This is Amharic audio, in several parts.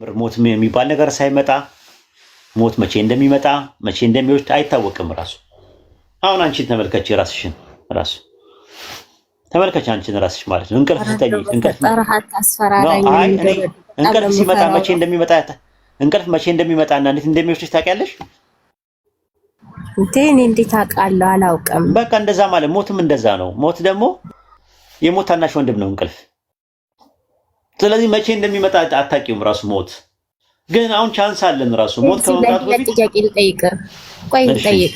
ሞት የሚባል ነገር ሳይመጣ ሞት መቼ እንደሚመጣ መቼ እንደሚወስድ አይታወቅም። ራሱ አሁን አንቺን ተመልከች፣ ራስሽን ራሱ ተመልከች፣ አንቺን ራስሽ ማለት ነው። እንቅልፍ ስተኝ እንቅልፍ ሲመጣ መቼ እንደሚመጣ እንቅልፍ መቼ እንደሚመጣና እንዴት እንደሚወስድሽ ታውቂያለሽ? እኔ እንዴት አውቃለሁ? አላውቅም። በቃ እንደዛ ማለት ሞትም እንደዛ ነው። ሞት ደግሞ የሞት ታናሽ ወንድም ነው እንቅልፍ። ስለዚህ መቼ እንደሚመጣ አታውቂውም። ራሱ ሞት ግን አሁን ቻንስ አለን። ራሱ ሞት ከመምጣቱ በፊት ጥያቄ ልጠይቅ። ቆይ ልጠይቅ።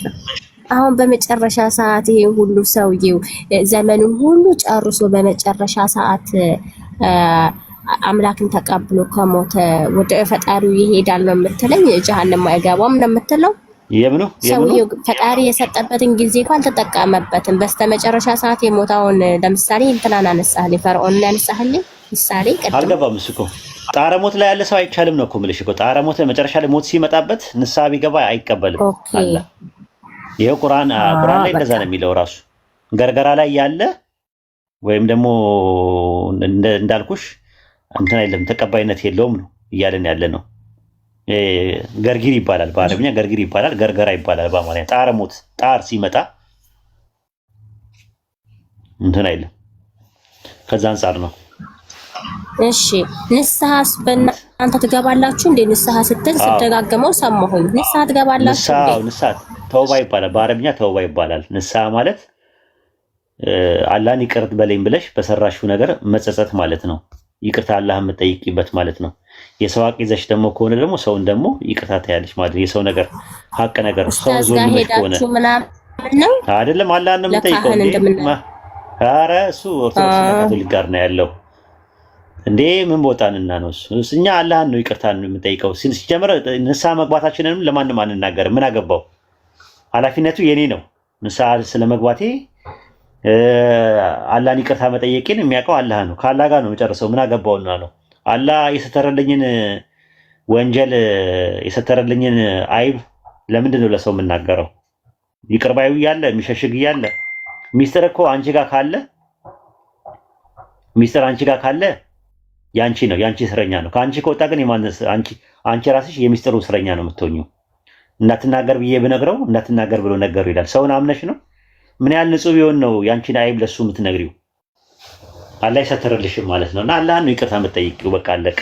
አሁን በመጨረሻ ሰዓት ይሄ ሁሉ ሰውዬው ዘመኑን ሁሉ ጨርሶ በመጨረሻ ሰዓት አምላክን ተቀብሎ ከሞተ ወደ ፈጣሪው ይሄዳል ነው የምትለኝ? ጀሃነም አይገባም ነው የምትለው? ሰውዬው ፈጣሪ የሰጠበትን ጊዜ እንኳን አልተጠቀመበትም። በስተመጨረሻ ሰዓት የሞታውን ለምሳሌ እንትናን አነሳህልኝ፣ ፈርዖንን ያነሳህልኝ ምሳሌ አልገባም። እሱ እኮ ጣረ ሞት ላይ ያለ ሰው አይቻልም ነው እኮ የምልሽ እኮ። ጣረ ሞት መጨረሻ ላይ ሞት ሲመጣበት ንስሐ ቢገባ አይቀበልም አለ። ይሄው ቁርአን ላይ እንደዛ ነው የሚለው። ራሱ ገርገራ ላይ ያለ ወይም ደግሞ እንዳልኩሽ እንትን አይደለም ተቀባይነት የለውም ነው እያለን ያለ ነው። ገርጊር ይባላል በአረብኛ፣ ገርጊር ይባላል፣ ገርገራ ይባላል በአማርኛ። ጣረ ሞት ጣር ሲመጣ እንትን አይደለም። ከዛ አንፃር ነው። እሺ ንስሐስ በእናንተ ትገባላችሁ እንዴ? ንስሐ ስትል ስደጋገመው ሰማሁኝ። ንስሐ ትገባላችሁ እንዴ? ንስሐ ተውባ ይባላል በአረብኛ፣ ተውባ ይባላል። ንስሐ ማለት አላህን ይቅር በለኝ ብለሽ በሰራሽው ነገር መጸጸት ማለት ነው። ይቅርታ አላህ የምትጠይቂበት ማለት ነው። የሰው ሀቅ ይዘሽ ደግሞ ከሆነ ደግሞ ሰውን ደግሞ ይቅርታ ታያለሽ ማለት ነው። የሰው ነገር ሀቅ ነገር ሰው ዞልመሽ ከሆነ አይደለም አላህን ነው የምትጠይቀው እንዴ? ኧረ እሱ ኦርቶዶክስና ካቶሊክ ጋር ነው ያለው እንዴ? ምን ቦታንና ነው እሱ? እኛ አላህን ነው ይቅርታ ነው የምንጠይቀው። ሲጀምር ንስሐ መግባታችንንም ለማንም አንናገርም። ምን አገባው? ኃላፊነቱ የኔ ነው። ንስሐ ስለመግባቴ አላህን ይቅርታ መጠየቄን የሚያውቀው አላህ ነው። ከአላህ ጋር ነው የምጨርሰው። ምን አገባውና ነው? አላህ የሰተረልኝን ወንጀል የሰተረልኝን አይብ ለምንድን ነው ለሰው የምናገረው? ይቅር ባዩ እያለ የሚሸሽግ እያለ ሚስጥር እኮ አንቺ ጋር ካለ ሚስጥር አንቺ ጋር ካለ ያንቺ ነው፣ ያንቺ እስረኛ ነው። ከአንቺ ከወጣ ግን የማንስ አንቺ ራስሽ የሚስጥሩ እስረኛ ነው የምትሆኚው። እንዳትናገር ብዬ ብነግረው እንዳትናገር ብሎ ነገሩ ይላል። ሰውን አምነሽ ነው? ምን ያህል ንጹህ ቢሆን ነው ያንቺን አይብ ለሱ የምትነግሪው? አላህ ይሰትርልሽም ማለት ነው። እና አላህ ነው ይቅርታ የምትጠይቂው። በቃ አለቀ።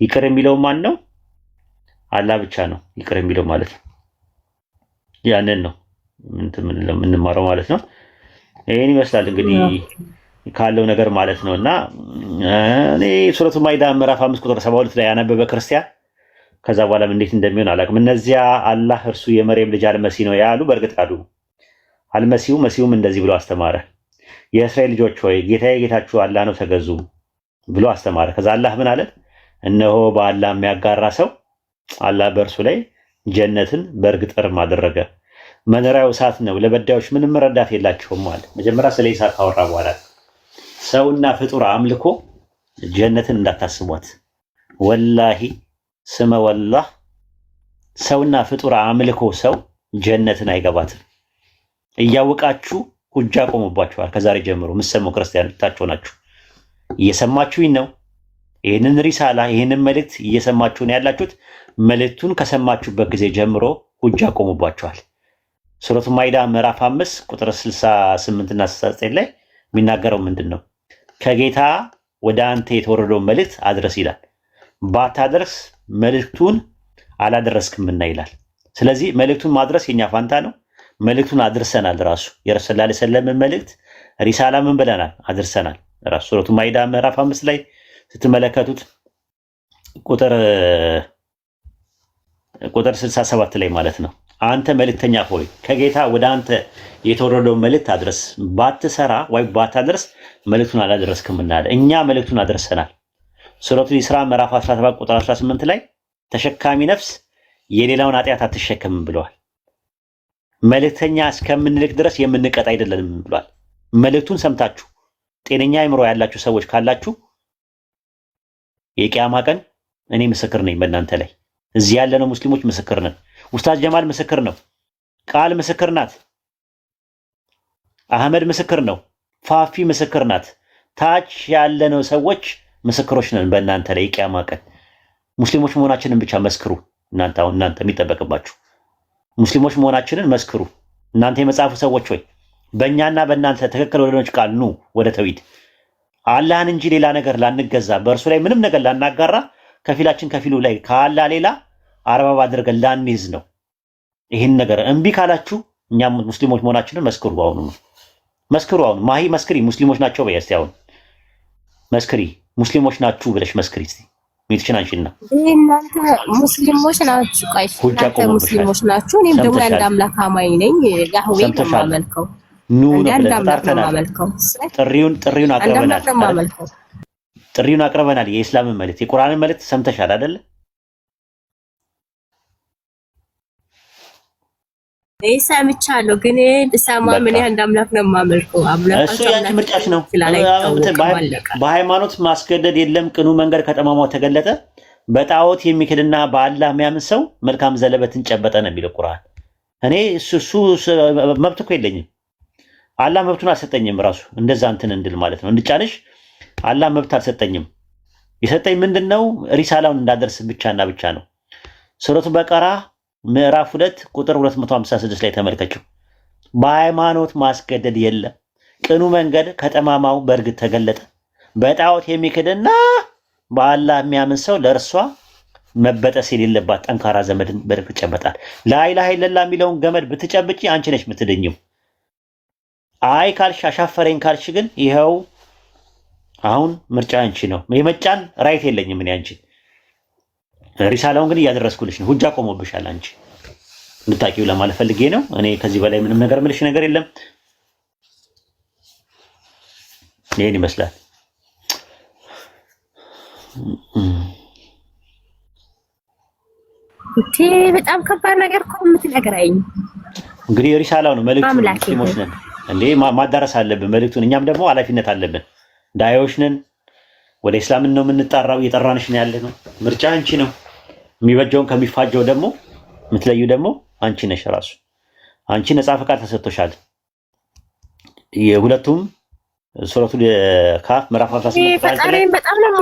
ይቅር የሚለው ማን ነው? አላህ ብቻ ነው ይቅር የሚለው ማለት ነው። ያንን ነው የምንማረው ማለት ነው። ይሄን ይመስላል እንግዲህ ካለው ነገር ማለት ነው። እና እኔ ሱረቱ ማይዳ ምዕራፍ 5 ቁጥር 72 ላይ ያነበበ ክርስቲያን ከዛ በኋላም እንዴት እንደሚሆን አላውቅም። እነዚያ አላህ እርሱ የመርየም ልጅ አልመሲህ ነው ያሉ በእርግጥ አሉ። መሲሁም እንደዚህ ብሎ አስተማረ፣ የእስራኤል ልጆች ሆይ ጌታዬ ጌታችሁ አላህ ነው ተገዙ ብሎ አስተማረ። ከዛ አላህ ምን አለ? እነሆ በአላህ የሚያጋራ ሰው አላህ በእርሱ ላይ ጀነትን በእርግጥ እርም አደረገ፣ መኖሪያው እሳት ነው፣ ለበዳዮች ምንም ረዳት የላቸውም አለ። መጀመሪያ ስለ እሳት ካወራ በኋላ ሰውና ፍጡር አምልኮ ጀነትን እንዳታስቧት። ወላሂ ስመ ወላህ ሰውና ፍጡር አምልኮ ሰው ጀነትን አይገባትም። እያወቃችሁ ሁጃ ቆሙባችኋል። ከዛሬ ጀምሮ የምትሰሙ ክርስቲያኖች ናችሁ፣ እየሰማችሁኝ ነው። ይህንን ሪሳላ ይህንን መልእክት እየሰማችሁ ነው ያላችሁት። መልእክቱን ከሰማችሁበት ጊዜ ጀምሮ ሁጃ ቆሙባችኋል። ሱረቱ ማይዳ ምዕራፍ 5 ቁጥር 68 እና 69 ላይ የሚናገረው ምንድን ነው? ከጌታ ወደ አንተ የተወረደውን መልእክት አድረስ ይላል። ባታደርስ መልእክቱን አላደረስክምና ይላል። ስለዚህ መልእክቱን ማድረስ የኛ ፋንታ ነው። መልእክቱን አድርሰናል። ራሱ የረሱል ሰለላሁ ዐለይሂ ወሰለም መልእክት ሪሳላ ምን ብለናል? አድርሰናል። ራሱ ሱረቱ ማይዳ ምዕራፍ 5 ላይ ስትመለከቱት ቁጥር 67 ላይ ማለት ነው። አንተ መልእክተኛ ሆይ ከጌታ ወደ አንተ የተወረደውን መልእክት አድረስ፣ ባትሰራ ወይ ባታደርስ መልእክቱን አላደረስክምና አለ። እኛ መልእክቱን አድርሰናል። ሱረቱ ኢስራ ምዕራፍ 17 ቁጥር 18 ላይ ተሸካሚ ነፍስ የሌላውን ኃጢአት አትሸከምም ብለዋል። መልእክተኛ እስከምንልክ ድረስ የምንቀጥ አይደለንም ብሏል። መልእክቱን ሰምታችሁ ጤነኛ አእምሮ ያላችሁ ሰዎች ካላችሁ የቂያማ ቀን እኔ ምስክር ነኝ በእናንተ ላይ። እዚህ ያለነው ሙስሊሞች ምስክር ነን። ኡስታዝ ጀማል ምስክር ነው። ቃል ምስክር ናት። አህመድ ምስክር ነው። ፋፊ ምስክር ናት። ታች ያለነው ሰዎች ምስክሮች ነን በእናንተ ላይ የቂያማ ቀን። ሙስሊሞች መሆናችንን ብቻ መስክሩ። እናንተ የሚጠበቅባችሁ ሙስሊሞች መሆናችንን መስክሩ። እናንተ የመጽሐፉ ሰዎች ሆይ በእኛና በእናንተ ትክክል ወደኖች ቃል ኑ ወደ ተውሂድ አላህን እንጂ ሌላ ነገር ላንገዛ በእርሱ ላይ ምንም ነገር ላናጋራ ከፊላችን ከፊሉ ላይ ከአላህ ሌላ አርባብ አድርገን ላንይዝ ነው። ይህን ነገር እምቢ ካላችሁ እኛም ሙስሊሞች መሆናችንን መስክሩ። አሁን ማሂ መስክሪ፣ ሙስሊሞች ናቸው በይ እስቲ። አሁን መስክሪ፣ ሙስሊሞች ናችሁ ብለሽ መስክሪ እስቲ። ሚትሽን አንቺና እናንተ ሙስሊሞች ናችሁ። ቆይ እናንተ ሙስሊሞች ናችሁ። እኔም ደግሞ አንድ አምላክ አማኝ ነኝ። ያህዌ ነው የማመልከው። ኑ ነው ተጣርተናል። ጥሪውን አቅርበናል። የኢስላምን መልእክት የቁርአንን መልእክት ሰምተሻል አይደል? ሰምቻለሁ፣ ግን ብሰማ ምን ያህል እንዳምላክ ነው የማመልከው። እሱ ያንቺ ምርጫሽ ነው። በሃይማኖት ማስገደድ የለም። ቅኑ መንገድ ከጠማማው ተገለጠ። በጣዖት የሚክድና በአላህ የሚያምን ሰው መልካም ዘለበትን ጨበጠ ነው የሚለው ቁርአን። እኔ እሱ መብት እኮ የለኝም። አላህ መብቱን አልሰጠኝም። ራሱ እንደዛ እንትን እንድል ማለት ነው እንድጫንሽ አላህ መብት አልሰጠኝም። የሰጠኝ ምንድነው? ሪሳላውን እንዳደርስ ብቻና ብቻ ነው። ሱረቱ በቀራ ምዕራፍ 2 ቁጥር 256 ላይ ተመልከችው። በሃይማኖት ማስገደድ የለም፣ ቅኑ መንገድ ከጠማማው በእርግጥ ተገለጠ። በጣዖት የሚክድና በአላህ የሚያምን ሰው ለእርሷ መበጠስ የሌለባት ጠንካራ ዘመድን በእርግጥ ይጨበጣል። ላኢላሃ ኢለላህ የሚለውን ገመድ ብትጨብጪ አንቺ ነሽ የምትድኝው። አይ ካልሽ አሻፈረኝ ካልሽ ግን ይኸው አሁን ምርጫ አንቺ ነው። የመጫን ራይት የለኝም እኔ አንቺ። ሪሳላውን ግን እያደረስኩልሽ ነው። ሁጃ ቆሞብሻል። አንቺ እንድታቂው ለማለት ፈልጌ ነው። እኔ ከዚህ በላይ ምንም ነገር ምልሽ ነገር የለም። ይሄን ይመስላል። በጣም ከባድ ነገር እኮ የምትነግረኝ። እንግዲህ ሪሳላው ነው መልእክቱ። ሙስሊሞች ነን እንዴ ማዳረስ አለብን መልእክቱን። እኛም ደግሞ ኃላፊነት አለብን። ዳዮች ነን። ወደ እስላምን ነው የምንጣራው። እየጠራንሽ ነው ያለ ነው። ምርጫ አንቺ ነው። የሚበጀውን ከሚፋጀው ደግሞ የምትለዩ ደግሞ አንቺ ነሽ። ራሱ አንቺ ነፃ ፈቃድ ተሰጥቶሻል። የሁለቱም ሱረቱ ካፍ ምዕራፍ 18 ፈጣሪን በጣም ነው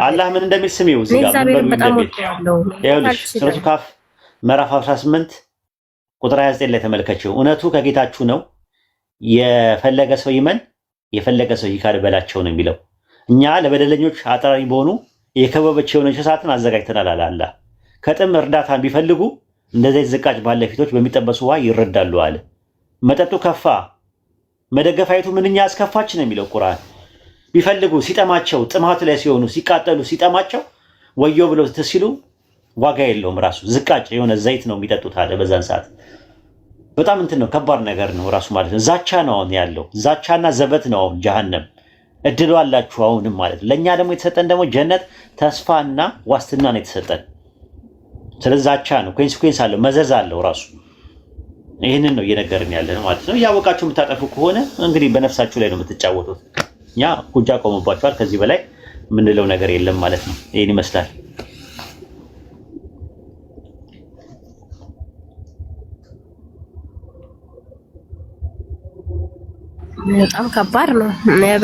አላህ ምን እንደሚል ስሚው። እዚህ ጋር ይኸውልሽ ሱረቱ ካፍ ምዕራፍ 18 ቁጥር 29 ላይ ተመልከችው። እውነቱ ከጌታችሁ ነው፣ የፈለገ ሰው ይመን የፈለገ ሰው ይካድ በላቸው ነው የሚለው። እኛ ለበደለኞች አጥራሪ በሆኑ የከበበች የሆነች እሳትን አዘጋጅተናል አለ አላህ። ከጥም እርዳታን ቢፈልጉ እንደዚህ ዝቃጭ ባለ ፊቶች በሚጠበሱ ውሃ ይረዳሉ አለ። መጠጡ ከፋ መደገፋይቱ ምንኛ አስከፋች ነው የሚለው ቁርአን። ቢፈልጉ ሲጠማቸው ጥማቱ ላይ ሲሆኑ ሲቃጠሉ ሲጠማቸው ወዮ ብለው ሲሉ ዋጋ የለውም። ራሱ ዝቃጭ የሆነ ዘይት ነው የሚጠጡት አለ። በዛን ሰዓት በጣም እንትን ነው፣ ከባድ ነገር ነው ራሱ ማለት ነው። ዛቻ ነው አሁን ያለው፣ ዛቻና ዘበት ነው አሁን ጀሃነም። እድሉ አላችሁ አሁንም ማለት ነው። ለእኛ ደግሞ የተሰጠን ደግሞ ጀነት ተስፋና ዋስትና ነው የተሰጠን። ስለዚህ ዛቻ ነው፣ ኮንሲኩዌንስ አለው፣ መዘዝ አለው ራሱ። ይህንን ነው እየነገርን ያለ ነው ማለት ነው። እያወቃችሁ የምታጠፉ ከሆነ እንግዲህ በነፍሳችሁ ላይ ነው የምትጫወቱት። እኛ ሁጃ ቆሙባችኋል። ከዚህ በላይ የምንለው ነገር የለም ማለት ነው። ይህን ይመስላል። በጣም ከባድ ነው።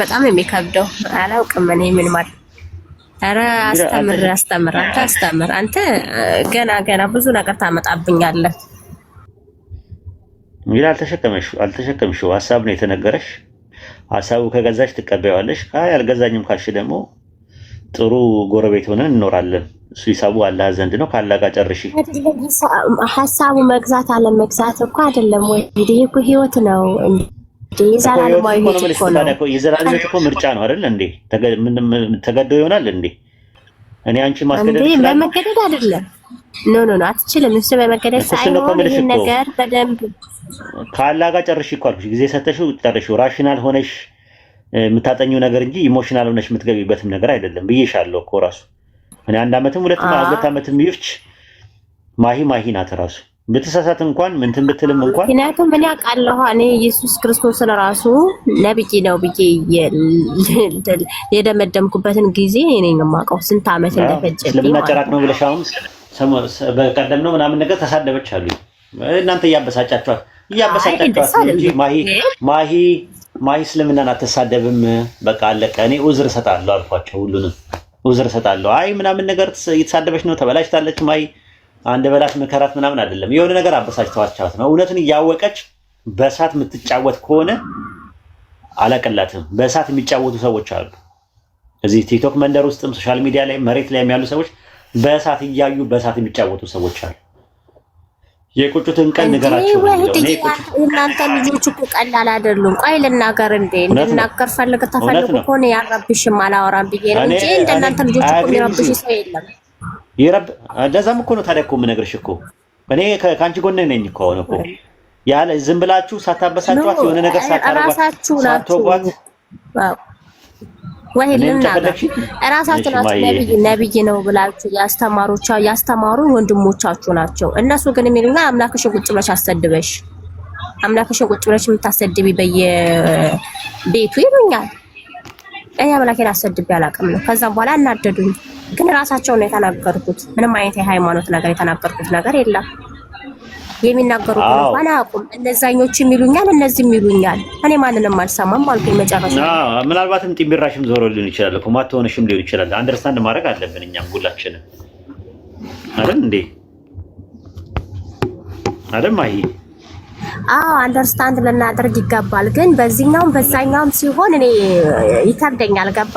በጣም የሚከብደው አላውቅም እኔ ምን ማለት። ኧረ አስተምር አንተ ገና ብዙ ነገር ታመጣብኛለህ። እንግዲህ አልተሸከምሽው ሀሳብ ነው የተነገረሽ። ሀሳቡ ከገዛሽ ትቀበያለሽ። አይ አልገዛኝም ካልሽ ደግሞ ጥሩ ጎረቤት ሆነን እንኖራለን። እሱ ሂሳቡ አላህ ዘንድ ነው። ካላህ ጋር ጨርሺ። ሀሳቡ መግዛት አለመግዛት እኮ አይደለም ወይ? ይሄ እኮ ህይወት ነው። የዘላለማዊት እኮ ምርጫ ነው አይደል እንዴ? ተገዶ ይሆናል እንዴ? እኔ አንቺ ማስገደድ እንዴ? በመገደድ አይደለም። ኖ አትችልም። እሱ በመገደድ ሳይሆን ይሄን ነገር በደንብ ካላ ጋር ጨርሽ እኮ አልኩሽ። ጊዜ ሰተሽው ጨርሽው። ራሽናል ሆነሽ የምታጠኚው ነገር እንጂ ኢሞሽናል ሆነሽ የምትገቢበትም ነገር አይደለም ብዬሻለሁ እኮ ራሱ። እኔ 1 ዓመትም 2 ዓመትም ይፍች ማሂ ናት ራሱ። ብትሳሳት እንኳን ምንትን ብትልም እንኳን ምክንያቱም ምን ያውቃለሁ እኔ ኢየሱስ ክርስቶስን ራሱ ነብይ ነው ብዬ የደመደምኩበትን ጊዜ እኔ ነኝ የማውቀው ስንት ዓመት እንደፈጀ። ስለምን ጨራቅ ነው ብለሽ አሁን በቀደም ነው ምናምን ነገር ተሳደበች አሉ። እናንተ እያበሳጫችኋት እንጂ ማሂ ስለምናን አትሳደብም። በቃ አለቀ። እኔ ኡዝር እሰጣለሁ አልኳቸው ሁሉንም። ውዝር ሰጣለሁ። አይ ምናምን ነገር እየተሳደበች ነው ተበላሽታለች ማይ አንድ በላት መከራት ምናምን አይደለም። የሆነ ነገር አበሳጭተዋቻት ነው። እውነትን እያወቀች በእሳት የምትጫወት ከሆነ አላቀላትም። በእሳት የሚጫወቱ ሰዎች አሉ። እዚህ ቲክቶክ መንደር ውስጥም ሶሻል ሚዲያ ላይ መሬት ላይ ያሉ ሰዎች በእሳት እያዩ በእሳት የሚጫወቱ ሰዎች አሉ። የቁጭቱን ቀን ንገራቸው። እናንተ ልጆች እኮ ቀላል አይደሉም። ቆይ ልናገር እንዴ ልናገር ተፈልጎ ከሆነ ያረብሽም አላወራም ብዬ ነው እንጂ እንደናንተ ልጆች እኮ የሚረብሽ ሰው የለም። እንደዛም እኮ ነው። ታዲያ እኮ የምነግርሽ እኮ እኔ ከአንቺ ጎን ነኝ እኮ ነው እኮ ያለ ዝም ብላችሁ ሳታበሳጯት የሆነ ነገር ሳታረጓት ሳትወጓት ወይ ልናገር እራሳችሁ ናችሁ ነብይ ነው ብላችሁ ያስተማሩ ወንድሞቻችሁ ናቸው። እነሱ ግን የሚሉና አምላክሽን ቁጭ ብለሽ አሰድበሽ አምላክሽን ቁጭ ብለሽ የምታሰድቢ በየቤቱ ይሉኛል። እኔ አምላኬን አሰድቤ አላውቅም ነው። ከዛም በኋላ እናደዱኝ። ግን ራሳቸው ነው የተናገርኩት። ምንም አይነት የሃይማኖት ነገር የተናገርኩት ነገር የለም። የሚናገሩት እንኳን አያውቁም። እነዛኞቹ የሚሉኛል እነዚህ የሚሉኛል። እኔ ማንንም አልሰማም አልኩኝ። መጨረሻ ምናልባትም ጢምቢራሽም ዞሮ ሊሆን ይችላል እኮ ማትሆነሽም ሊሆን ይችላል። አንደርስታንድ ማድረግ አለብን እኛም ሁላችንም አይደል እንዴ? አይደል ማይ? አንደርስታንድ ልናደርግ ይገባል። ግን በዚህኛውም በዛኛውም ሲሆን እኔ ይከብደኛል። ገባ?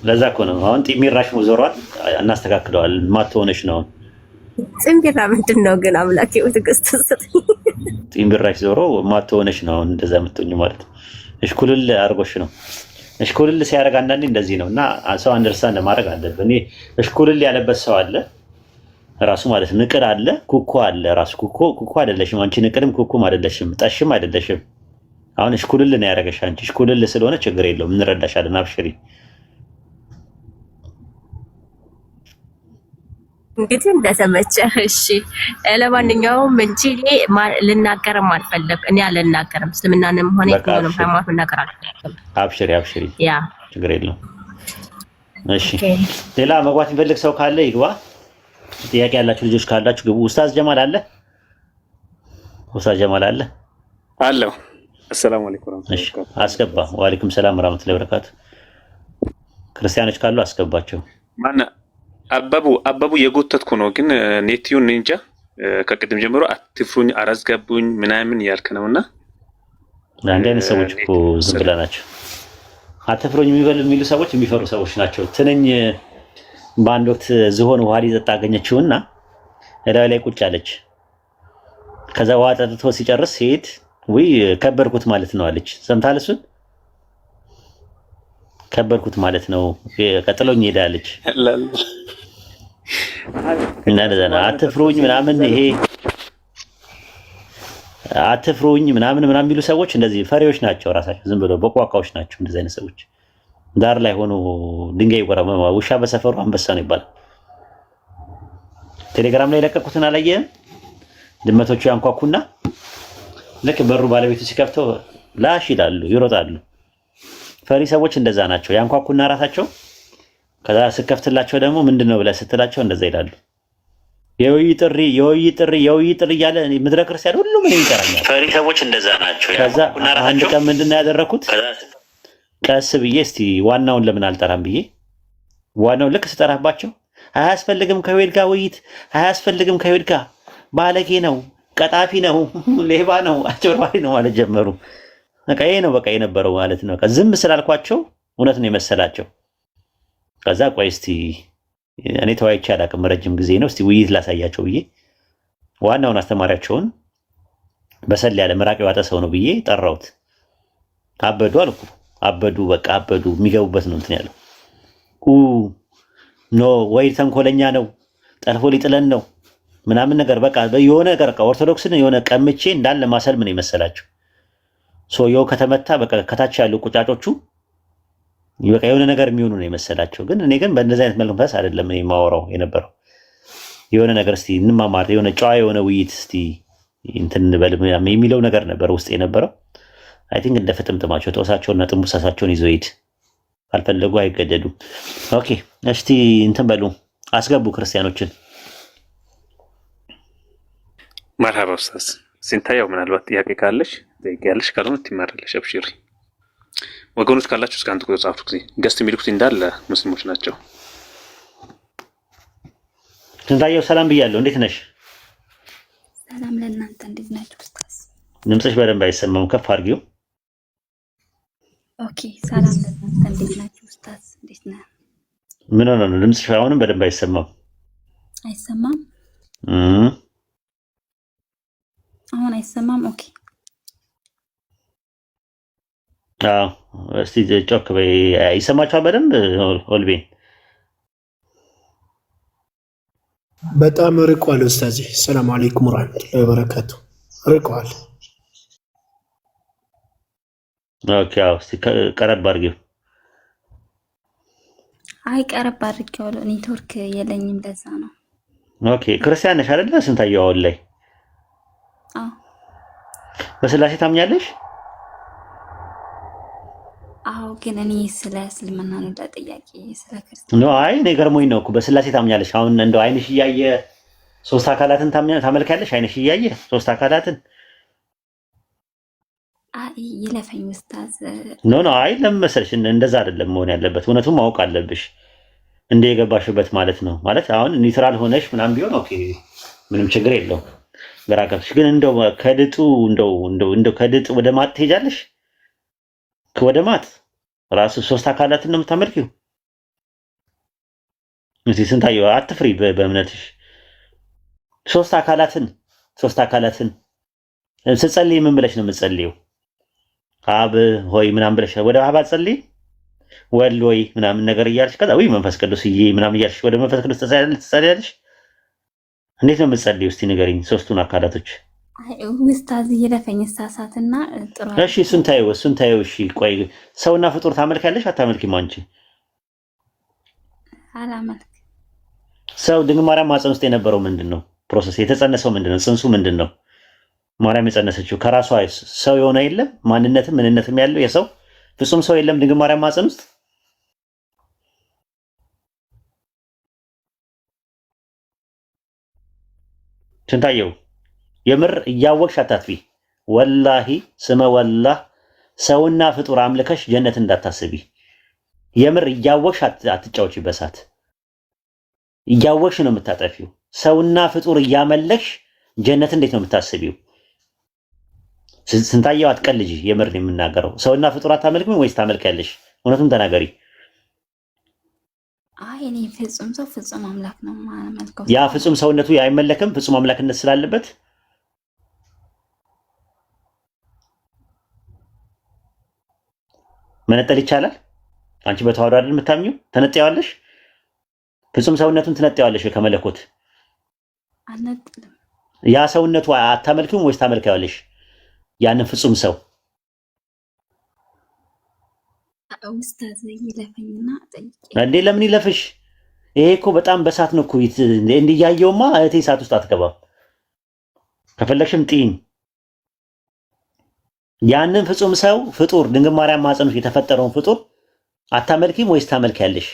ለዛ እኮ ነው አሁን ጢምቢራሽ ዞሯል። እናስተካክለዋል። ማትሆነሽ ነው ጢምቢራ ምንድን ነው ግን? አምላኬ ትዕግስት ስጠኝ። ጢምቢራሽ ዞሮ ማትሆነሽ ነው እንደዛ የምትሆኝ ማለት እሽኩልል አድርጎሽ ነው። እሽኩልል ሲያደርግ አንዳንዴ እንደዚህ ነው። እና ሰው አንደርስታንድ ማድረግ አለብን። እኔ እሽኩልል ያለበት ሰው አለ ራሱ ማለት ንቅር አለ፣ ኩኩ አለ ራሱ። ኩኩ አይደለሽም አንቺ፣ ንቅርም ኩኩም አይደለሽም፣ ጠሽም አይደለሽም። አሁን እሽኩልል ነው ያደረገሽ አንቺ። እሽኩልል ስለሆነ ችግር የለውም እንረዳሻለን። አብሽሪ። እንግዲህ እንደተመቸህ እሺ። ለማንኛውም እንጂ እኔ ልናገርም አልፈለግም። እኔ አልናገርም። እስልምናንም ሆነ የትኛውንም ሃይማኖት ልናገር አልፈለግም። አብሽሪ፣ ችግር የለውም። እሺ፣ ሌላ መግባት የሚፈልግ ሰው ካለ ይግባ። ጥያቄ ያላችሁ ልጆች ካላችሁ ግቡ። ኡስታዝ ጀማል አለ? ኡስታዝ ጀማል አለ? አለው። አሰላሙ አለይኩም። እሺ፣ አስገባ። ወአለይኩም ሰላም ወራህመቱላሂ ወበረካቱ። ክርስቲያኖች ካሉ አስገባቸው። አበቡ የጎተትኩ ነው ግን ኔቲዩን እንጃ ከቅድም ጀምሮ አትፍሩኝ አራዝጋቡኝ ምናምን ያልክ ነውና አንድ አይነት ሰዎች እኮ ዝም ብላ ናቸው። አትፍሩኝ የሚሉ ሰዎች የሚፈሩ ሰዎች ናቸው። ትንኝ በአንድ ወቅት ዝሆን ውሃ ሊጠጣ አገኘችውና እላዩ ላይ ቁጭ አለች። ከዛ ውሃ ጠጥቶ ሲጨርስ ሲሄድ ወይ ከበርኩት ማለት ነው አለች። ሰምታል? እሱን ከበርኩት ማለት ነው ቀጥሎኝ ሄዳለች። እና ለዘና አትፍሩኝ ምናምን ይሄ አትፍሩኝ ምናምን የሚሉ ሰዎች እንደዚህ ፈሪዎች ናቸው። ራሳቸው ዝም ብለው በቋቋዎች ናቸው። እንደዚህ አይነት ሰዎች ዳር ላይ ሆኖ ድንጋይ ይቆራረማ። ውሻ በሰፈሩ አንበሳ ነው ይባላል። ቴሌግራም ላይ ለቀቁትን አላየህም? ድመቶቹ ያንኳኩና ልክ በሩ ባለቤቱ ሲከፍተው ላሽ ይላሉ፣ ይሮጣሉ። ፈሪ ሰዎች እንደዛ ናቸው። ያንኳኩና ራሳቸው ከዛ ስከፍትላቸው ደግሞ ምንድነው ብለህ ስትላቸው እንደዛ ይላሉ። የውይይት ጥሪ እያለ ምድረ ክርስቲያን ሁሉም ምን ይቀራኛል። ፈሪ ሰዎች እንደዛ ናቸው። ከዛ አንድ ቀን ምንድነው ያደረኩት? ቀስ ብዬ እስቲ ዋናውን ለምን አልጠራም ብዬ ዋናውን ልክ ስጠራባቸው አያስፈልግም ከወይድ ጋር ውይይት አያስፈልግም ከወይድ ጋር ባለጌ ነው፣ ቀጣፊ ነው፣ ሌባ ነው፣ አጭበርባሪ ነው ማለት ጀመሩ። በቃ ይሄ ነው በቃ የነበረው ማለት ነው። ዝም ስላልኳቸው እውነት ነው የመሰላቸው። ከዛ ቆይ እስቲ እኔ ተወያይቼ አላውቅም ረጅም ጊዜ ነው፣ እስቲ ውይይት ላሳያቸው ብዬ ዋናውን አስተማሪያቸውን በሰል ያለ ምራቅ የዋጠ ሰው ነው ብዬ ጠራሁት። አበዱ አልኩ። አበዱ በቃ አበዱ። የሚገቡበት ነው እንትን ያለው ኖ ወይ ተንኮለኛ ነው ጠልፎ ሊጥለን ነው ምናምን ነገር በቃ የሆነ ነገር ኦርቶዶክስን የሆነ ቀምቼ እንዳለ ማሰልም ነው የመሰላቸው። ሰውየው ከተመታ በቃ ከታች ያሉ ቁጫጮቹ በቃ የሆነ ነገር የሚሆኑ ነው የመሰላቸው። ግን እኔ ግን በእንደዚህ አይነት መንፈስ አይደለም እኔ የማወራው የነበረው። የሆነ ነገር እስቲ እንማማር፣ የሆነ ጨዋ የሆነ ውይይት እስቲ እንትን እንበል የሚለው ነገር ነበር ውስጥ የነበረው። አይ ቲንክ እንደ ፍጥምጥማቸው ጦሳቸውና ጥንቡሳሳቸውን ይዘው ሄድ ካልፈለጉ አይገደዱም። ኦኬ እስቲ እንትን በሉ አስገቡ ክርስቲያኖችን። መርሃባ ኡስታዝ ሲንታየው ምናልባት ጥያቄ ካለሽ ጠይቂያለሽ፣ ካልሆነ ትማራለሽ። አብሽሪ ወገኖች ካላችሁ እስከ አንድ ቁጥር ጻፉት። ጊዜ ገስት የሚልኩት እንዳለ ሙስሊሞች ናቸው። ስንታየው ሰላም ብያለሁ። እንዴት ነሽ? ሰላም ለእናንተ። እንዴት ናችሁ ኡስታዝ? ድምፅሽ በደንብ አይሰማም፣ ከፍ አድርጊው። ኦኬ። ሰላም ለእናንተ። እንዴት ናችሁ ኡስታዝ? እንዴት ነህ? ምን ሆነ ነው ድምፅሽ አሁንም በደንብ አይሰማም? አይሰማም? አሁን አይሰማም? ኦኬ። አዎ፣ እስቲ ጮክ በይ። ይሰማችኋል በደንብ ኦልቤን? በጣም ርቋል ኡስታዝ። ሰላም አለይኩም ወራህመቱላሂ ወበረካቱ። ርቋል። ኦኬ። አዎ፣ እስቲ ቀረብ አድርጊው። አይ ቀረብ አድርጌዋለሁ። ኔትወርክ የለኝም ለዛ ነው። ኦኬ። ክርስቲያን ነሽ አይደለ? ስንታየው አሁን ላይ አዎ። በስላሴ ታምኛለሽ? አዎ፣ ግን እኔ ስለ እስልምና ነው ጥያቄ፣ ስለ ክርስቲያን ነው። አይ እኔ ገርሞኝ ነው እኮ በስላሴ ታምኛለሽ። አሁን እንደው አይንሽ እያየ ሶስት አካላትን ታመልካለሽ? አይንሽ እያየ ሶስት አካላትን? አይ ይለፈኝ ኡስታዝ። ኖ አይ ለምን መሰለሽ እንደዛ አይደለም መሆን ያለበት። እውነቱን ማወቅ አለብሽ እንደ የገባሽበት ማለት ነው። ማለት አሁን ኒውትራል ሆነሽ ምናምን ቢሆን ኦኬ ምንም ችግር የለውም። ገራከፍሽ ግን እንደው ከድጡ እንደው ከድጥ ወደ ማጥ ትሄጃለሽ። ወደ ማጥ ራሱ ሶስት አካላትን ነው የምታመልኪው። እዚህ ስንታየው አትፍሪ በእምነትሽ። ሶስት አካላትን ስትጸልይ ምን ብለሽ ነው የምትጸልይው? አብ ሆይ ምናምን ብለሽ ወደ አብ አትጸልይ፣ ወልድ ሆይ ምናምን ነገር እያልሽ ከዛ ወይ መንፈስ ቅዱስዬ ምናምን እያልሽ ወደ መንፈስ ቅዱስ ትጸልያለሽ። እንዴት ነው የምትጸልይው? እስቲ ንገሪኝ ሶስቱን አካላቶች። አይ ኡስታዝ ይለፈኝ ሳሳትና ጥሩ። እሺ እሱን ታየው። እሺ ቆይ ሰውና ፍጡር ታመልካለሽ አታመልኪም አንቺ? አላመልክ። ሰው ድንግል ማርያም ማህፀን ውስጥ የነበረው ምንድን ነው? ፕሮሰስ የተጸነሰው ምንድን ነው? ጽንሱ ምንድን ነው? ማርያም የጸነሰችው ከራሷ ሰው የሆነ የለም? ማንነትም ምንነትም ያለው የሰው ፍጹም ሰው የለም ድንግል ማርያም ማህፀን ውስጥ? ስንታየው የምር እያወቅሽ አታጥፊ። ወላሂ ስመ ወላህ ሰውና ፍጡር አምልከሽ ጀነት እንዳታስቢ። የምር እያወቅሽ አትጫወቺ በሳት። እያወቅሽ ነው የምታጠፊው። ሰውና ፍጡር እያመለክሽ ጀነት እንዴት ነው የምታስቢው? ስንታየው አትቀልጂ። የምር ነው የምናገረው። ሰውና ፍጡር አታመልክም ወይስ ታመልካለሽ? እውነቱን ተናገሪ። አይ እኔ ፍጹም ሰው ፍጹም አምላክ ነው የማመልከው። ያ ፍጹም ሰውነቱ አይመለክም ፍጹም አምላክነት ስላለበት? መነጠል ይቻላል? አንቺ በተዋህዶ አይደል የምታምኚው? ተነጠያለሽ? ፍጹም ሰውነቱን ትነጠያለሽ ከመለኮት? አነጥልም። ያ ሰውነቱ አታመልኪውም ወይስ ታመልካለሽ? ያንን ፍጹም ሰው ኡስታዝ ይለፈኝና ጠይቄ። እንዴ ለምን ይለፍሽ? ይሄ እኮ በጣም በሳት ነው እኮ። እንዲያየውማ እህቴ ሳት ውስጥ አትገባም። ከፈለግሽም ጥይኝ። ያንን ፍጹም ሰው ፍጡር ድንግል ማርያም ማህፀን ውስጥ የተፈጠረውን ፍጡር አታመልኪም ወይስ ታመልኪያለሽ?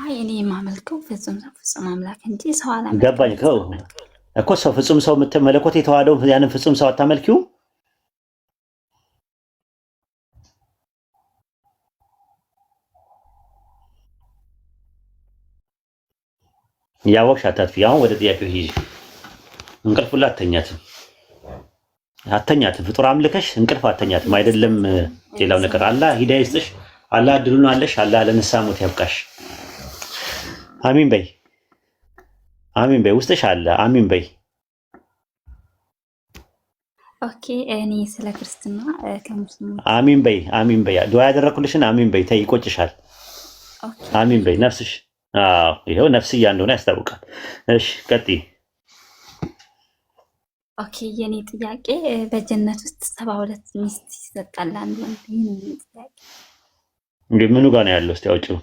አይ እኔ የማመልከው ፍጹም ሰው ፍጹም አምላክ እንጂ ሰው አላመልክም። ገባኝ እኮ ሰው ፍጹም ሰው መለኮት የተዋሃደው ያንን ፍጹም ሰው አታመልኪው? ያወቅሽ አታጥፊ። አሁን ወደ ጥያቄው ሂጂ። እንቅልፍ ሁላ አተኛትም። ፍጡር አምልከሽ እንቅልፍ አተኛትም። አይደለም ሌላው ነገር። አላህ ሂዳያ ይስጥሽ። አላህ እድሉን አለሽ። አላህ ለንስሐ ሞት ያብቃሽ። አሚን በይ። ውስጥሽ አለ። አሚን በይ። ኦኬ። እኔ ስለ ክርስትና ከሙስሊሞች አሚን በይ። ዱዓ ያደረኩልሽን አሚን በይ። ተይ ይቆጭሻል። አሚን በይ። ነፍስሽ ይኸው ነፍስያ እንደሆነ ያስታውቃል። እሺ ቀጥይ። ኦኬ። የኔ ጥያቄ በጀነት ውስጥ 72 ሚስት ይሰጣል አንድ ወንድ። ይሄን ጥያቄ እንዴ ምኑ ጋር ነው ያለው? እስቲ አውጪው።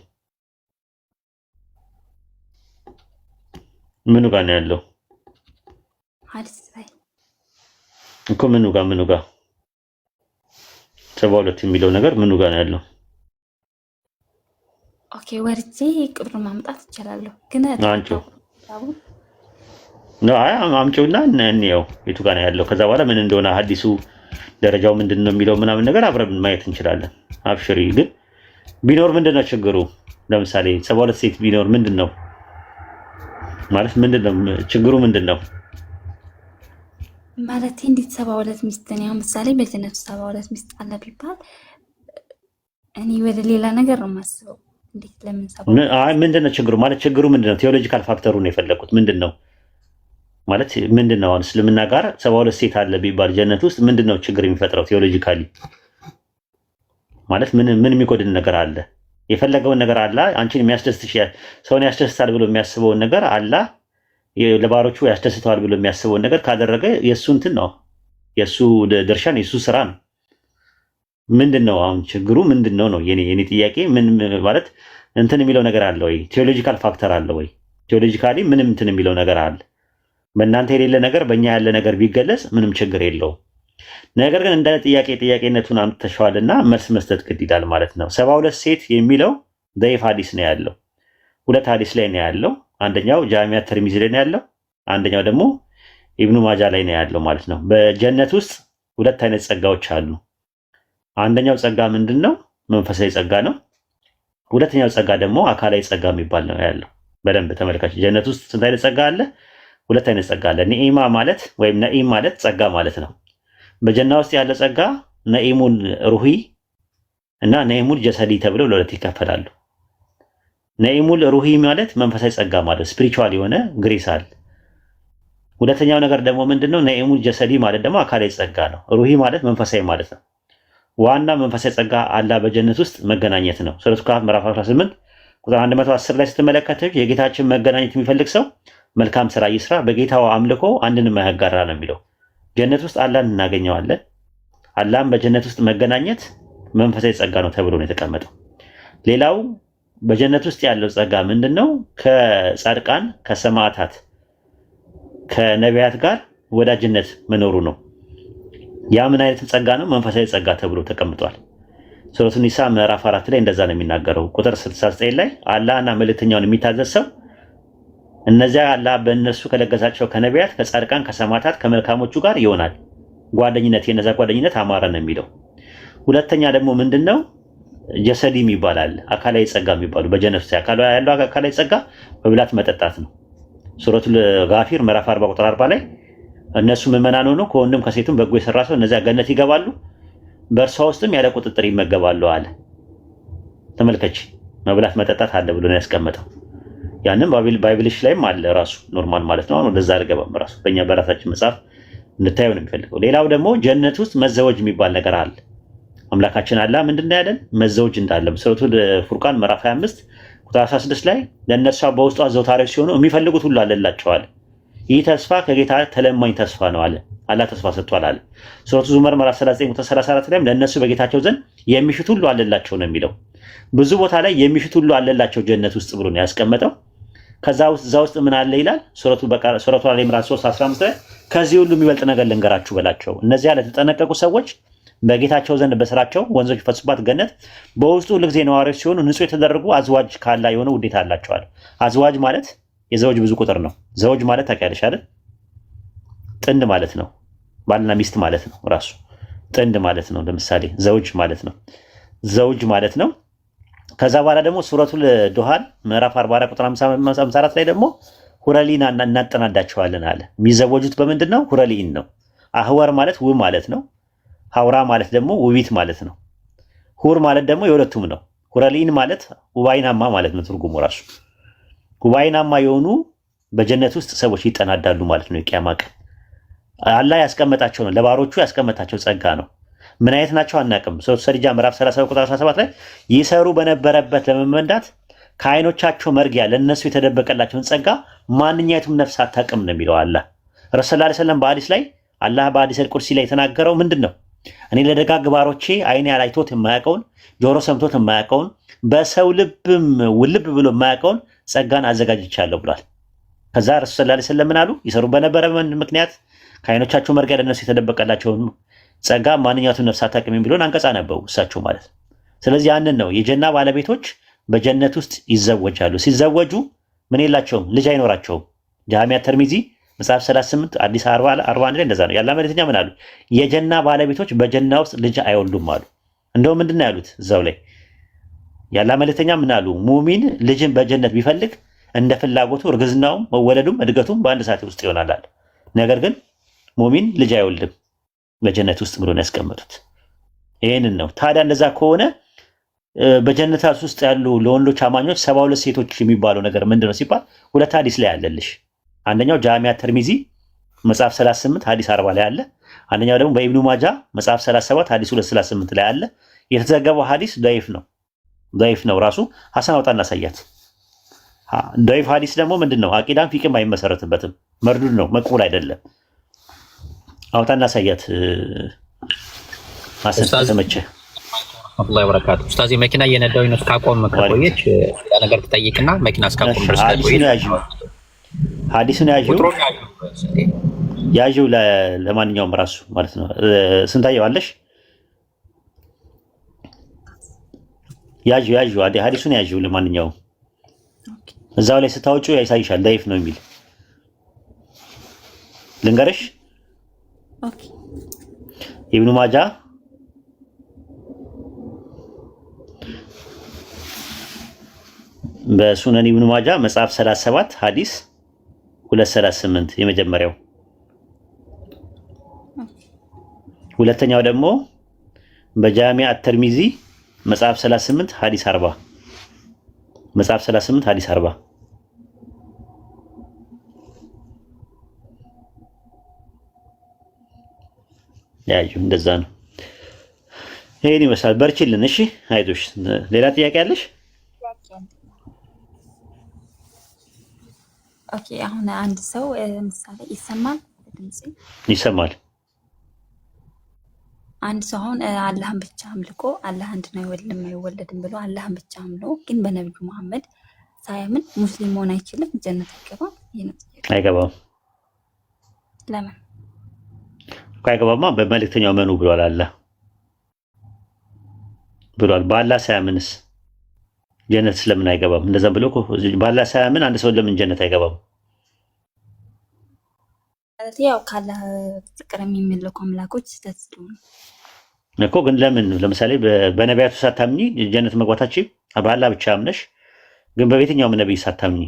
ምኑ ጋር ነው ያለው? ሐዲስ ላይ እኮ ምኑ ጋር 72 የሚለው ነገር ምኑ ጋር ነው ያለው? ኦኬ። ወርጄ ቅብር ማምጣት እችላለሁ ግን ነው አምጪውና እንየው የቱ ጋር ነው ያለው። ከዛ በኋላ ምን እንደሆነ ሐዲሱ ደረጃው ምንድነው የሚለው ምናምን ነገር አብረን ማየት እንችላለን። አብሽሪ። ግን ቢኖር ምንድነው ችግሩ? ለምሳሌ 72 ሴት ቢኖር ምንድነው ማለት ምንድነው ችግሩ? ምንድነው ማለት እንዴት 72 ሚስት ነው? ምሳሌ በጀነት 72 ሚስት አለ ቢባል እኔ ወደ ሌላ ነገር ነው የማስበው። እንዴት ለምን 72? አይ ምንድነው ችግሩ? ማለት ችግሩ ምንድነው? ቴዎሎጂካል ፋክተሩን የፈለኩት ምንድነው ማለት ምንድነው? አሁን እስልምና ጋር 72 ሴት አለ ቢባል ጀነት ውስጥ ምንድነው ችግር የሚፈጥረው? ቴዎሎጂካሊ ማለት ምን የሚጎድል ነገር አለ? የፈለገውን ነገር አለ አንቺን የሚያስደስትሽ ሰውን ያስደስታል ብሎ የሚያስበውን ነገር አለ ለባሮቹ ያስደስተዋል ብሎ የሚያስበውን ነገር ካደረገ የሱ እንትን ነው፣ የሱ ድርሻን፣ የሱ ስራ ነው። ምንድነው አሁን ችግሩ ምንድነው ነው የኔ ጥያቄ። ምን ማለት እንትን የሚለው ነገር አለ ወይ? ቴዎሎጂካል ፋክተር አለ ወይ? ቴዎሎጂካሊ ምንም እንትን የሚለው ነገር አለ? በእናንተ የሌለ ነገር በእኛ ያለ ነገር ቢገለጽ ምንም ችግር የለውም። ነገር ግን እንደ ጥያቄነቱን አምጥተሻዋልና መልስ መስጠት ግድ ይላል ማለት ነው። 72 ሴት የሚለው ደይፍ ሐዲስ ነው ያለው። ሁለት ሐዲስ ላይ ነው ያለው። አንደኛው ጃሚዓ ተርሚዚ ላይ ነው ያለው፣ አንደኛው ደግሞ ኢብኑ ማጃ ላይ ነው ያለው ማለት ነው። በጀነት ውስጥ ሁለት አይነት ጸጋዎች አሉ። አንደኛው ጸጋ ምንድነው? መንፈሳዊ ጸጋ ነው። ሁለተኛው ጸጋ ደግሞ አካላዊ ጸጋ የሚባል ነው ያለው። በደንብ ተመልካች፣ ጀነት ውስጥ ስንት አይነት ጸጋ አለ? ሁለት አይነት ጸጋ አለ። ኒኢማ ማለት ወይም ነኢም ማለት ጸጋ ማለት ነው። በጀና ውስጥ ያለ ጸጋ ነኢሙል ሩሂ እና ነኢሙል ጀሰዲ ተብለው ለሁለት ይከፈላሉ። ነኢሙል ሩሂ ማለት መንፈሳዊ ጸጋ ማለት ስፒሪቹዋል የሆነ ግሬስ አለ። ሁለተኛው ነገር ደግሞ ምንድነው? ነኢሙል ጀሰዲ ማለት ደግሞ አካላዊ ጸጋ ነው። ሩሂ ማለት መንፈሳዊ ማለት ነው። ዋና መንፈሳዊ ጸጋ አላህ በጀነት ውስጥ መገናኘት ነው። ሱረቱ ካህፍ ምዕራፍ 18 ቁጥር 110 ላይ ስትመለከቱ የጌታችን መገናኘት የሚፈልግ ሰው መልካም ስራ ይስራ፣ በጌታው አምልኮ አንድንም አያጋራ ነው የሚለው። ጀነት ውስጥ አላህን እናገኘዋለን። አላህን በጀነት ውስጥ መገናኘት መንፈሳዊ ጸጋ ነው ተብሎ ነው የተቀመጠው። ሌላው በጀነት ውስጥ ያለው ጸጋ ምንድነው? ከጻድቃን ከሰማዕታት ከነቢያት ጋር ወዳጅነት መኖሩ ነው። ያ ምን አይነት ጸጋ ነው? መንፈሳዊ ጸጋ ተብሎ ተቀምጧል። ሱረቱ ኒሳ ምዕራፍ 4 ላይ እንደዛ ነው የሚናገረው። ቁጥር 69 ላይ አላህና መልእክተኛውን የሚታዘዝ ሰው እነዚያ አላህ በእነሱ ከለገሳቸው ከነቢያት ከጻድቃን ከሰማዕታት ከመልካሞቹ ጋር ይሆናል። ጓደኝነት የነዛ ጓደኝነት አማረ ነው የሚለው። ሁለተኛ ደግሞ ምንድነው? ጀሰዲም ይባላል። አካላዊ ጸጋ የሚባሉ በጀነት ውስጥ ያለው አካላዊ ጸጋ መብላት መጠጣት ነው። ሱረቱል ጋፊር ምዕራፍ 40 ቁጥር 40 ላይ እነሱ ምዕመናን ሆነው ከወንድም ከሴቱም በጎ የሰራ ሰው እነዚያ ገነት ይገባሉ፣ በእርሷ ውስጥም ያለ ቁጥጥር ይመገባሉ አለ። ተመልከች፣ መብላት መጠጣት አለ ብሎ ነው ያስቀመጠው። ያንን ባይብልሽ ላይም አለ ራሱ ኖርማል ማለት ነው። አሁን ወደዛ አልገባም። ራሱ በእኛ በራሳችን መጽሐፍ እንድታየው ነው የሚፈልገው። ሌላው ደግሞ ጀነት ውስጥ መዘወጅ የሚባል ነገር አለ። አምላካችን አላህ ምንድነው ያለን? መዘወጅ እንዳለ ሱረቱል ፉርቃን ምዕራፍ 25 ቁጥር 16 ላይ ለእነርሷ በውስጧ ዘውታሪዎች ሲሆኑ የሚፈልጉት ሁሉ አለላቸዋል። ይህ ተስፋ ከጌታ ተለማኝ ተስፋ ነው አለ። አላህ ተስፋ ሰጥቷል አለ። ሱረቱ ዙመር ምዕራፍ 39 ቁጥር 34 ላይም ለእነሱ በጌታቸው ዘንድ የሚሽት ሁሉ አለላቸው ነው የሚለው። ብዙ ቦታ ላይ የሚሽት ሁሉ አለላቸው ጀነት ውስጥ ብሎ ነው ያስቀመጠው። ከዛ ውስጥ ምን አለ ይላል? ሱረቱ አለ ኢምራን 3:15 ላይ ከዚህ ሁሉ የሚበልጥ ነገር ልንገራችሁ በላቸው፣ እነዚያ ለተጠነቀቁ ሰዎች በጌታቸው ዘንድ በስራቸው ወንዞች ፈሱባት ገነት በውስጡ ሁልጊዜ ነዋሪዎች ሲሆኑ ንጹህ የተደረጉ አዝዋጅ ካላ የሆነ ውዴታ አላቸዋል። አዝዋጅ ማለት የዘውጅ ብዙ ቁጥር ነው። ዘውጅ ማለት ታውቂያለሽ አይደል? ጥንድ ማለት ነው። ባልና ሚስት ማለት ነው። ራሱ ጥንድ ማለት ነው። ለምሳሌ ዘውጅ ማለት ነው። ዘውጅ ማለት ነው። ከዛ በኋላ ደግሞ ሱረቱል ዱሃን ምዕራፍ 44 ቁጥር 54 ላይ ደግሞ ሁረሊና እናጠናዳቸዋለን አለ። የሚዘወጁት በምንድን ነው? ሁረሊን ነው። አህወር ማለት ውብ ማለት ነው። ሀውራ ማለት ደግሞ ውቢት ማለት ነው። ሁር ማለት ደግሞ የሁለቱም ነው። ሁረሊን ማለት ውባይናማ ማለት ነው ትርጉሙ ራሱ። ውባይናማ የሆኑ በጀነት ውስጥ ሰዎች ይጠናዳሉ ማለት ነው። የቂያማ ቀን አላህ ያስቀመጣቸው ነው፣ ለባሮቹ ያስቀመጣቸው ጸጋ ነው። ምን አይነት ናቸው አናውቅም። ሱረቱ ሰዲጃ ምዕራፍ 30 ቁጥር 17 ላይ ይሰሩ በነበረበት ለመመንዳት ከዓይኖቻቸው መርጊያ ለነሱ የተደበቀላቸውን ጸጋ ማንኛቱም ነፍስ አታውቅም ነው የሚለው አላህ። ረሱል ሰለላሁ ዐለይሂ ወሰለም በሐዲስ ላይ አላህ በሐዲስ ቁርሲ ላይ የተናገረው ምንድነው? እኔ ለደጋግ ባሮቼ አይኔ አይቶት የማያውቀውን ጆሮ ሰምቶት የማያውቀውን በሰው ልብም ውልብ ብሎ የማያውቀውን ጸጋን አዘጋጅቻለሁ ብሏል። ከዛ ረሱል ሰለላሁ ዐለይሂ ወሰለም ምን አሉ? ይሰሩ በነበረ ምክንያት ከዓይኖቻቸው መርጊያ ለነሱ የተደበቀላቸውን ጸጋ ማንኛቱም ነፍስ አታውቅም የሚለውን አንቀጽ አነበቡ እሳቸው ማለት። ስለዚህ ያንን ነው የጀና ባለቤቶች በጀነት ውስጥ ይዘወጃሉ። ሲዘወጁ ምን የላቸውም? ልጅ አይኖራቸውም። ጃሚያ ተርሚዚ መጽሐፍ 38 አዲስ 41 ላይ እንደዛ ነው። የአላህ መልእክተኛ ምን አሉ? የጀና ባለቤቶች በጀና ውስጥ ልጅ አይወልዱም አሉ። እንደው ምንድነው ያሉት እዛው ላይ? የአላህ መልእክተኛ ምን አሉ? ሙሚን ልጅን በጀነት ቢፈልግ እንደ ፍላጎቱ እርግዝናውም መወለዱም እድገቱም በአንድ ሰዓት ውስጥ ይሆናል አለ። ነገር ግን ሙሚን ልጅ አይወልድም በጀነት ውስጥ ብሎ ነው ያስቀመጡት። ይሄንን ነው። ታዲያ እንደዛ ከሆነ በጀነት ውስጥ ያሉ ለወንዶች አማኞች 72 ሴቶች የሚባለው ነገር ምንድነው ሲባል ሁለት ሐዲስ ላይ አለልሽ። አንደኛው ጃሚያ ተርሚዚ መጽሐፍ 38 ሐዲስ 40 ላይ አለ። አንደኛው ደግሞ በኢብኑ ማጃ መጽሐፍ 37 ሐዲስ 238 ላይ አለ። የተዘገበው ሐዲስ ضعيف ነው ራሱ ሐሰን አውጣና ሳያት። ضعيف ሐዲስ ደግሞ ምንድነው? አቂዳም ፊቅም አይመሰረትበትም፣ መርዱድ ነው፣ መቅቡል አይደለም። አውጣና ሳያት ሐሰን ተመቸ አላህ ወበረካቱ። ኡስታዝ መኪና እየነዳሁኝ ነው። ካቆም ከቆየች ያ ነገር ትጠይቅና መኪና እስካቆም ድረስ ሐዲሱን ያዥው ለማንኛውም ራሱ ማለት ነው። ስንታየው አለሽ? ያዥው ሐዲሱን ያዥው ለማንኛውም እዛው ላይ ስታወጪው ያሳይሻል። ضعيف ነው የሚል ልንገርሽ። ኢብኑ ማጃ በሱነን ኢብኑ ማጃ መጽሐፍ 37 ሐዲስ 238 የመጀመሪያው። ሁለተኛው ደግሞ በጃሚዓ ተርሚዚ መጽሐፍ 38 ሐዲስ 40 መጽሐፍ 38 ሐዲስ 40 ያዩ እንደዛ ነው። ይሄን ይመስላል። በርቺልን። እሺ አይዞሽ። ሌላ ጥያቄ አለሽ? ኦኬ አሁን አንድ ሰው ምሳሌ ይሰማል? ይሰማል። አንድ ሰው አሁን አላህን ብቻ አምልኮ አላህ አንድ ነው አይወለድም ብሎ አላህን ብቻ አምልኮ ግን በነብዩ መሐመድ ሳያምን ሙስሊም መሆን አይችልም? ጀነት አይገባም? አይገባም። ለምን አይገባማ? በመልእክተኛው መኑ ብሏል አላህ ብሏል። በአላህ ሳያምንስ ጀነት ስለምን አይገባም? እንደዛ ብሎ በአላህ ሳያምን አንድ ሰው ለምን ጀነት አይገባም? ያው ካላህ ፍቅር የሚመለኩ አምላኮች ተጽዕኖ እኮ ግን ለምን ለምሳሌ በነቢያቱ ሳታምኚ ጀነት መግባታችሁ በአላህ ብቻ አምነሽ ግን በየትኛውም ነብይ ሳታምኚ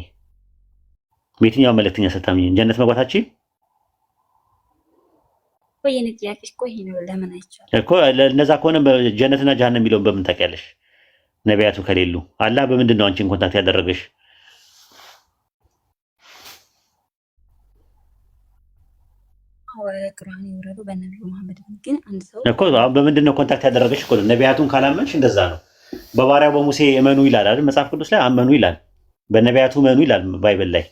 በየትኛውም መልእክተኛ ሳታምኚ ጀነት መግባታችሁ ወይኔ ጥያቄሽ እኮ ይሄ ነው። ለምን አይቻልም እኮ ለነዛ ከሆነ ጀነትና ጀሃነም የሚለውን በምን ታውቂያለሽ? ነቢያቱ ከሌሉ አላህ በምንድን ነው አንቺን ኮንታክት ያደረገሽ? ቁርአን ይወረዱ በነብዩ መሐመድ ግን አንድ ሰው እኮ በምንድን ነው ኮንታክት ያደረገሽ? እኮ ነቢያቱን ካላመንሽ እንደዛ ነው። በባሪያው በሙሴ እመኑ ይላል አይደል? መጽሐፍ ቅዱስ ላይ አመኑ ይላል። በነቢያቱ እመኑ ይላል ባይብል ላይ።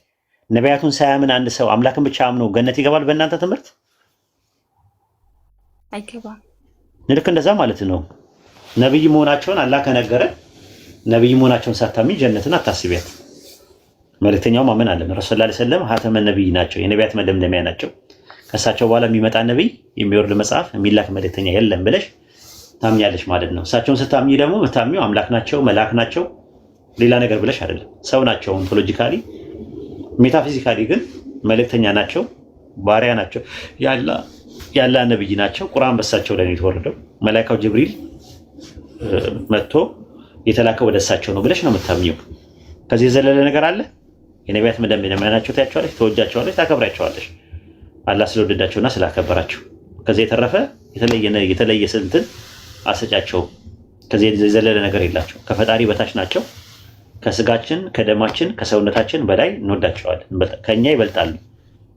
ነቢያቱን ሳያምን አንድ ሰው አምላክን ብቻ አምኖ ገነት ይገባል? በእናንተ ትምህርት አይገባም። ልክ እንደዛ ማለት ነው። ነብይ መሆናቸውን አላህ ከነገረ ነብይ መሆናቸውን ሳታምኚ ጀነትን አታስቢያት። መልእክተኛው ማመን አለ። ረሱላህ ሰለላሁ ዐለይሂ ወሰለም ሀተመ ነብይ ናቸው፣ የነቢያት መደምደሚያ ናቸው። ከእሳቸው በኋላ የሚመጣ ነብይ፣ የሚወርድ መጽሐፍ፣ የሚላክ መልእክተኛ የለም ብለሽ ታምኛለሽ ማለት ነው። እሳቸውን ስታምኚ ደግሞ የምታምኚው አምላክ ናቸው፣ መልአክ ናቸው፣ ሌላ ነገር ብለሽ አይደለም። ሰው ናቸው ኦንቶሎጂካሊ፣ ሜታፊዚካሊ ግን መልእክተኛ ናቸው፣ ባሪያ ናቸው፣ ያላ ነብይ ናቸው። ቁርአን በእሳቸው ላይ ነው የተወረደው። መላእክቱ ጅብሪል መጥቶ የተላከው ወደ እሳቸው ነው ብለሽ ነው የምታምኚው። ከዚህ የዘለለ ነገር አለ? የነቢያት መደምደሚያ ናቸው ታያቸዋለሽ፣ ተወጃቸዋለሽ፣ ታከብራቸዋለሽ አላህ ስለወደዳቸውና ስላከበራቸው። ከዚህ የተረፈ የተለየ ስንትን አሰጫቸው። ከዚህ የዘለለ ነገር የላቸው። ከፈጣሪ በታች ናቸው። ከስጋችን ከደማችን ከሰውነታችን በላይ እንወዳቸዋለን። ከኛ ይበልጣሉ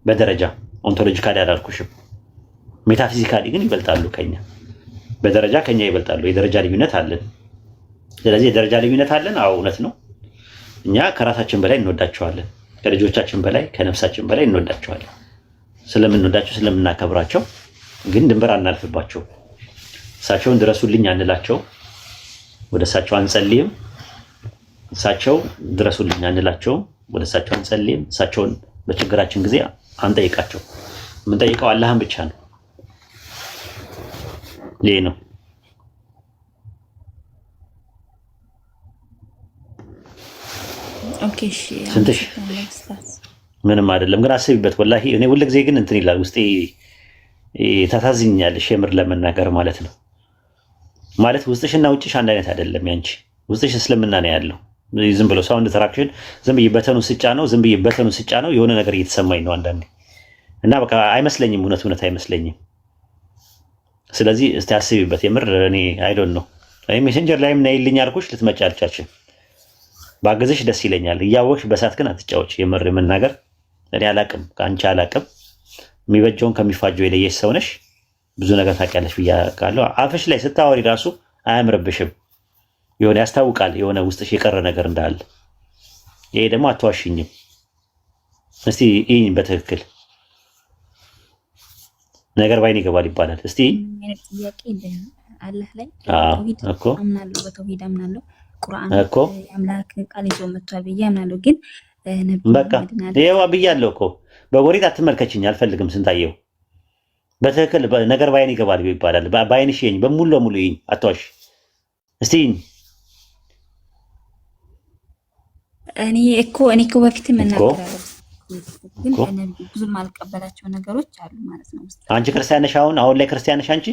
በደረጃ ኦንቶሎጂካሊ አላልኩሽም። ሜታፊዚካሊ ግን ይበልጣሉ ከኛ በደረጃ ከኛ ይበልጣሉ። የደረጃ ልዩነት አለን። ስለዚህ የደረጃ ልዩነት አለን። አዎ እውነት ነው። እኛ ከራሳችን በላይ እንወዳቸዋለን። ከልጆቻችን በላይ ከነፍሳችን በላይ እንወዳቸዋለን። ስለምንወዳቸው ስለምናከብራቸው ግን ድንበር አናልፍባቸው። እሳቸውን ድረሱልኝ አንላቸው፣ ወደ እሳቸው አንጸልይም። እሳቸው ድረሱልኝ አንላቸውም፣ ወደ እሳቸው አንጸልይም። እሳቸውን በችግራችን ጊዜ አንጠይቃቸው። የምንጠይቀው አላህን ብቻ ነው። ይሄ ነው። ኦኬ እሺ። ስንትሽ ምንም አይደለም። ግን አስቢበት። ወላሂ እኔ ሁልጊዜ ግን እንትን ይላል ውስጤ ታሳዝኛለሽ፣ የምር ለመናገር ማለት ነው። ማለት ውስጥሽና ውጭሽ አንድ አይነት አይደለም። ያንቺ ውስጥሽ እስልምና ነው ያለው። ዝም ብሎ ሳውንድ ትራክሽን ዝም ብዬ በተኑ ስጫ ነው የሆነ ነገር እየተሰማኝ ነው አንዳንዴ እና በቃ አይመስለኝም፣ እውነት አይመስለኝም። ስለዚህ እስቲ አስቢበት የምር። እኔ አይዶን ነው ሜሴንጀር ላይም ነይልኝ አልኩሽ ልትመጪ አልቻልሽም። ባገዝሽ ደስ ይለኛል። እያወቅሽ በሳት ግን አትጫዎች። የምር መናገር እኔ አላቅም፣ ከአንቺ አላቅም። የሚበጀውን ከሚፋጀው የለየሽ ሰው ነሽ። ብዙ ነገር ታውቂያለሽ ብዬ አውቃለሁ። አፍሽ ላይ ስታወሪ ራሱ አያምርብሽም። የሆነ ያስታውቃል የሆነ ውስጥሽ የቀረ ነገር እንዳለ። ይሄ ደግሞ አትዋሽኝም። እስቲ ይህን በትክክል ነገር ባይን ይገባል ይባላል። እስቲ ጥያቄ አላህ ላይ እኮ አምናለሁ፣ በተውሂድ አምናለሁ። ቁርአን አምላክ ቃል ይዞ መጥቷል ብዬ አምናለሁ። ግን በቃ ይሄዋ ብያለሁ እኮ በጎሪጥ አትመልከችኝ፣ አልፈልግም። ስንታየው በትክክል ነገር ባይን ይገባል ይባላል። ባይንሽ ይኝ በሙሉ ለሙሉ ይኝ አትዋሽ። እስቲ እኔ እኮ በፊት መናገራለሁ፣ ግን ብዙ ማልቀበላቸው ነገሮች አሉ ማለት ነው። አንቺ ክርስቲያን ነሽ? አሁን ላይ ክርስቲያን ነሽ አንቺ?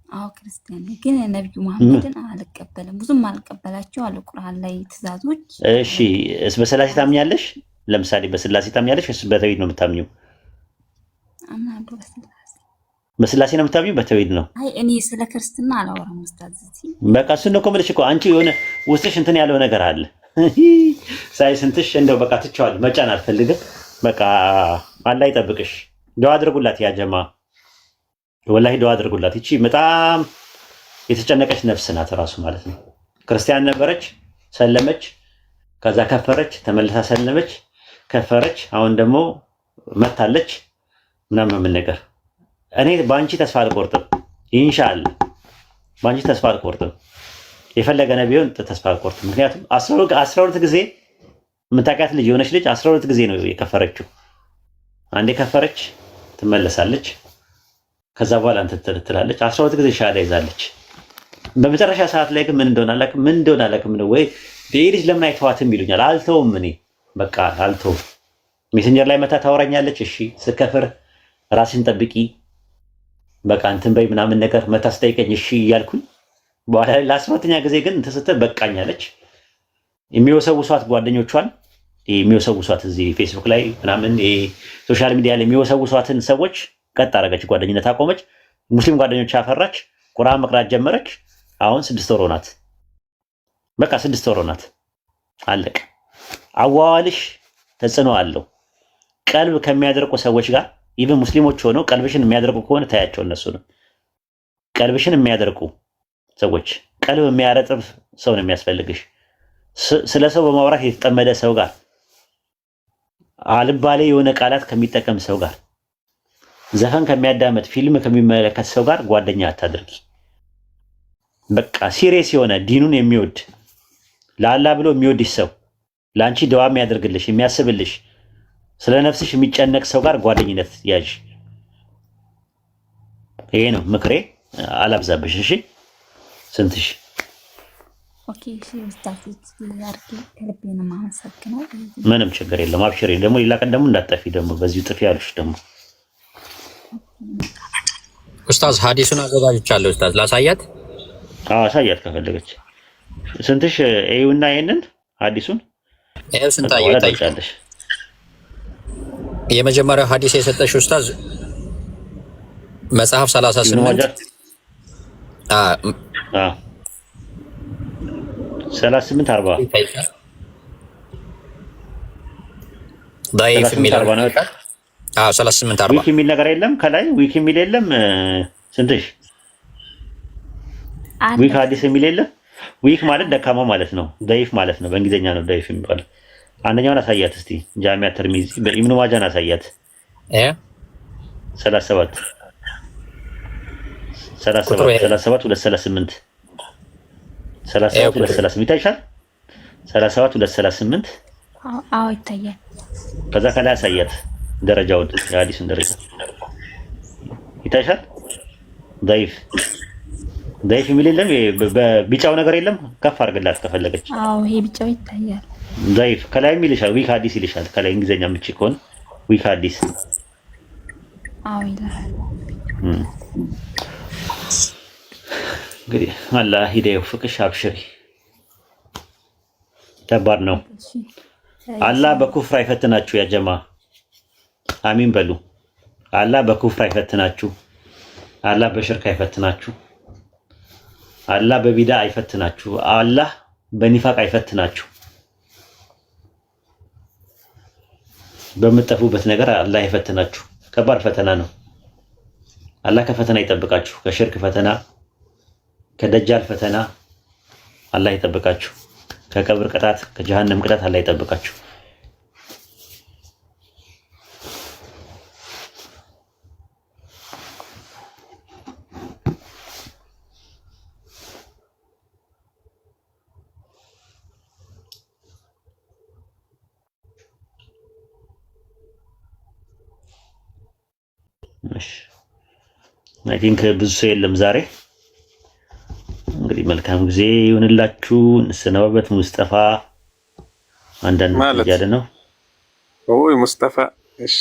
አዎ ክርስቲያን ነኝ፣ ግን ነብዩ መሐመድን አልቀበልም። ብዙም አልቀበላቸው አሉ ቁርአን ላይ ትእዛዞች። እሺ በስላሴ ታምኛለሽ? ለምሳሌ በስላሴ ታምኛለሽ ወይስ በተውሂድ ነው የምታምኚው? አምናለሁ በስላሴ ነው የምታምኚው? በተውሂድ ነው? አይ እኔ ስለ ክርስትና አላወራም ኡስታዝ። በቃ እሱን ነው እኮ የምልሽ እኮ። አንቺ የሆነ ውስጥሽ እንትን ያለው ነገር አለ ሳይ ስንትሽ እንደው በቃ ትቼዋለሁ፣ መጫን አልፈልግም። በቃ አላህ ይጠብቅሽ። ዱዓ አድርጉላት ያ ጀማ፣ ወላሂ ዱዓ አድርጉላት። እቺ በጣም የተጨነቀች ነፍስ ናት ራሱ ማለት ነው። ክርስቲያን ነበረች፣ ሰለመች፣ ከዛ ከፈረች፣ ተመልሳ ሰለመች፣ ከፈረች፣ አሁን ደግሞ መታለች ምናምን ምን ነገር። እኔ በአንቺ ተስፋ አልቆርጥም፣ ኢንሻአላህ በአንቺ ተስፋ አልቆርጥም። የፈለገ ነው ቢሆን ተስፋ አልቆርጥም። ምክንያቱም 12 ጊዜ የምታውቂያት ልጅ የሆነች ልጅ 12 ጊዜ ነው የከፈረችው። አንዴ ከፈረች ትመለሳለች፣ ከዛ በኋላ እንትን ትላለች። 12 ጊዜ ሻሃዳ ይዛለች። በመጨረሻ ሰዓት ላይ ግን ምን እንደሆነ አላውቅም ነው ወይ ይሄ ልጅ ለምን አይተዋትም ይሉኛል። አልተውም፣ እኔ በቃ አልተውም። ሜሴንጀር ላይ መታ ታወራኛለች። እሺ ስከፍር ራስሽን ጠብቂ በቃ እንትን በይ ምናምን ነገር መታ ስጠይቀኝ እሺ እያልኩኝ በኋላ ላይ ለ12ኛ ጊዜ ግን እንትን ስትል በቃኛለች። የሚወሰውሷት ጓደኞቿን የሚወሰውሷት እዚህ ፌስቡክ ላይ ምናምን ሶሻል ሚዲያ ላይ የሚወሰውሷትን ሰዎች ቀጥ አደረገች፣ ጓደኝነት አቆመች። ሙስሊም ጓደኞች አፈራች፣ ቁርአን መቅራት ጀመረች። አሁን 6 ወር ሆናት። በቃ 6 ወር ሆናት። አለቀ። አዋዋልሽ ተጽዕኖ አለው። ቀልብ ከሚያደርቁ ሰዎች ጋር ኢቭን ሙስሊሞች ሆነው ቀልብሽን የሚያደርቁ ከሆነ ታያቸው። እነሱ ነው ቀልብሽን የሚያደርቁ ሰዎች። ቀልብ የሚያረጥብ ሰው ነው የሚያስፈልግሽ። ስለ ሰው በማውራት የተጠመደ ሰው ጋር፣ አልባሌ የሆነ ቃላት ከሚጠቀም ሰው ጋር፣ ዘፈን ከሚያዳመጥ ፊልም ከሚመለከት ሰው ጋር ጓደኛ አታድርጊ። በቃ ሲሪየስ የሆነ ዲኑን የሚወድ ለአላህ ብሎ የሚወድሽ ሰው፣ ለአንቺ ደዋ የሚያደርግልሽ የሚያስብልሽ፣ ስለ ነፍስሽ የሚጨነቅ ሰው ጋር ጓደኝነት ያዥ። ይሄ ነው ምክሬ። አላብዛብሽ። እሺ ስንትሽ ኦኬ። እሺ ኡስታዝ አርኪ ከልቤን ማመሰግነው። ምንም ችግር የለም። አብሽሪ። ደግሞ ሌላ ቀን ደግሞ እንዳጠፊ ደግሞ በዚሁ ጥፊ ያሉሽ ደግሞ ኡስታዝ ሐዲሱን አዘጋጅቻለሁ። ኡስታዝ ላሳያት? አዎ አሳያት ከፈለገች። ስንትሽ ኤዩና ይሄንን ሐዲሱን ኤዩ ስንታየው ታይቻለሽ። የመጀመሪያው ሐዲስ የሰጠሽ ኡስታዝ መጽሐፍ 38 40 ضعيف የሚል 38 40 ዊክ የሚል ነገር የለም ከላይ ዊክ የሚል የለም። ስንትሽ ዊክ ሐዲስ የሚል የለም። ዊክ ማለት ደካማ ማለት ነው። ضعيف ማለት ነው። በእንግሊዝኛ ነው ضعيف የሚባለው። አንደኛውን አሳያት እስቲ። ጃሚዓ ተርሚዚ በኢብኑ ማጃን አሳያት። 37 238 ይታይሻል። 37 238 አዎ ይታያል። ከዛ ከላይ አሳያት ደረጃውን፣ የሐዲሱን ደረጃ ይታይሻል። ضعيف የሚል የለም። በቢጫው ነገር የለም። ከፍ አድርግላት ከፈለገች። አዎ ይሄ ቢጫው ይታያል። ضعيف ከላይም ይልሻል ዊክ ሐዲስ ይልሻል። ከላይ እንግሊዘኛ ምጪ ከሆነ ዊክ ሐዲስ አዎ ይላል። እንግዲህ አላህ ሂዳየው ፍቅሽ አብሽሪ። ከባድ ነው። አላህ በኩፍር አይፈትናችሁ ያ ጀማ አሚን በሉ። አላህ በኩፍር አይፈትናችሁ። አላህ በሽርክ አይፈትናችሁ። አላህ በቢዳ አይፈትናችሁ። አላህ በኒፋቅ አይፈትናችሁ። በምትጠፉበት ነገር አላህ አይፈትናችሁ። ከባድ ፈተና ነው። አላህ ከፈተና ይጠብቃችሁ። ከሽርክ ፈተና፣ ከደጃል ፈተና አላህ ይጠብቃችሁ። ከቀብር ቅጣት፣ ከጀሃነም ቅጣት አላህ ይጠብቃችሁ። አይ ቲንክ ብዙ ሰው የለም ዛሬ። እንግዲህ መልካም ጊዜ ይሁንላችሁ። እንሰናበት። ሙስጠፋ አንዳንድ ያለ ነው ወይ ሙስጠፋ? እሺ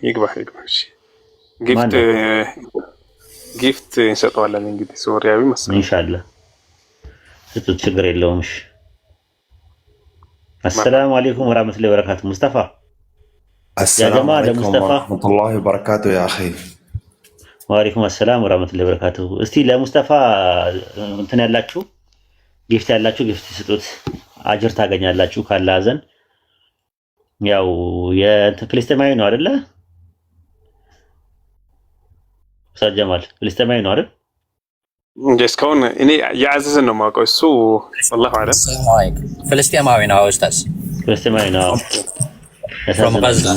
ይግባ። እሺ ጊፍት እንሰጠዋለን። እንግዲህ ሶሪያዊ መስሎኝ ኢንሻአላህ ስጡት፣ ችግር የለውም። እሺ አሰላሙ አለይኩም ወራህመቱላሂ ወበረካቱ። ሙስጠፋ السلام عليكم ورحمة الله وبركاته يا أخي. وعليكم السلام ورحمة الله وبركاته. استي ለሙስጠፋ እንትን ያላችሁ ጊፍት ያላችሁ ጊፍት ስጡት፣ አጅር ታገኛላችሁ ካላህ ዘንድ። ያው የፍልስጤማዊ ነው አይደለ? ኡስታዝ ጀማል ፍልስጤማዊ ነው አይደል? እስካሁን እኔ ያዘዘን ነው የማውቀው። እሱ والله اعلم ፍልስጤማዊ ነው ኡስታዝ፣ ፍልስጤማዊ ነው from Gaza.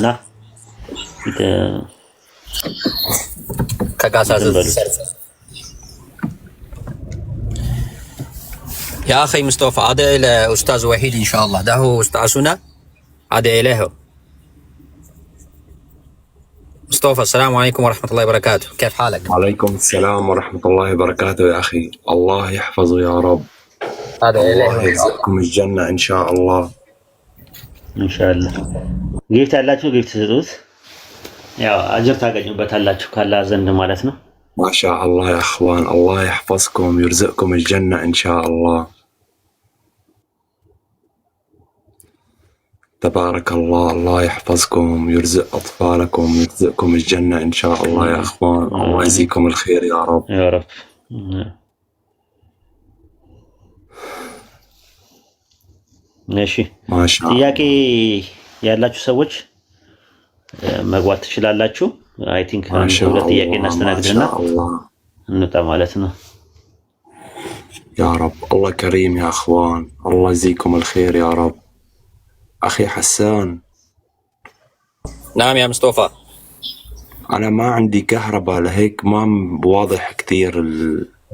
كغزة. يا أخي مصطفى عاد إلى أستاذ وحيد إن شاء الله، ده هو أستاذنا عاد إليه. مصطفى السلام عليكم ورحمة الله وبركاته، كيف حالك؟ وعليكم السلام ورحمة الله وبركاته يا أخي، الله يحفظه يا رب. عاد إليه. الله يرزقكم الجنة إن شاء الله. إن شاء الله. ጊፍት ያላችሁ ጊፍት ስጡት፣ ያው አጅር ታገኙበታላችሁ ካላህ ዘንድ ማለት ነው። ما شاء الله يا أخوان، الله يحفظكم ويرزقكم الجنة إن شاء الله. تبارك الله، الله يحفظكم ويرزق أطفالكم ويرزقكم الجنة إن شاء الله يا أخوان. الله يجزيكم الخير يا رب يا رب. ماشي ما شاء الله. ጥያቄ ያላችሁ ሰዎች መግባት ትችላላችሁ። አይ ቲንክ አንድ ሁለት ጥያቄ እናስተናግድና እንውጣ ማለት ነው። يا رب الله كريم يا أخوان، الله يجزيكم الخير يا رب. أخي حسان. نعم يا مصطفى. أنا ما عندي كهرباء لهيك ما واضح كتير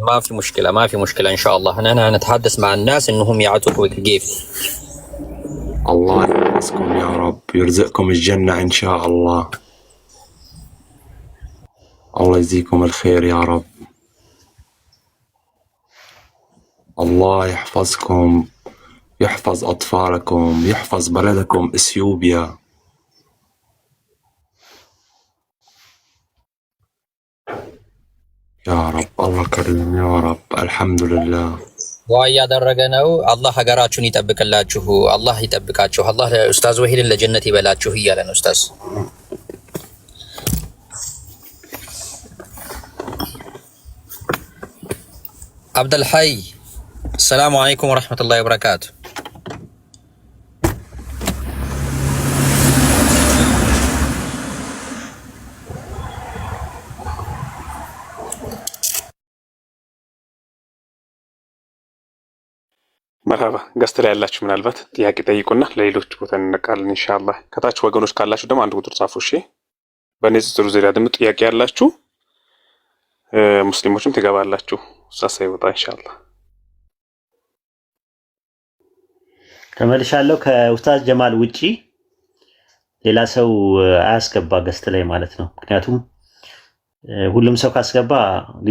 ما في مشكلة، ما في مشكلة إن شاء الله. أنا نتحدث مع الناس إنهم يعطوك كيف. الله يحفظكم يا رب، يرزقكم الجنة إن شاء الله. الله يجزيكم الخير يا رب. الله يحفظكم، يحفظ أطفالكم، يحفظ بلدكم إثيوبيا. يا رب الله كريم يا رب. الحمد لله. ያደረገ ነው። አላህ ሀገራችሁን ይጠብቅላችሁ፣ አላህ ይጠብቃችሁ፣ አላህ ኡስታዝ ወሂድን ለጀነት ይበላችሁ እያለ ነው ኡስታዝ። አብደልሐይ ሰላሙ አለይኩም ወረሕመቱላሂ ወበረካቱ። መርሀባ ገስት ላይ ያላችሁ ምናልባት ጥያቄ ጠይቁና ለሌሎች ቦታ እንነቃለን ኢንሻአላህ። ከታች ወገኖች ካላችሁ ደግሞ አንድ ቁጥር ጻፉ። እሺ በንጽጽሩ ዙሪያ ደግሞ ጥያቄ ያላችሁ ሙስሊሞችም ትገባላችሁ ሳይወጣ ኢንሻአላህ። ተመልሻለሁ። ከኡስታዝ ጀማል ውጪ ሌላ ሰው አያስገባ ገስት ላይ ማለት ነው። ምክንያቱም ሁሉም ሰው ካስገባ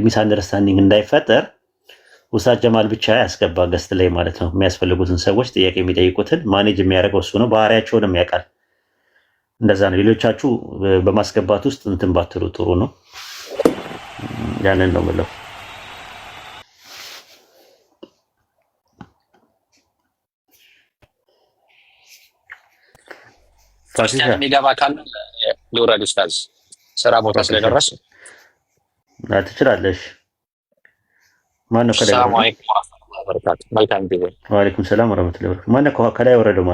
ሚስ አንደርስታንዲንግ እንዳይፈጠር ኡስታዝ ጀማል ብቻ ያስገባ ገስት ላይ ማለት ነው። የሚያስፈልጉትን ሰዎች ጥያቄ የሚጠይቁትን ማኔጅ የሚያደርገው እሱ ነው። ባህሪያቸውንም ያውቃል። እንደዛ ነው። ሌሎቻችሁ በማስገባት ውስጥ እንትን ባትሉ ጥሩ ነው። ያንን ነው የምለው። ክርስቲያን የሚገባ ካለ ልውረድ ኡስታዝ፣ ስራ ቦታ ስለደረስ ትችላለሽ። ማነው ከላይ? ሰላም አለይኩም ወራህመቱላሂ ወበረካቱ። መልካም ጊዜ። ወአለይኩም ሰላም ወራህመቱላሂ ወበረካቱ። ማነው ከላይ ወረደው?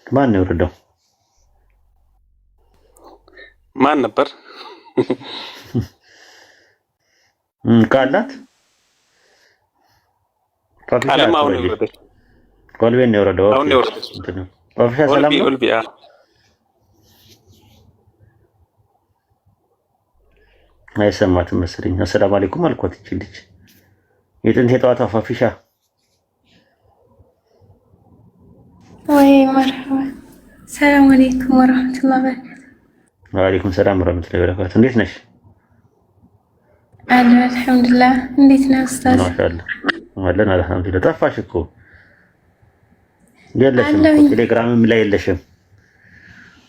ማነው የወረደው? ማን ነበር? ካላት አለም አሁን ወረደች። ኮልቤን ነው የወረደው። አሁን ነው የወረደች። ኦፊሻ ሰላም ነው። ኦልቢያ አይሰማትም መሰለኝ። አሰላሙ አለይኩም አልኳት። እቺ ልጅ የጥንት የጠዋት አፋፊሻ ወይ መርሐባ። ሰላም አለይኩም ወራህመቱላሂ ወበረካቱ። ወአለይኩም ሰላም ወራህመቱላሂ ወበረካቱ። እንዴት ነሽ? አልሐምዱሊላህ። እንዴት ነህ ኡስታዝ? ማሻአላህ አለን አልሐምዱሊላህ። ጠፋሽ እኮ የለሽም እኮ ቴሌግራምም ላይ የለሽም።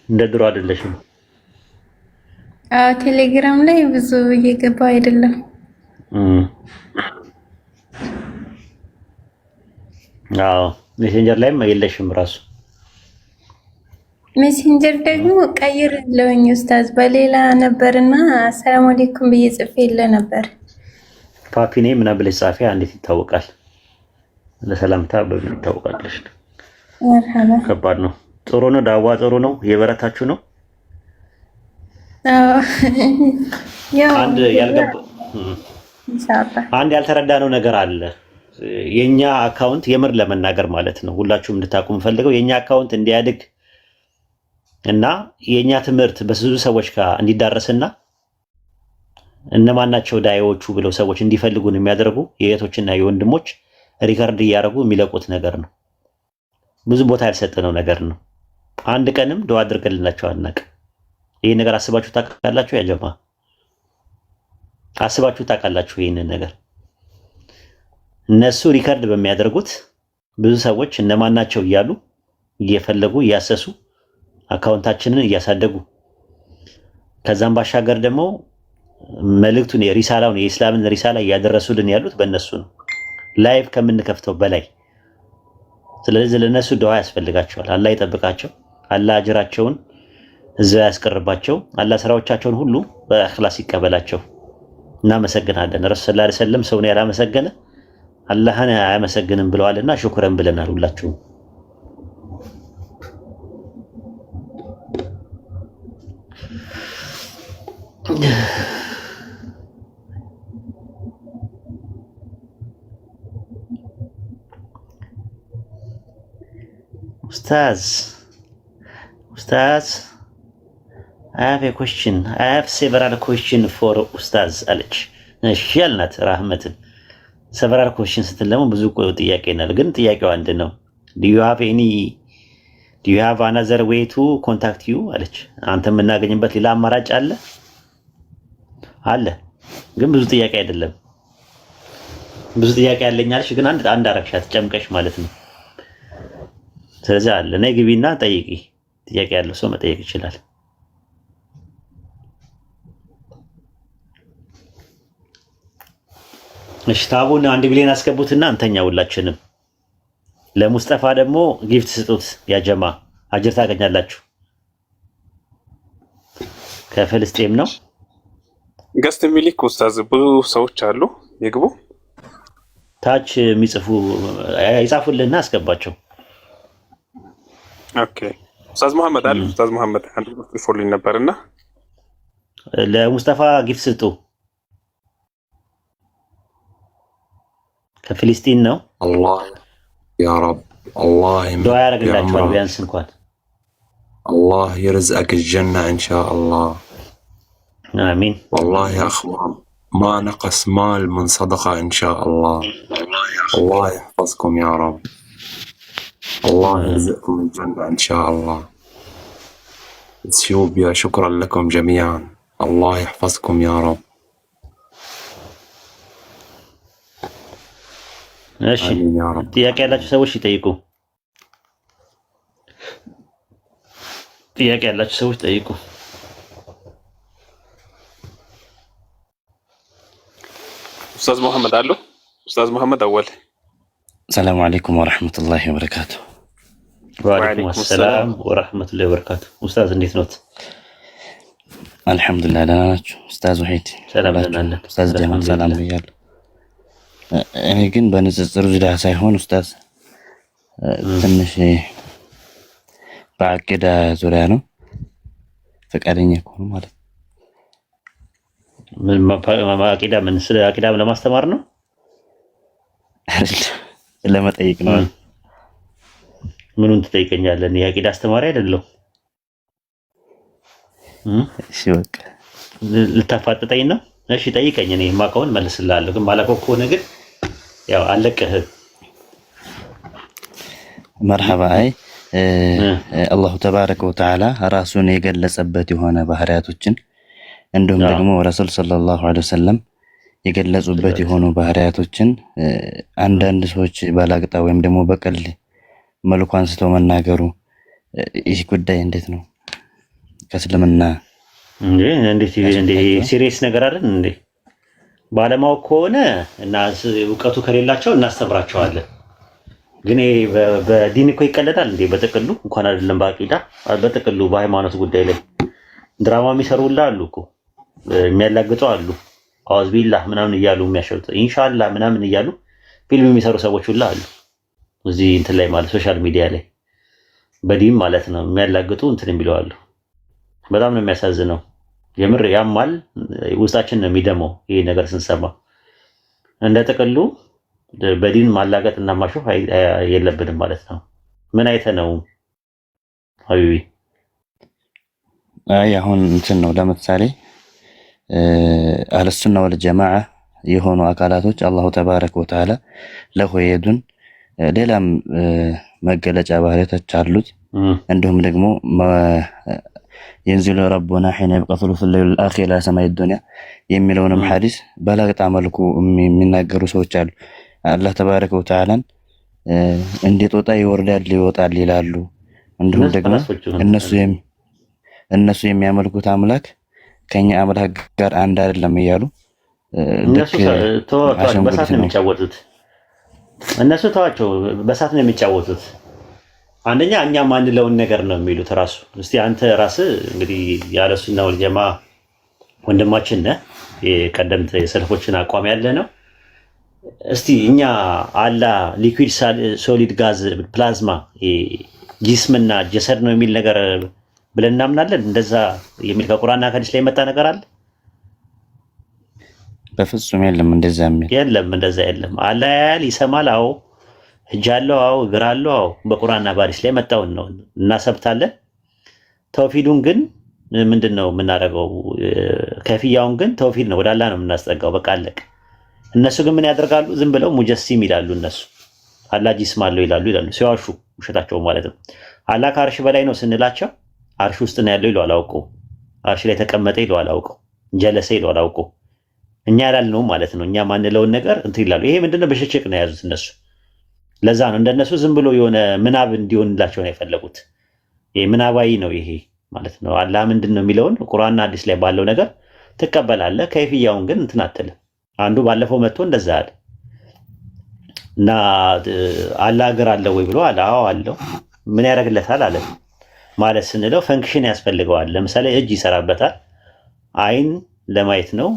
እንደ ድሮ አይደለሽም። ቴሌግራም ላይ ብዙ እየገባ አይደለም። አዎ ሜሴንጀር ላይም የለሽም ራሱ። ሜሴንጀር ደግሞ ቀይሬለሁኝ ኡስታዝ፣ በሌላ ነበርና ሰላም አለይኩም ብዬ ጽፌልህ ነበር። ፓፒ ነኝ ምናምን ብለሽ ጻፊያ እንዴት ይታወቃል? ለሰላምታ በምን ይታወቃለሽ? መርሐባ። ከባድ ነው። ጥሩ ነው። ዳዋ ጥሩ ነው። የበረታችሁ ነው። አንድ ያልተረዳነው ነገር አለ። የኛ አካውንት የምር ለመናገር ማለት ነው ሁላችሁም እንድታቁ ፈልገው የኛ አካውንት እንዲያድግ እና የኛ ትምህርት በብዙ ሰዎች ጋር እንዲዳረስና እነማናቸው ዳይዎቹ ብለው ሰዎች እንዲፈልጉን የሚያደርጉ የእህቶችና የወንድሞች ሪከርድ እያደረጉ የሚለቁት ነገር ነው። ብዙ ቦታ ያልሰጠነው ነገር ነው። አንድ ቀንም ዱዓ አድርገንላቸው አናውቅም። ይሄን ነገር አስባችሁ ታውቃላችሁ? ያ ጀማ አስባችሁ ታውቃላችሁ? ይሄንን ነገር እነሱ ሪከርድ በሚያደርጉት ብዙ ሰዎች እነማናቸው እያሉ እየፈለጉ እያሰሱ አካውንታችንን እያሳደጉ ከዛም ባሻገር ደግሞ መልእክቱን የሪሳላውን የኢስላምን ሪሳላ እያደረሱልን ያሉት በእነሱ ነው፣ ላይቭ ከምንከፍተው በላይ። ስለዚህ ለነሱ ዱዓ ያስፈልጋቸዋል። አላህ ይጠብቃቸው። አላህ አጅራቸውን እዛ ያስቀርባቸው። አላህ ስራዎቻቸውን ሁሉ በእኽላስ ይቀበላቸው። እናመሰግናለን። ረሱል ሰለላሁ ዐለይሂ ወሰለም ሰውን ያላመሰገነ አላህን አያመሰግንም ብለዋልና ሽኩረን ብለናል ሁላችሁም። ኡስታዝ I have a question. I have several questions for ኡስታዝ አለች። እሺ ያልናት ራህመትን several questions ስትል ደግሞ ብዙ ጥያቄ ናል፣ ግን ጥያቄው አንድ ነው። do you have another way to contact you አለች። አንተ የምናገኝበት ሌላ አማራጭ አለ፣ ግን ብዙ ጥያቄ አይደለም። ብዙ ጥያቄ ያለኝ አለሽ፣ ግን አንድ አረግሻት ጨምቀሽ ማለት ነው። ስለዚህ አለ ነይ ግቢና ጠይቂ። ጥያቄ ያለው ሰው መጠየቅ ይችላል። እሺ ታቡን 1 ቢሊዮን አስገቡትና እንተኛ ሁላችንም። ለሙስጠፋ ደግሞ ጊፍት ስጡት። ያ ጀማ አጅር ታገኛላችሁ። ከፍልስጤም ነው ገስት ሚሊክ ኡስታዝ ብዙ ሰዎች አሉ። ይግቡ። ታች የሚጽፉ ይጻፉልና አስገባቸው። ኦኬ ኡስታዝ መሐመድ አለ። ኡስታዝ መሐመድ አንድ ፎሎኝ ነበርና ለሙስጠፋ ጊፍት ስጡ። ከፍልስጤን ነው። አላህ ያ ረብ አላህ ዱዓ ያደርግላችኋል ቢያንስ እንኳን الله يرزقك الجنة إن شاء الله. آمين. والله يا أخوان ما نقص مال من صدقة إن شاء الله. الله يحفظكم يا رب. الله يرزقكم الجنة إن شاء الله. إثيوبيا شكرا لكم جميعا. الله يحفظكم يا رب. እሺ አሚን ያ ረብ። ጥያቄ ያላችሁ ሰዎች ይጠይቁ። ጥያቄ ያላችሁ ሰዎች ጠይቁ። ኡስታዝ መሐመድ አሉ። ኡስታዝ መሐመድ አወል። ሰላም አለይኩም ወራህመቱላሂ ወበረካቱ። ወአለይኩም ሰላም ወራህመቱላሂ ወበረካቱ። ኡስታዝ እንዴት ኖት? አልሐምዱሊላህ ደህና ናችሁ? ኡስታዝ ወሂድ ሰላም ነን። ኡስታዝ ጀማል ሰላም ብያለሁ። እኔ ግን በንጽጽር ዙሪያ ሳይሆን ኡስታዝ ትንሽ በአቂዳ ዙሪያ ነው ፈቃደኛ ከሆኑ ማለት ምን አቂዳ ምን ስለ አቂዳ ለማስተማር ነው ለመጠየቅ ነው። ምኑን ትጠይቀኛለህ? የአቂዳ አስተማሪ አይደለሁ። እሺ በቃ ልታፋጥጠኝ ነው? እሺ ጠይቀኝ፣ እኔ የማውቀውን መልስልሃለሁ። ግን ማላውቀው ከሆነ ግን ያው አለቅህ። መርሐባ። አይ አላሁ ተባረከ ወተዓላ ራሱን የገለጸበት የሆነ ባህሪያቶችን እንዲሁም ደግሞ ረሱል ሰለላሁ ዐለይሂ ወሰለም የገለጹበት የሆኑ ባህሪያቶችን አንዳንድ ሰዎች ባላቅጣ ወይም ደግሞ በቀል መልኩ አንስተው መናገሩ ይህ ጉዳይ እንዴት ነው? ከእስልምና እንዴት ሲሪየስ ነገር አይደል እንዴ? ባለማወቅ ከሆነ እና እውቀቱ ከሌላቸው እናስተምራቸዋለን። ግን በዲን እኮ ይቀለዳል እንዴ? በጥቅሉ እንኳን አይደለም በአቂዳ፣ በጥቅሉ በሃይማኖት ጉዳይ ላይ ድራማ የሚሰሩላ አሉ እኮ፣ የሚያላግጡ አሉ። አውዝ ቢላህ ምናምን እያሉ የሚያሸሩት ኢንሻአላህ ምናምን እያሉ ፊልም የሚሰሩ ሰዎች ሁላ አሉ። እዚህ እንትን ላይ ማለት ሶሻል ሚዲያ ላይ በዲን ማለት ነው የሚያላግጡ እንትን የሚለው አሉ። በጣም ነው የሚያሳዝነው። የምር ያማል፣ ውስጣችን ነው የሚደመው ይሄ ነገር ስንሰማ። እንደ ጥቅሉ በዲን ማላገጥ እና ማሾፍ የለብንም ማለት ነው። ምን አይተህ ነው ሀቢቢ? አይ አሁን እንትን ነው ለምሳሌ አህለሱና ወልጀማዓ የሆኑ አካላቶች አላሁ ተባረከ ወተዓላ ለሁ የዱን ሌላም መገለጫ ባህሪያቶች አሉት። እንዲሁም ደግሞ የንዚሉ ረቡና ሒነ የብቀ ሱሉሱ ለይሊል አኺር ኢላ ሰማይ ዱንያ የሚለውንም ሐዲስ ባላቅጣ መልኩ የሚናገሩ ሰዎች አሉ። አላህ ተባረከ ወተዓላን እንዴት ወጣ ይወርዳል ይወጣል ይላሉ። እንዲሁም ደግሞ እነሱ የሚያመልኩት አምላክ ከኛ አምላክ ጋር አንድ አይደለም እያሉ እነሱ በሳት ነው የሚጫወቱት። እነሱ ተዋቸው፣ በሳት ነው የሚጫወቱት። አንደኛ እኛ ማንለውን ነገር ነው የሚሉት ራሱ። እስቲ አንተ ራስህ እንግዲህ ያለ ሱና ወል ጀማ ወንድማችን ነህ፣ የቀደምት የሰልፎችን አቋም ያለ ነው። እስቲ እኛ አላ ሊኩዊድ ሶሊድ ጋዝ ፕላዝማ ጂስምና ጀሰድ ነው የሚል ነገር ብለን እናምናለን? እንደዛ የሚል ከቁርአንና ከሐዲስ ላይ የመጣ ነገር አለ? በፍጹም የለም። እንደዛ የሚል የለም። እንደዛ የለም። አላህ ያያል፣ ይሰማል። አዎ እጅ አለው፣ አዎ እግር አለው፣ አዎ በቁርአንና በሐዲስ ላይ መጣውን ነው እናሰብታለን። ተውሂዱን ግን ምንድን ነው የምናደርገው? ከፍያውን ግን ተውሂድ ነው፣ ወደ አላህ ነው የምናስጠጋው። በቃ አለቀ። እነሱ ግን ምን ያደርጋሉ? ዝም ብለው ሙጀሲም ይላሉ። እነሱ አላህ ጂስም አለው ይላሉ ሲዋሹ፣ ውሸታቸው ማለት ነው። አላህ ከአርሽ በላይ ነው ስንላቸው አርሽ ውስጥ ነው ያለው ይለዋል አውቀው። አርሽ ላይ ተቀመጠ ይለዋል አውቀው። ጀለሰ ይለዋል አውቀው። እኛ ያላልነውም ማለት ነው። እኛ ማንለውን ነገር እንትን ይላሉ። ይሄ ምንድነው? በሽችቅ ነው የያዙት እነሱ። ለዛ ነው እንደነሱ ዝም ብሎ የሆነ ምናብ እንዲሆንላቸው ነው የፈለጉት። ይሄ ምናባዊ ነው ይሄ ማለት ነው። አላህ ምንድን ነው የሚለውን ቁርአንና ሐዲስ ላይ ባለው ነገር ትቀበላለህ። ከይፍያውን ግን እንትን አትልም። አንዱ ባለፈው መጥቶ እንደዛ አለ እና አላህ እግር አለው ወይ ብሎ አለ። አዎ አለው። ምን ያደርግለታል አለ ማለት ስንለው ፈንክሽን ያስፈልገዋል። ለምሳሌ እጅ ይሰራበታል፣ አይን ለማየት ነው፣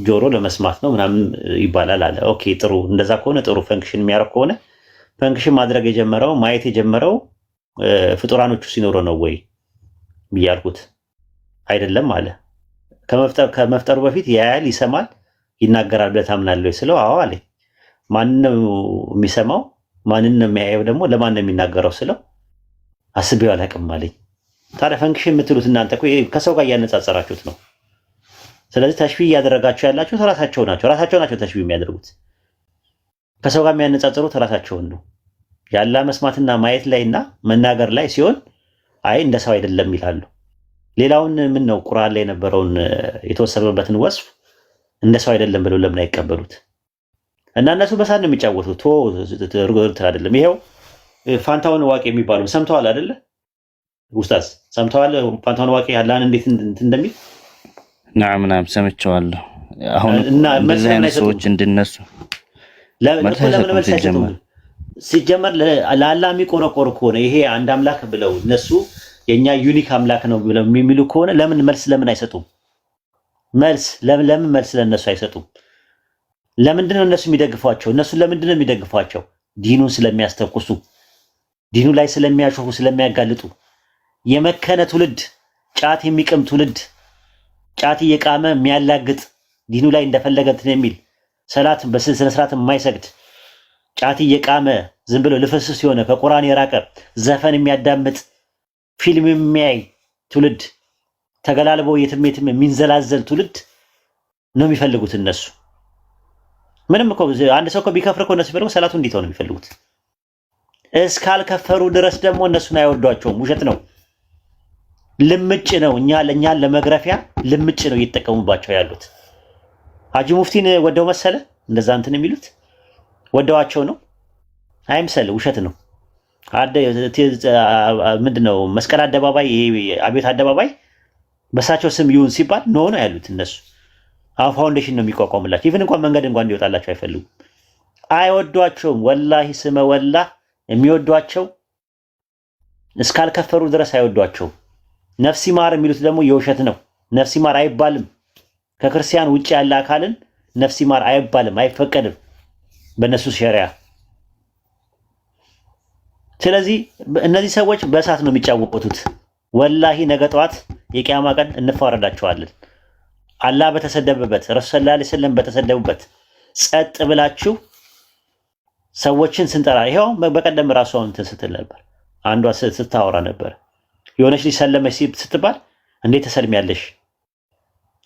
ጆሮ ለመስማት ነው ምናምን ይባላል አለ። ኦኬ ጥሩ፣ እንደዛ ከሆነ ጥሩ። ፈንክሽን የሚያደርግ ከሆነ ፈንክሽን ማድረግ የጀመረው ማየት የጀመረው ፍጡራኖቹ ሲኖሩ ነው ወይ ብያልኩት። አይደለም አለ። ከመፍጠሩ በፊት ያያል፣ ይሰማል፣ ይናገራል ብለህ ታምናለህ ስለው አዎ አለኝ። ማንን ነው የሚሰማው? ማንን ነው የሚያየው? ደግሞ ለማን ነው የሚናገረው ስለው አስቤው አላውቅም አለኝ። ታዲያ ፈንክሽን የምትሉት እናንተ እኮ ከሰው ጋር እያነጻጸራችሁት ነው። ስለዚህ ተሽቢህ እያደረጋችሁ ያላችሁት ራሳቸው ናቸው ተሽቢህ የሚያደርጉት። ከሰው ጋር የሚያነጻጽሩት ራሳቸውን ነው። የአላህ መስማትና ማየት ላይና መናገር ላይ ሲሆን አይ እንደ ሰው አይደለም ይላሉ። ሌላውን ምን ነው ቁርአን ላይ የነበረውን የተወሰበበትን ወስፍ እንደ ሰው አይደለም ብለው ለምን አይቀበሉት? እና እነሱ በሳት ነው የሚጫወቱት። ርግጥ አይደለም። ይሄው ፋንታውን ዋቂ የሚባሉ ሰምተዋል አይደለ? ኡስታዝ ሰምተዋል? ፋንታውን ዋቂ አላህን እንዴት እንደሚል ናም ሰምቼዋለሁ። አሁን እንደዚህ አይነት ሰዎች እንድነሱ ለምን መልስ አይሰጡም? ሲጀመር ለአላህ የሚቆረቆሩ ከሆነ ይሄ አንድ አምላክ ብለው እነሱ የኛ ዩኒክ አምላክ ነው ብለው የሚሉ ከሆነ ለምን አይሰጡም? ለምን መልስ ለነሱ አይሰጡም? ለምንድነው እነሱ የሚደግፏቸው? ለምንድነው የሚደግፏቸው? ዲኑን ስለሚያስተኩሱ፣ ዲኑ ላይ ስለሚያሾፉ፣ ስለሚያጋልጡ። የመከነ ትውልድ፣ ጫት የሚቅም ትውልድ፣ ጫት እየቃመ የሚያላግጥ ዲኑ ላይ እንደፈለገ እንትን የሚል ሰላት በስነ ስርዓት የማይሰግድ ጫት እየቃመ ዝም ብሎ ልፍስስ የሆነ ከቁርአን የራቀ ዘፈን የሚያዳምጥ ፊልም የሚያይ ትውልድ ተገላልቦ የትም የሚንዘላዘል ትውልድ ነው የሚፈልጉት እነሱ። ምንም እኮ አንድ ሰው እኮ ቢከፍር እኮ እነሱ ቢፈልጉ ሰላቱ እንዲተው ነው የሚፈልጉት። እስካልከፈሩ ድረስ ደግሞ እነሱን አይወዷቸውም። ውሸት ነው፣ ልምጭ ነው። ለእኛን ለመግረፊያ ልምጭ ነው እየተጠቀሙባቸው ያሉት። ሀጂ ሙፍቲን ወደው መሰለ እንደዛ እንትን የሚሉት ወደዋቸው ነው አይምሰል፣ ውሸት ነው። ምንድነው መስቀል አደባባይ፣ አብዮት አደባባይ በሳቸው ስም ይሁን ሲባል ነው ያሉት እነሱ። አሁን ፋውንዴሽን ነው የሚቋቋምላቸው። ኢቭን እንኳን መንገድ እንኳን እንዲወጣላቸው አይፈልጉም፣ አይወዷቸውም። ወላሂ ስመ ወላህ የሚወዷቸው እስካልከፈሩ ድረስ አይወዷቸውም። ነፍሲ ማር የሚሉት ደግሞ የውሸት ነው። ነፍሲ ማር አይባልም። ከክርስቲያን ውጭ ያለ አካልን ነፍሲ ማር አይባልም፣ አይፈቀድም በእነሱ ሸሪዓ። ስለዚህ እነዚህ ሰዎች በእሳት ነው የሚጫወቱት። ወላሂ ነገ ጠዋት የቂያማ ቀን እንፋረዳቸዋለን። አላህ በተሰደበበት ረሱል ሰለላሁ ዐለይሂ ወሰለም በተሰደቡበት ጸጥ ብላችሁ ሰዎችን ስንጠራ ይሄው በቀደም ራሷ እንትን ስትል ነበር። አንዷ ስታወራ ነበር። የሆነች ልጅ ሰለመች ስትባል እንዴት ተሰልሚያለሽ?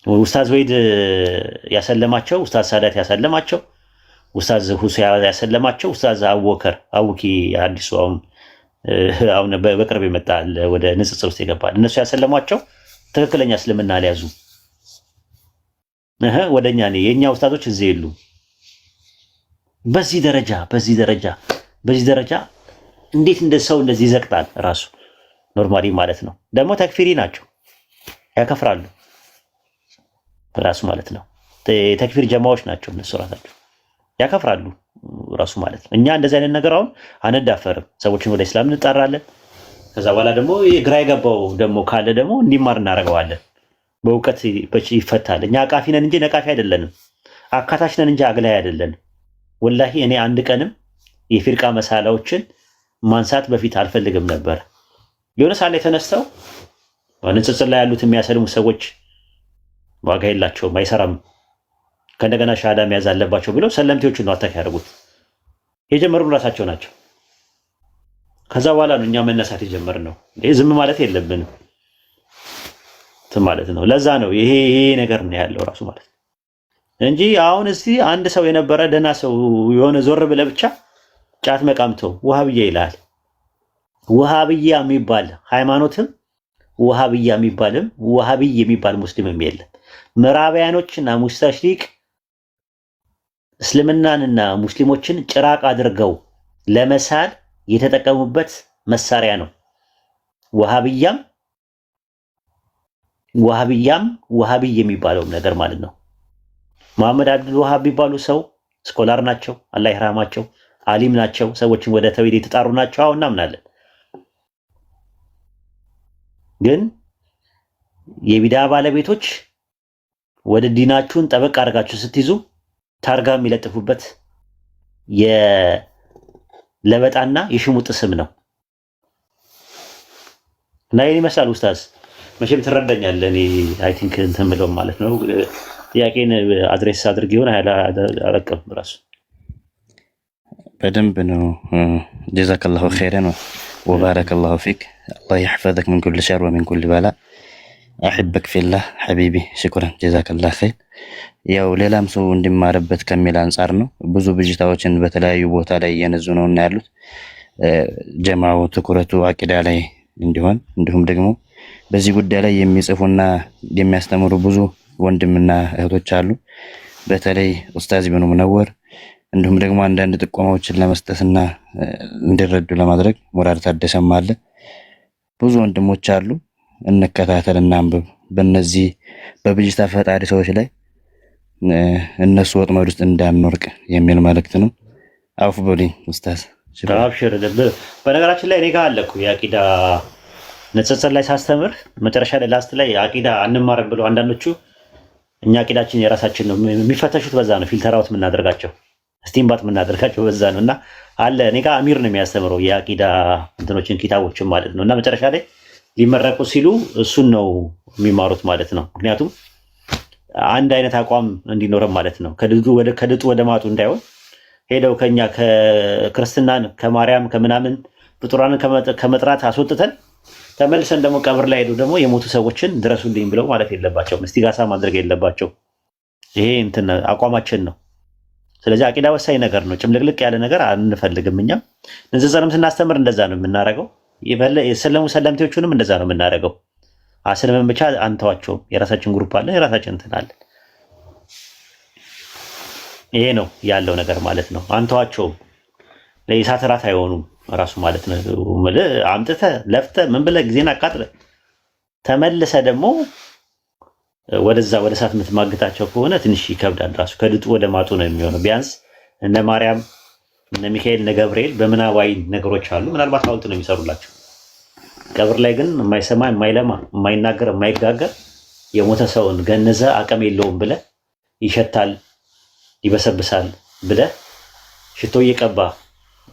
ኡስታዝ ወይድ ያሰለማቸው፣ ኡስታዝ ሳዳት ያሰለማቸው፣ ኡስታዝ ሁሴያ ያሰለማቸው፣ ኡስታዝ አወከር አውኪ አዲሱ አሁን በቅርብ ይመጣል ወደ ንጽጽር ውስጥ ይገባል። እነሱ ያሰለሟቸው ትክክለኛ እስልምና አልያዙ። ወደኛ ነው የኛ ኡስታዞች እዚህ የሉ። በዚህ ደረጃ እንዴት ሰው እንደዚህ ይዘቅጣል? ራሱ ኖርማሊ ማለት ነው። ደግሞ ተክፊሪ ናቸው፣ ያከፍራሉ ራሱ ማለት ነው። ተክፊር ጀማዎች ናቸው እነሱ ራሳቸው ያከፍራሉ ራሱ ማለት ነው። እኛ እንደዚህ አይነት ነገር አሁን አንዳፈርም። ሰዎችን ወደ እስላም እንጠራለን። ከዛ በኋላ ደግሞ ግራ የገባው ደግሞ ካለ ደግሞ እንዲማር እናደርገዋለን። በእውቀት ይፈታል። እኛ አቃፊ ነን እንጂ ነቃፊ አይደለንም። አካታች ነን እንጂ አግላይ አይደለንም። ወላሂ እኔ አንድ ቀንም የፊርቃ መሳላዎችን ማንሳት በፊት አልፈልግም ነበር። የሆነ ሳለ ተነስተው ንጽጽር ላይ ያሉት የሚያሰልሙ ሰዎች ዋጋ የላቸውም፣ አይሰራም፣ ከእንደገና ሻሃዳ መያዝ አለባቸው ብለው ሰለምቴዎቹን ነው አታክ ያደርጉት። የጀመሩ ራሳቸው ናቸው። ከዛ በኋላ ነው እኛ መነሳት የጀመርነው። ዝም ማለት የለብንም ማለት ነው። ለዛ ነው ይሄ ነገር ነው ያለው ራሱ ማለት ነው እንጂ አሁን እስቲ አንድ ሰው የነበረ ደህና ሰው የሆነ ዞር ብለህ ብቻ ጫት መቃምተው ውሃብያ ይላል። ውሃብያ የሚባል ሃይማኖትም ውሃብያ የሚባልም ውሃብይ የሚባል ሙስሊምም የለም። ምዕራባውያኖችና ሙስተሽሪቅ እስልምናንና ሙስሊሞችን ጭራቅ አድርገው ለመሳል የተጠቀሙበት መሳሪያ ነው። ወሃብያም ወሃብይ የሚባለው ነገር ማለት ነው። መሐመድ አብዱል ወሃብ የሚባሉ ሰው ስኮላር ናቸው፣ አላህ ይርሃማቸው፣ አሊም ናቸው፣ ሰዎችን ወደ ተውሂድ የተጣሩ ናቸው። አሁን እናምናለን። ግን የቢዳ ባለቤቶች ወደ ዲናችሁን ጠበቅ አድርጋችሁ ስትይዙ ታርጋ የሚለጥፉበት የለበጣና የሽሙጥ ስም ነው እና ይህን ይመስላል። ኡስታዝ መቼም ትረዳኛለህ። እኔ አይ ቲንክ እንትን የምለው ማለት ነው ጥያቄን አድሬስ አድርግ ይሆን አላውቅም። ራሱ በደንብ ነው። ጀዛከላሁ ኸይረን ወባረከላሁ ፊክ። አላህ ይሕፈዘክ ምን ኩል ሸር ወሚን ኩል በላ። አሕበክ ፊላህ ሐቢቢ ሽኩረን ጀዛከላሁ ኸይር። ያው ሌላም ሰው እንዲማርበት ከሚል አንጻር ነው። ብዙ ብጅታዎችን በተለያዩ ቦታ ላይ እየነዙ ነው እና ያሉት ጀማው ትኩረቱ አቂዳ ላይ እንዲሆን እንዲሁም ደግሞ በዚህ ጉዳይ ላይ የሚጽፉና የሚያስተምሩ ብዙ ወንድምና እህቶች አሉ። በተለይ ኡስታዝ ኢብኑ ሙነወር እንዲሁም ደግሞ አንዳንድ ጥቆማዎችን ለመስጠትና እንዲረዱ ለማድረግ ሙራድ ታደሰም አለ። ብዙ ወንድሞች አሉ። እንከታተል እና አንብብ። በእነዚህ በብጅታ ፈጣሪ ሰዎች ላይ እነሱ ወጥመድ ውስጥ እንዳንወርቅ የሚል መልእክት ነው። አውፍ በሉኝ ኡስታዝ። አብሽር። በነገራችን ላይ እኔ ጋር አለ እኮ የአቂዳ ንጽጽር ላይ ሳስተምር መጨረሻ ላይ ላስት ላይ አቂዳ አንማርም ብለው አንዳንዶቹ እኛ አቂዳችን የራሳችን ነው የሚፈተሹት፣ በዛ ነው ፊልተር አውት የምናደርጋቸው ስቲምባት የምናደርጋቸው በዛ ነው። እና አለ እኔ ጋር አሚር ነው የሚያስተምረው የአቂዳ እንትኖችን ኪታቦችን ማለት ነው። እና መጨረሻ ላይ ሊመረቁ ሲሉ እሱን ነው የሚማሩት ማለት ነው። ምክንያቱም አንድ አይነት አቋም እንዲኖረን ማለት ነው። ከድጡ ወደ ማጡ እንዳይሆን ሄደው ከኛ ከክርስትናን ከማርያም ከምናምን ፍጡራንን ከመጥራት አስወጥተን ተመልሰን ደግሞ ቀብር ላይ ሄዱ ደግሞ የሞቱ ሰዎችን ድረሱልኝ ብለው ማለት የለባቸውም። እስቲጋሳ ማድረግ የለባቸው። ይሄ እንትን አቋማችን ነው። ስለዚህ አቂዳ ወሳኝ ነገር ነው። ጭምልቅልቅ ያለ ነገር አንፈልግም። እኛም ንጽጽርም ስናስተምር እንደዛ ነው የምናደርገው። የሰለሙ ሰለምቴዎቹንም እንደዛ ነው የምናደርገው። አስልምን ብቻ አንተዋቸውም። የራሳችን ግሩፕ አለ፣ የራሳችን እንትን አለ። ይሄ ነው ያለው ነገር ማለት ነው። አንተዋቸውም። ለኢሳት ራት አይሆኑም ራሱ ማለት ነው። አምጥተህ ለፍተህ ምን ብለህ ጊዜን አቃጥለህ ተመልሰህ ደግሞ ወደዛ ወደ እሳት የምትማግታቸው ከሆነ ትንሽ ይከብዳል። ራሱ ከድጡ ወደ ማጡ ነው የሚሆነው። ቢያንስ እነ ማርያም እነ ሚካኤል እነ ገብርኤል በምናባዊ ነገሮች አሉ። ምናልባት ሐውልት ነው የሚሰሩላቸው። ቀብር ላይ ግን የማይሰማ የማይለማ የማይናገር የማይጋገር የሞተ ሰውን ገነዘ አቅም የለውም ብለህ ይሸታል ይበሰብሳል ብለህ ሽቶ እየቀባ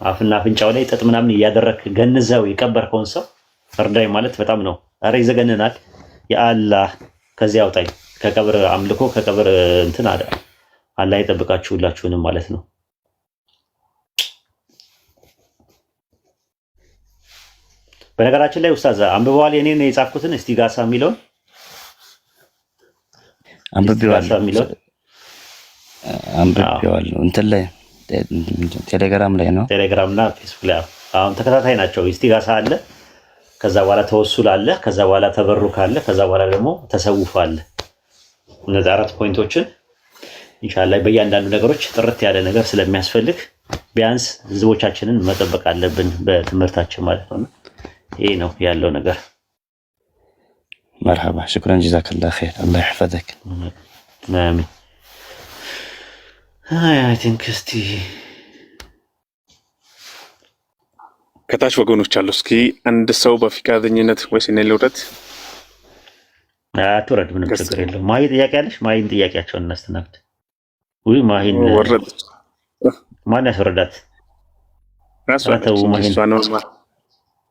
አፍና አፍንጫው ላይ ጥጥ ምናምን እያደረክ ገንዘው የቀበርከውን ሰው እርዳይ ማለት በጣም ነው። ኧረ ይዘገንናል። የአላህ ከዚህ አውጣኝ ከቀብር አምልኮ ከቀብር እንትን አለ። አላህ ይጠብቃችሁ ሁላችሁንም ማለት ነው። በነገራችን ላይ ኡስታዝ አንብበዋል የኔን የጻፍኩትን እስቲጋሳ የሚለውን አንብቤዋለሁ እንትን ላይ ቴሌግራም ላይ ነው። ቴሌግራም እና ፌስቡክ ላይ አሁን ተከታታይ ናቸው። እስቲጋሳ አለ፣ ከዛ በኋላ ተወሱል አለ፣ ከዛ በኋላ ተበሩክ አለ፣ ከዛ በኋላ ደግሞ ተሰውፍ አለ። እነዚህ 4 ፖይንቶችን ኢንሻአላህ በእያንዳንዱ ነገሮች ጥርት ያለ ነገር ስለሚያስፈልግ ቢያንስ ህዝቦቻችንን መጠበቅ አለብን በትምህርታችን ማለት ነው። ይሄ ነው ያለው ነገር። መርሐባ ሽክራን ጀዛከላህ ኸይር አላህ ይحفظك አሜን። አይ ቲንክ እስቲ ከታች ወገኖች አሉ። እስኪ አንድ ሰው በፍቃደኝነት ወይስ እኔ ልውረድ? አትውረድ፣ ምንም ችግር የለውም። ማሂ ጥያቄ አለሽ? ማሂን ጥያቄያቸውን እናስተናግድ። ወይ ማሂን ወረድ ማን ያስወረዳት?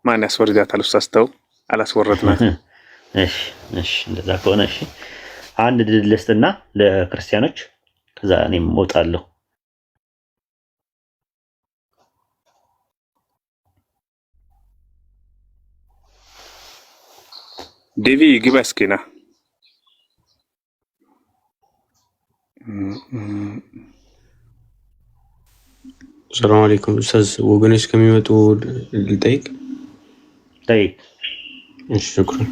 ማን ያስወረዳታል? ኡስታዝ አላስወረድናት። እሺ እንደዛ ከሆነ እሺ አንድ ድል ልስጥና ለክርስቲያኖች ከዛ እኔም እወጣለሁ። ዴቪ ግባ እስኪ ና። ሰላም አለይኩም ኡስታዝ፣ ወገኖች ከሚመጡ ልጠይቅ? ጠይቅ። እሺ ሽክራን።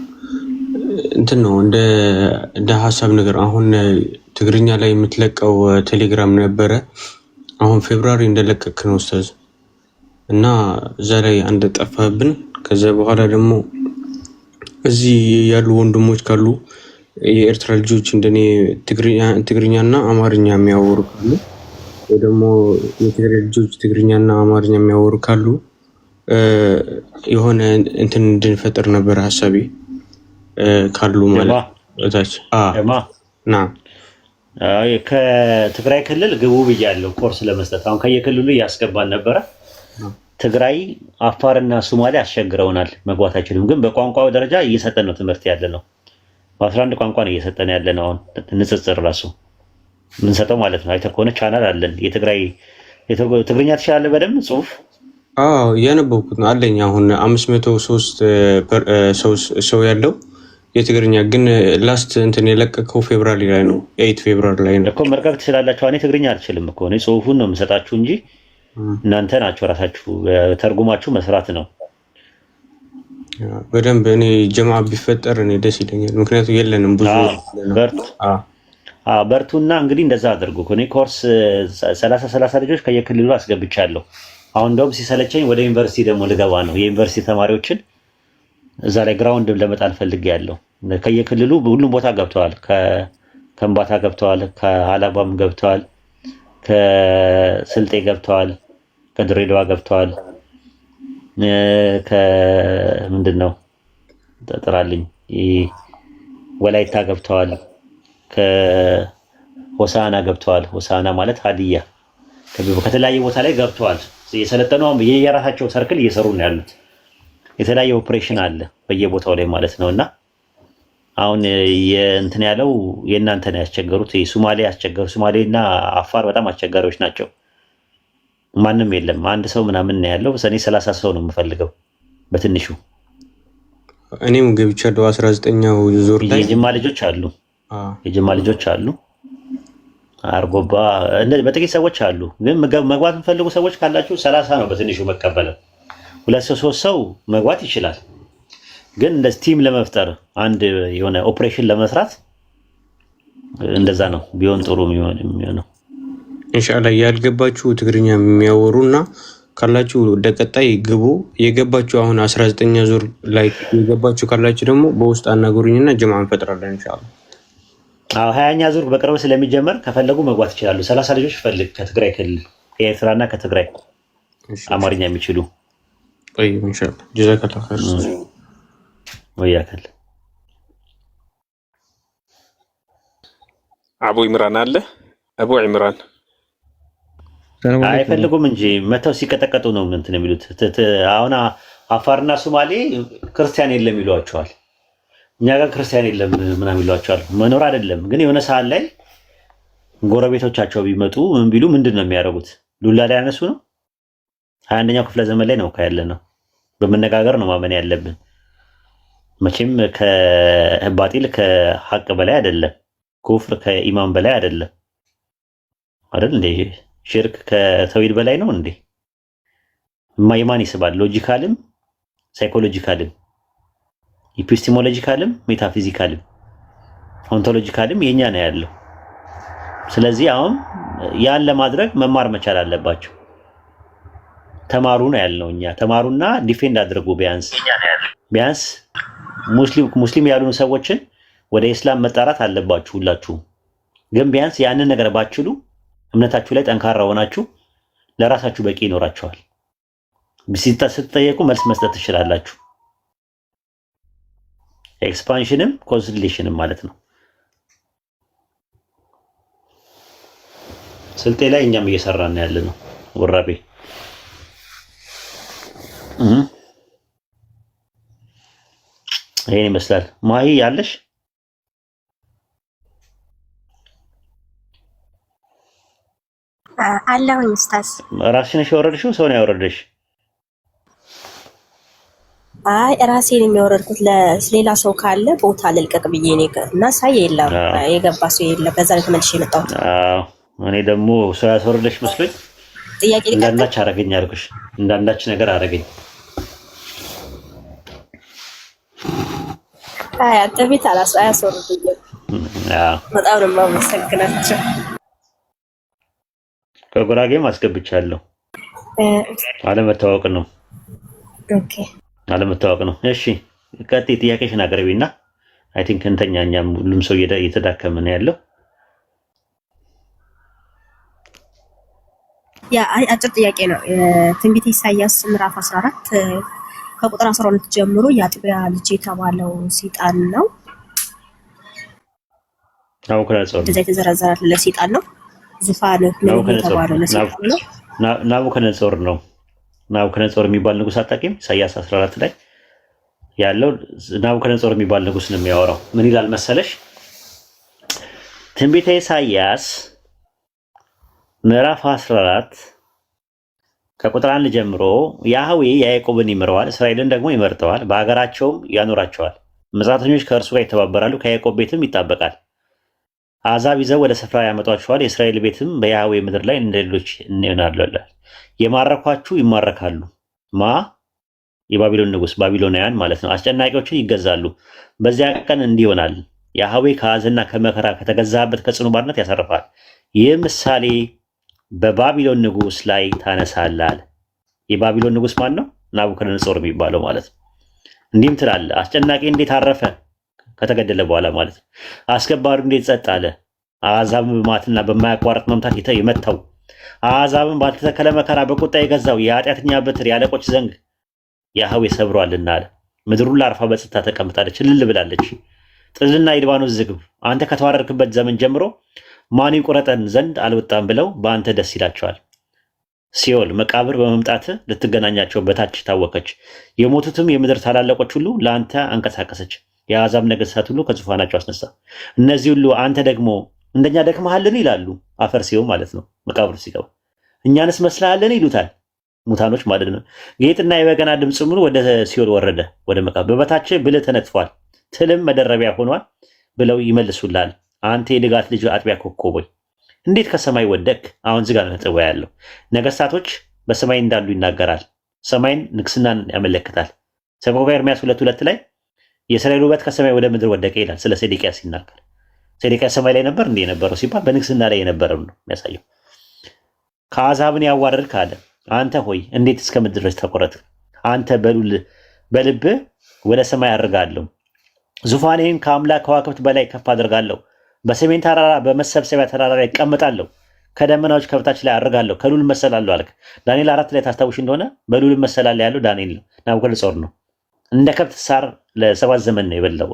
እንትን ነው እንደ ሀሳብ ነገር አሁን ትግርኛ ላይ የምትለቀው ቴሌግራም ነበረ። አሁን ፌብሩዋሪ እንደለቀክ ነው ኡስታዝ እና እዛ ላይ አንድ ጠፋብን። ከዛ በኋላ ደግሞ እዚህ ያሉ ወንድሞች ካሉ የኤርትራ ልጆች እንደኔ ትግርኛና አማርኛ የሚያወሩ ካሉ ወይ ደግሞ የትግራይ ልጆች ትግርኛና አማርኛ የሚያወሩ ካሉ የሆነ እንትን እንድንፈጥር ነበር ሀሳቤ ካሉ ማለት እታች ና ከትግራይ ክልል ግቡ ብያለሁ ኮርስ ለመስጠት። አሁን ከየክልሉ እያስገባን ነበረ። ትግራይ፣ አፋርና ሶማሌ አስቸግረውናል፣ መግባት አይችልም። ግን በቋንቋው ደረጃ እየሰጠን ነው ትምህርት ያለ ነው። በ11 ቋንቋ ነው እየሰጠን ያለ ነው። አሁን ንጽጽር ራሱ ምንሰጠው ማለት ነው። አይተህ ከሆነ ቻናል አለን። የትግራይ ትግርኛ ትችላለህ በደንብ ጽሁፍ? አዎ እያነበብኩት ነው አለኝ። አሁን 503 ሰው ያለው የትግርኛ ግን ላስት እንትን የለቀቀው ፌብሩዋሪ ላይ ነው። 8 ፌብሩዋሪ ላይ ነው እኮ መልቀቅ ትችላላችሁ። እኔ ትግርኛ አልችልም እኮ እኔ ጽሁፉን ነው የምሰጣችሁ እንጂ እናንተ ናችሁ ራሳችሁ ተርጉማችሁ መስራት ነው። በደንብ እኔ ጀማዓ ቢፈጠር እኔ ደስ ይለኛል። ምክንያቱም የለንም ብዙ በርቱና እንግዲህ እንደዛ አድርጉ። እኔ ኮርስ 30 ልጆች ከየክልሉ አስገብቻለሁ። አሁን እንደውም ሲሰለቸኝ ወደ ዩኒቨርሲቲ ደግሞ ልገባ ነው። የዩኒቨርሲቲ ተማሪዎችን እዛ ላይ ግራውንድ ለመጣል ፈልጌያለሁ። ከየክልሉ ሁሉም ቦታ ገብተዋል። ከከምባታ ገብተዋል፣ ከሀላባም ገብተዋል፣ ከስልጤ ገብተዋል፣ ከድሬዳዋ ገብተዋል፣ ከምንድን ነው ጥራልኝ ወላይታ ገብተዋል፣ ከሆሳና ገብተዋል። ሆሳና ማለት ሀዲያ ከተለያየ ቦታ ላይ ገብተዋል። የሰለጠኑ የራሳቸው ሰርክል እየሰሩ ነው ያሉት። የተለያየ ኦፕሬሽን አለ በየቦታው ላይ ማለት ነውና አሁን የእንትን ያለው የእናንተ ነው ያስቸገሩት። ሶማሌ ያስቸገሩ። ሶማሌና አፋር በጣም አስቸጋሪዎች ናቸው። ማንም የለም። አንድ ሰው ምናምን ነው ያለው። ሰኔ 30 ሰው ነው የምፈልገው በትንሹ። እኔም ገብቻለሁ 19ኛው ዙር ላይ። የጅማ ልጆች አሉ፣ የጅማ ልጆች አሉ። አርጎባ በጥቂት ሰዎች አሉ። ግን መግባት የምፈልጉ ሰዎች ካላችሁ 30 ነው በትንሹ መቀበለው። 2 ሰው 3 ሰው መግባት ይችላል። ግን እንደ ቲም ለመፍጠር አንድ የሆነ ኦፕሬሽን ለመስራት እንደዛ ነው ቢሆን ጥሩ የሚሆነው። ኢንሻአላህ ያልገባችሁ ትግርኛ የሚያወሩና ካላችሁ ወደ ቀጣይ ግቡ። የገባችሁ አሁን 19ኛ ዙር ላይ የገባችሁ ካላችሁ ደግሞ በውስጥ አናገሩኝና ጀማዓ እንፈጥራለን ኢንሻአላህ። 20ኛ ዙር በቅርብ ስለሚጀመር ከፈለጉ መግባት ይችላሉ። 30 ልጆች ፈልግ ከትግራይ ክልል ከኤርትራና ከትግራይ አማርኛ የሚችሉ ቆይ ኢንሻአላህ ጀዛከላህ ኸይር ወያከል። አቡ ኢምራን አለ። አቡ ኢምራን አይፈልጉም እንጂ መተው ሲቀጠቀጡ ነው እንትን የሚሉት። አሁን አፋርና ሶማሌ ክርስቲያን የለም ይሏቸዋል። እኛ ጋር ክርስቲያን የለም ምናምን ይሏቸዋል። መኖር አይደለም ግን የሆነ ሰዓት ላይ ጎረቤቶቻቸው ቢመጡ ምን ቢሉ ምንድን ነው የሚያደርጉት? ዱላ ላይ ያነሱ ነው። 21ኛው ክፍለ ዘመን ላይ ነው ያለ ነው። በመነጋገር ነው ማመን ያለብን። መቼም ከባጢል ከሐቅ በላይ አይደለም። ኩፍር ከኢማን በላይ አይደለም አይደል እንዴ? ሽርክ ከተውሂድ በላይ ነው እንዴ? የማን ይስባል? ሎጂካልም ሳይኮሎጂካልም ኢፒስቴሞሎጂካልም ሜታፊዚካልም ኦንቶሎጂካልም የኛ ነው ያለው። ስለዚህ አሁን ያን ለማድረግ መማር መቻል አለባቸው። ተማሩ ነው ያልነው እኛ። ተማሩና ዲፌንድ አድርጉ። ቢያንስ ሙስሊም ያሉን ሰዎችን ወደ ኢስላም መጣራት አለባችሁ ሁላችሁ። ግን ቢያንስ ያንን ነገር ባችሉ እምነታችሁ ላይ ጠንካራ ሆናችሁ ለራሳችሁ በቂ ይኖራችኋል። ስትጠየቁ መልስ መስጠት ትችላላችሁ። ኤክስፓንሽንም ኮንሶሊዴሽንም ማለት ነው። ስልጤ ላይ እኛም እየሰራን ያለ ነው። ወራቤ ይሄን ይመስላል። ማሂ ያለሽ አለሁኝ ኡስታዝ። ራስሽ ነሽ ያወረድሽው? ሰው ነው ያወረደሽ? አይ ራሴን የሚያወረድኩት ለሌላ ሰው ካለ ቦታ ልልቀቅ ብዬ ነው እና ሳይ የለም የገባ ሰው የለም። በዛ ላይ ተመልሼ የመጣሁት። እኔ ደግሞ ሰው ያስወረደሽ መስሎኝ ጥያቄ እንዳንዳች አረገኝ አልኩሽ። እንዳንዳች ነገር አረገኝ። አይ አንተ ቤት አያስወርዱኝም። በጣም ነው የማመሰግናቸው። ከጉራጌም አስገብቻለሁ። አለመታወቅ ነው። ኦኬ አለመታወቅ ነው። እሺ ቀጥይ፣ ጥያቄሽን አቅርቢና አይ ቲንክ እንተኛኛም ሁሉም ሰው እየተዳከመ ነው ያለው። ያ አጭር ጥያቄ ነው። ትንቢተ ኢሳይያስ ምዕራፍ 14 ከቁጥር 12 ጀምሮ የአጥቢያ ልጅ የተባለው ሰይጣን ነው። እንደዛ የተዘረዘረ ለሰይጣን ነው። ዙፋን ነው የተባለው ለሰይጣን ነው። ናቡከደነጾር ነው። ናቡከደነጾር የሚባል ንጉስ አጣቂም ኢሳይያስ 14 ላይ ያለው ናቡከደነጾር የሚባል ንጉስ ነው የሚያወራው። ምን ይላል መሰለሽ? ትንቢተ ኢሳይያስ ምዕራፍ 14 ከቁጥር 1 ጀምሮ ያህዌ ያዕቆብን ይምረዋል፣ እስራኤልን ደግሞ ይመርጠዋል፣ በሀገራቸውም ያኖራቸዋል። መጻተኞች ከእርሱ ጋር ይተባበራሉ፣ ከያዕቆብ ቤትም ይጣበቃል። አሕዛብ ይዘው ወደ ስፍራ ያመጧቸዋል፣ የእስራኤል ቤትም በያህዌ ምድር ላይ እንደሌሎች ይሆናሉ። የማረኳችሁ ይማረካሉ። የባቢሎን ንጉስ ባቢሎናውያን ማለት ነው። አስጨናቂዎችን ይገዛሉ። በዚያ ቀን እንዲህ ይሆናል፣ ያህዌ ከሐዘንና ከመከራ ከተገዛበት ከጽኑ ባርነት ያሳርፋል። ይህ ምሳሌ በባቢሎን ንጉስ ላይ ታነሳላል። የባቢሎን ንጉስ ማን ነው? ናቡከደነጾር የሚባለው ማለት ነው። እንዲህም ትላለህ፣ አስጨናቂ እንዴት አረፈ ከተገደለ በኋላ ማለት ነው። አስከባሪው እንዴት ጸጥ አለ። አሕዛብን በማትና በማያቋርጥ መምታት የመታው አሕዛብን ባልተተከለ መከራ በቁጣ የገዛው የኃጢአተኛ በትር የአለቆች ዘንግ ያህዌ ሰብሯልና አለ። ምድር ሁሉ አርፋ በጸጥታ ተቀምጣለች፣ እልል ብላለች። ጥልና የሊባኖስ ዝግብ አንተ ከተዋረድክበት ዘመን ጀምሮ ማን ይቁረጠን ዘንድ አልወጣም ብለው በአንተ ደስ ይላቸዋል። ሲኦል መቃብር በመምጣት ልትገናኛቸው በታች ታወከች። የሞቱትም የምድር ታላላቆች ሁሉ ለአንተ አንቀሳቀሰች። የአሕዛብ ነገሥታት ሁሉ ከዙፋናቸው አስነሳ። እነዚህ ሁሉ አንተ ደግሞ እንደኛ ደክመሃልን ይላሉ። አፈር ሲሆን ማለት ነው። መቃብር ሲገባ እኛንስ መስልሃልን ይሉታል። ሙታኖች ማለት ነው። ጌጥና የበገና ድምፅ ሙሉ ወደ ሲኦል ወረደ፣ ወደ መቃብር በበታች ብልህ ተነጥፏል፣ ትልም መደረቢያ ሆኗል ብለው ይመልሱላል። አንተ የንጋት ልጅ አጥቢያ ኮከብ ሆይ እንዴት ከሰማይ ወደቅ? አሁን ዝጋ ነጥብ ያለው ነገሥታቶች በሰማይ እንዳሉ ይናገራል። ሰማይን ንግስናን ያመለክታል። ሰቆቃወ ኤርምያስ 2:2 ላይ የእስራኤል ውበት ከሰማይ ወደ ምድር ወደቀ ይላል። ስለ ሴዴቅያስ ሲናገር ሴዴቅያስ ሰማይ ላይ ነበር እንዴ የነበረው ሲባል በንግስና ላይ የነበረው ነው የሚያሳየው። ከአሕዛብን ያዋረድክ አለ። አንተ ሆይ እንዴት እስከ ምድር ድረስ ተቆረጥክ? አንተ በልብ ወደ ሰማይ አድርጋለሁ፣ ዙፋኔን ከአምላክ ከዋክብት በላይ ከፍ አድርጋለሁ። በሰሜን ተራራ በመሰብሰቢያ ተራራ ላይ እቀመጣለሁ፣ ከደመናዎች ከበታች ላይ አድርጋለሁ፣ ከልዑል እመሰላለሁ አልክ። ዳንኤል 4 ላይ ታስታውሽ እንደሆነ በልዑል እመሰላለሁ ያለው ዳንኤል ነው፣ ናቡከደነጾር ነው። እንደ ከብት ሳር ለ7 ዘመን ነው የበላው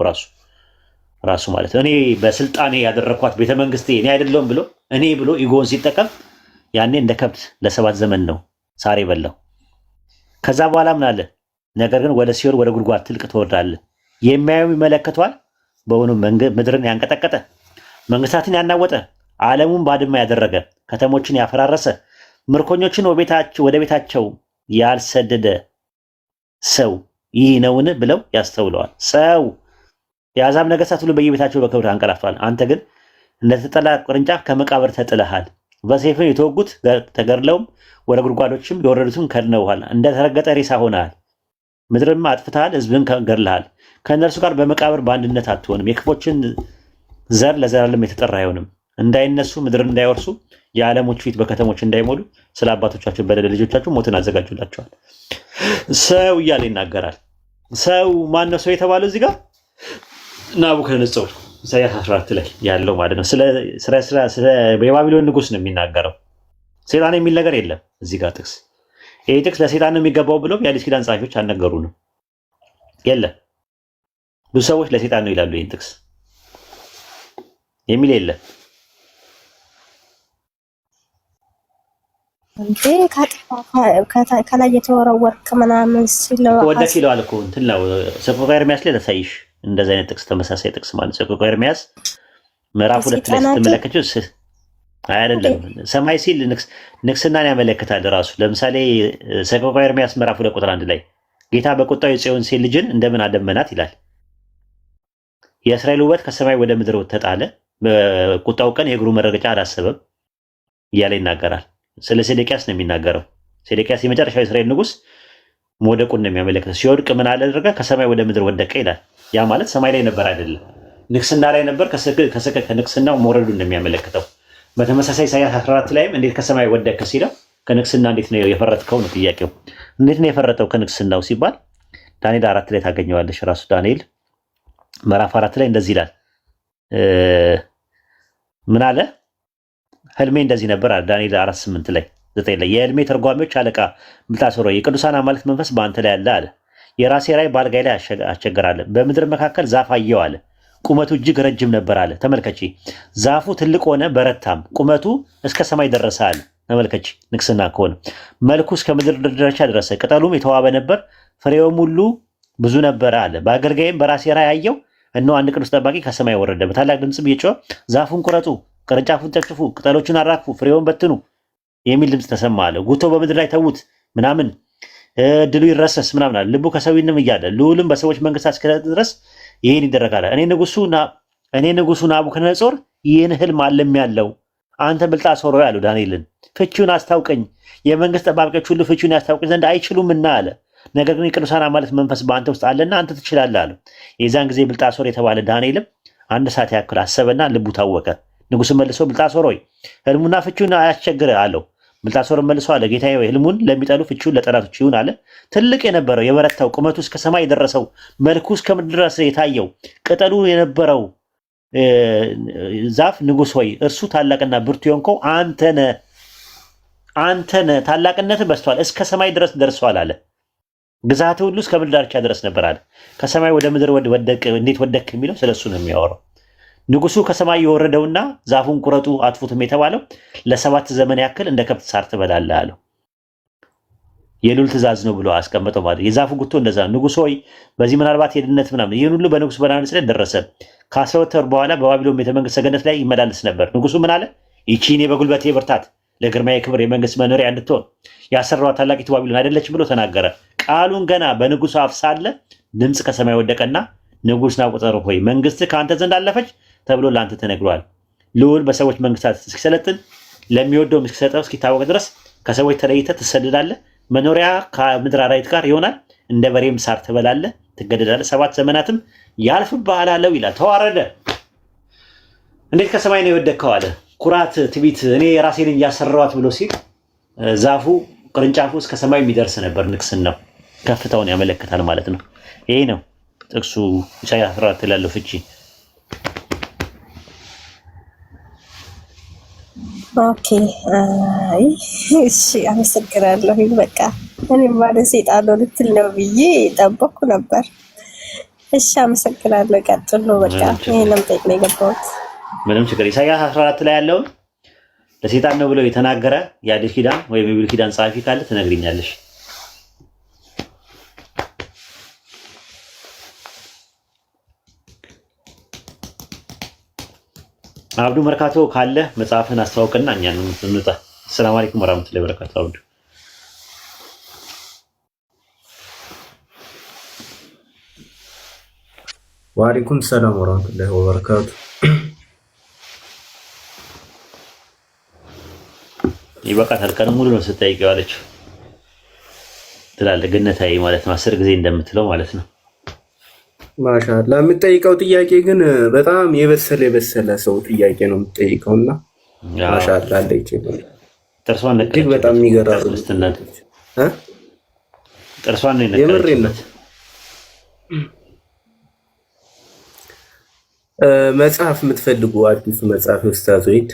ራሱ ማለት ነው። እኔ በስልጣኔ ያደረኳት ቤተመንግስቴ እኔ አይደለሁም ብሎ እኔ ብሎ ኢጎን ሲጠቀም ያኔ እንደ ከብት ለ7 ዘመን ነው ሳር የበላው። ከዛ በኋላ ምን አለ? ነገር ግን ወደ ሲኦል ወደ ጉድጓድ ትልቅ ትወርዳለህ። የሚያዩ ይመለከቷል። በእውኑ ምድርን ያንቀጠቀጠ መንግስታትን ያናወጠ ዓለሙን ባድማ ያደረገ ከተሞችን ያፈራረሰ ምርኮኞችን ወደ ቤታቸው ያልሰደደ ሰው ይህ ነውን ብለው ያስተውለዋል። ሰው የአሕዛብ ነገሥታት ሁሉ በየቤታቸው በክብር አንቀላፍተዋል። አንተ ግን እንደተጠላ ቅርንጫፍ ከመቃብር ተጥለሃል። በሰይፍም የተወጉት ተገድለውም ወደ ጉድጓዶችም የወረዱትም ከድነውሃል። እንደተረገጠ ሬሳ ሆነሃል። ምድርም አጥፍተሃል፣ ሕዝብን ገድለሃል። ከእነርሱ ጋር በመቃብር በአንድነት አትሆንም። የክፎችን ዘር ለዘላለም የተጠራ አይሆንም። እንዳይነሱ ምድርን እንዳይወርሱ የዓለሞች ፊት በከተሞች እንዳይሞሉ ስለ አባቶቻቸው በደል ልጆቻቸው ሞትን አዘጋጁላቸዋል። ሰው እያለ ይናገራል። ሰው ማነው? ሰው የተባለው እዚህ ጋር ናቡከደነጾር ኢሳያስ 14 ላይ ያለው ማለት ነው። ስለ የባቢሎን ንጉስ ነው የሚናገረው። ሴጣን የሚል ነገር የለም እዚህ ጋር ጥቅስ። ይህ ጥቅስ ለሴጣን ነው የሚገባው ብለው የአዲስ ኪዳን ጸሐፊዎች አልነገሩንም። የለም ብዙ ሰዎች ለሴጣን ነው ይላሉ። ይህን ጥቅስ የሚል የለም። እንዴ ከላይ የተወረወርክ ምናምን ሲለው ወደ ኪለዋል እኮ እንትን ነው። ሰቆቃወ ኤርምያስ ላይ ለሳይሽ እንደዚህ አይነት ጥቅስ ተመሳሳይ ጥቅስ ማለት ሰቆቃወ ኤርምያስ ምዕራፍ 2 ላይ ስትመለከቱት አይደለም ሰማይ ሲል ንግስናን ያመለክታል ራሱ። ለምሳሌ ሰቆቃወ ኤርምያስ ምዕራፍ 2 ቁጥር 1 ላይ ጌታ በቁጣው የጽዮን ሴት ልጅን እንደምን አደመናት ይላል። የእስራኤል ውበት ከሰማይ ወደ ምድር ተጣለ፣ በቁጣው ቀን የእግሩ መረገጫ አላሰበም እያለ ይናገራል። ስለ ሴዴቅያስ ነው የሚናገረው። ሴዴቅያስ የመጨረሻው የእስራኤል ንጉስ መውደቁን ነው የሚያመለክተው። ሲወድቅ ምን አደረገ? ከሰማይ ወደ ምድር ወደቀ ይላል። ያ ማለት ሰማይ ላይ ነበር አይደለም፣ ንግስና ላይ ነበር። ከንግስናው መውረዱን ነው የሚያመለክተው። በተመሳሳይ ኢሳያስ 14 ላይም እንዴት ከሰማይ ወደቀ ሲለው ከንግስና እንዴት ነው የፈረጥከው ነው ጥያቄው። እንዴት ነው የፈረጠው ከንግስናው ሲባል ዳንኤል 4 ላይ ታገኘዋለሽ። ራሱ ዳንኤል ምዕራፍ 4 ላይ እንደዚህ ይላል። ምን አለ? ህልሜ እንደዚህ ነበር አለ ዳንኤል 4:8 ላይ 9 ላይ የህልሜ ተርጓሚዎች አለቃ ብልጣሶር የቅዱሳን አማልክት መንፈስ በአንተ ላይ አለ አለ። የራሴ ራእይ በአልጋዬ ላይ አስቸገራለ። በምድር መካከል ዛፍ አየሁ አለ። ቁመቱ እጅግ ረጅም ነበር አለ። ተመልከቺ፣ ዛፉ ትልቅ ሆነ በረታም፣ ቁመቱ እስከ ሰማይ ደረሰ አለ። ተመልከቺ፣ ንግስና ከሆነ መልኩ እስከ ምድር ዳርቻ ደረሰ። ቅጠሉም የተዋበ ነበር፣ ፍሬውም ሁሉ ብዙ ነበር አለ። በአገልጋይም በራሴ ራእይ አየሁ፣ እነሆ አንድ ቅዱስ ጠባቂ ከሰማይ ወረደ፣ በታላቅ ድምፅም እየጮኸ ዛፉን ቁረጡ፣ ቅርንጫፉን ጨፍጭፉ፣ ቅጠሎቹን አራግፉ፣ ፍሬውን በትኑ የሚል ድምፅ ተሰማ አለ። ጉቶ በምድር ላይ ተዉት ምናምን ድሉ ይረሰስ ምናምን አለ። ልቡ ከሰው ይንም እያለ ልዑልም በሰዎች መንግስታት እስከ ድረስ ይህን ይደረጋል። እኔ ንጉሱ ናቡከደነጾር ይህን ህልም አለም ያለው አንተ ብልጣሶር ሆይ አለው ዳንኤልን፣ ፍቺውን አስታውቀኝ፣ የመንግስት ጠባቂዎች ሁሉ ፍቺውን ያስታውቀኝ ዘንድ አይችሉምና አለ። ነገር ግን የቅዱሳን አማልክት መንፈስ በአንተ ውስጥ አለና አንተ ትችላለህ አለ። የዛን ጊዜ ብልጣሶር የተባለ ዳንኤልም አንድ ሰዓት ያክል አሰበና ልቡ ታወቀ። ንጉሱ መልሶ ብልጣሶር ሆይ ህልሙና ፍቺውን አያስቸግርህ አለው። ብልጣሶር መልሶ አለ ጌታዬ ሆይ ህልሙን ለሚጠሉ ፍቺውን ለጠላቶች ይሁን አለ። ትልቅ የነበረው የበረታው ቁመቱ እስከ ሰማይ የደረሰው መልኩ እስከ ምድር ድረስ የታየው ቅጠሉ የነበረው ዛፍ ንጉስ ሆይ እርሱ ታላቅና ብርቱ የሆንከው አንተነ ታላቅነትህ በዝቷል፣ እስከ ሰማይ ድረስ ደርሷል አለ። ግዛት ሁሉ እስከ ምድር ዳርቻ ድረስ ነበር አለ። ከሰማይ ወደ ምድር ወደቅ እንዴት ወደቅ የሚለው ስለሱ ነው የሚያወራው። ንጉሱ ከሰማይ የወረደውና ዛፉን ቁረጡ አጥፉትም የተባለው ለ7 ዘመን ያክል እንደ ከብት ሳር ትበላለህ አለው። የሉል ትእዛዝ ነው ብሎ አስቀመጠው ማለት የዛፉ ጉቶ እንደዛ ንጉስ ሆይ በዚህ ምናልባት የድነት ምናምን ይህን ሁሉ በንጉስ በናቡከደነፆር ላይ ደረሰ። ከ12 ወር በኋላ በባቢሎን ቤተመንግስት ሰገነት ላይ ይመላለስ ነበር። ንጉሱ ምን አለ? ይቺ እኔ በጉልበቴ ብርታት ለግርማዬ ክብር የመንግስት መኖሪያ እንድትሆን ያሰራኋት ታላቂቱ ባቢሎን አይደለች ብሎ ተናገረ። ቃሉን ገና በንጉሱ አፍ ሳለ ድምፅ ከሰማይ ወደቀና ንጉስ ናቡከደነፆር ሆይ መንግስት ከአንተ ዘንድ አለፈች ተብሎ ለአንተ ተነግሯል። ልዑል በሰዎች መንግስታት እስኪሰለጥን ለሚወደውም እስኪሰጠው እስኪታወቅ ድረስ ከሰዎች ተለይተህ ትሰደዳለህ። መኖሪያ ከምድር አራዊት ጋር ይሆናል። እንደ በሬም ሳር ትበላለህ፣ ትገደዳለህ። 7 ዘመናትም ያልፍብሃል አለው ይላል። ተዋረደ። እንዴት ከሰማይ ነው የወደቅከው አለ። ኩራት፣ ትዕቢት፣ እኔ የራሴን እያሰራኋት ብሎ ሲል ዛፉ ቅርንጫፉ እስከ ሰማይ የሚደርስ ነበር። ንግስናው ከፍታውን ያመለክታል ማለት ነው። ይሄ ነው ጥቅሱ ኢሳይያስ 14 ላለው ፍቺ። ኦኬ እሺ፣ አመሰግናለሁ። በቃ እኔ ማለት ሰይጣን ነው ልትል ነው ብዬ ጠበቅኩ ነበር። እሺ፣ አመሰግናለሁ። ቀጥሎ በቃ ይሄንም ጠይቅ ነው የገባሁት። ምንም ችግር ኢሳይያስ 14 ላይ ያለውን ለሰይጣን ነው ብሎ የተናገረ የአዲስ ኪዳን ወይም የብሉይ ኪዳን ጸሐፊ ካለ ትነግሪኛለሽ። አብዱ መርካቶ ካለ መጽሐፍን አስተዋውቅና እኛን እንውጣ። ሰላም አለይኩም ወራህመቱላሂ ወበረካቱ። አብዱ ወአለይኩም ሰላም ወራህመቱላሂ ወበረካቱ። ይበቃታል። ቀን ሙሉ ነው ስጠይቀው አለችው ትላለህ። ገነታዬ ማለት ነው 10 ጊዜ እንደምትለው ማለት ነው። ማሻአላ የምትጠይቀው ጥያቄ ግን በጣም የበሰለ ሰው ጥያቄ ነው የምትጠይቀውና ማሻአላ አለች። ጥርሷን እጅግ በጣም የሚገራሩ ጥርሷን ነው የምሬነት። መጽሐፍ የምትፈልጉ አዲሱ መጽሐፍ ኡስታዝ ወይድ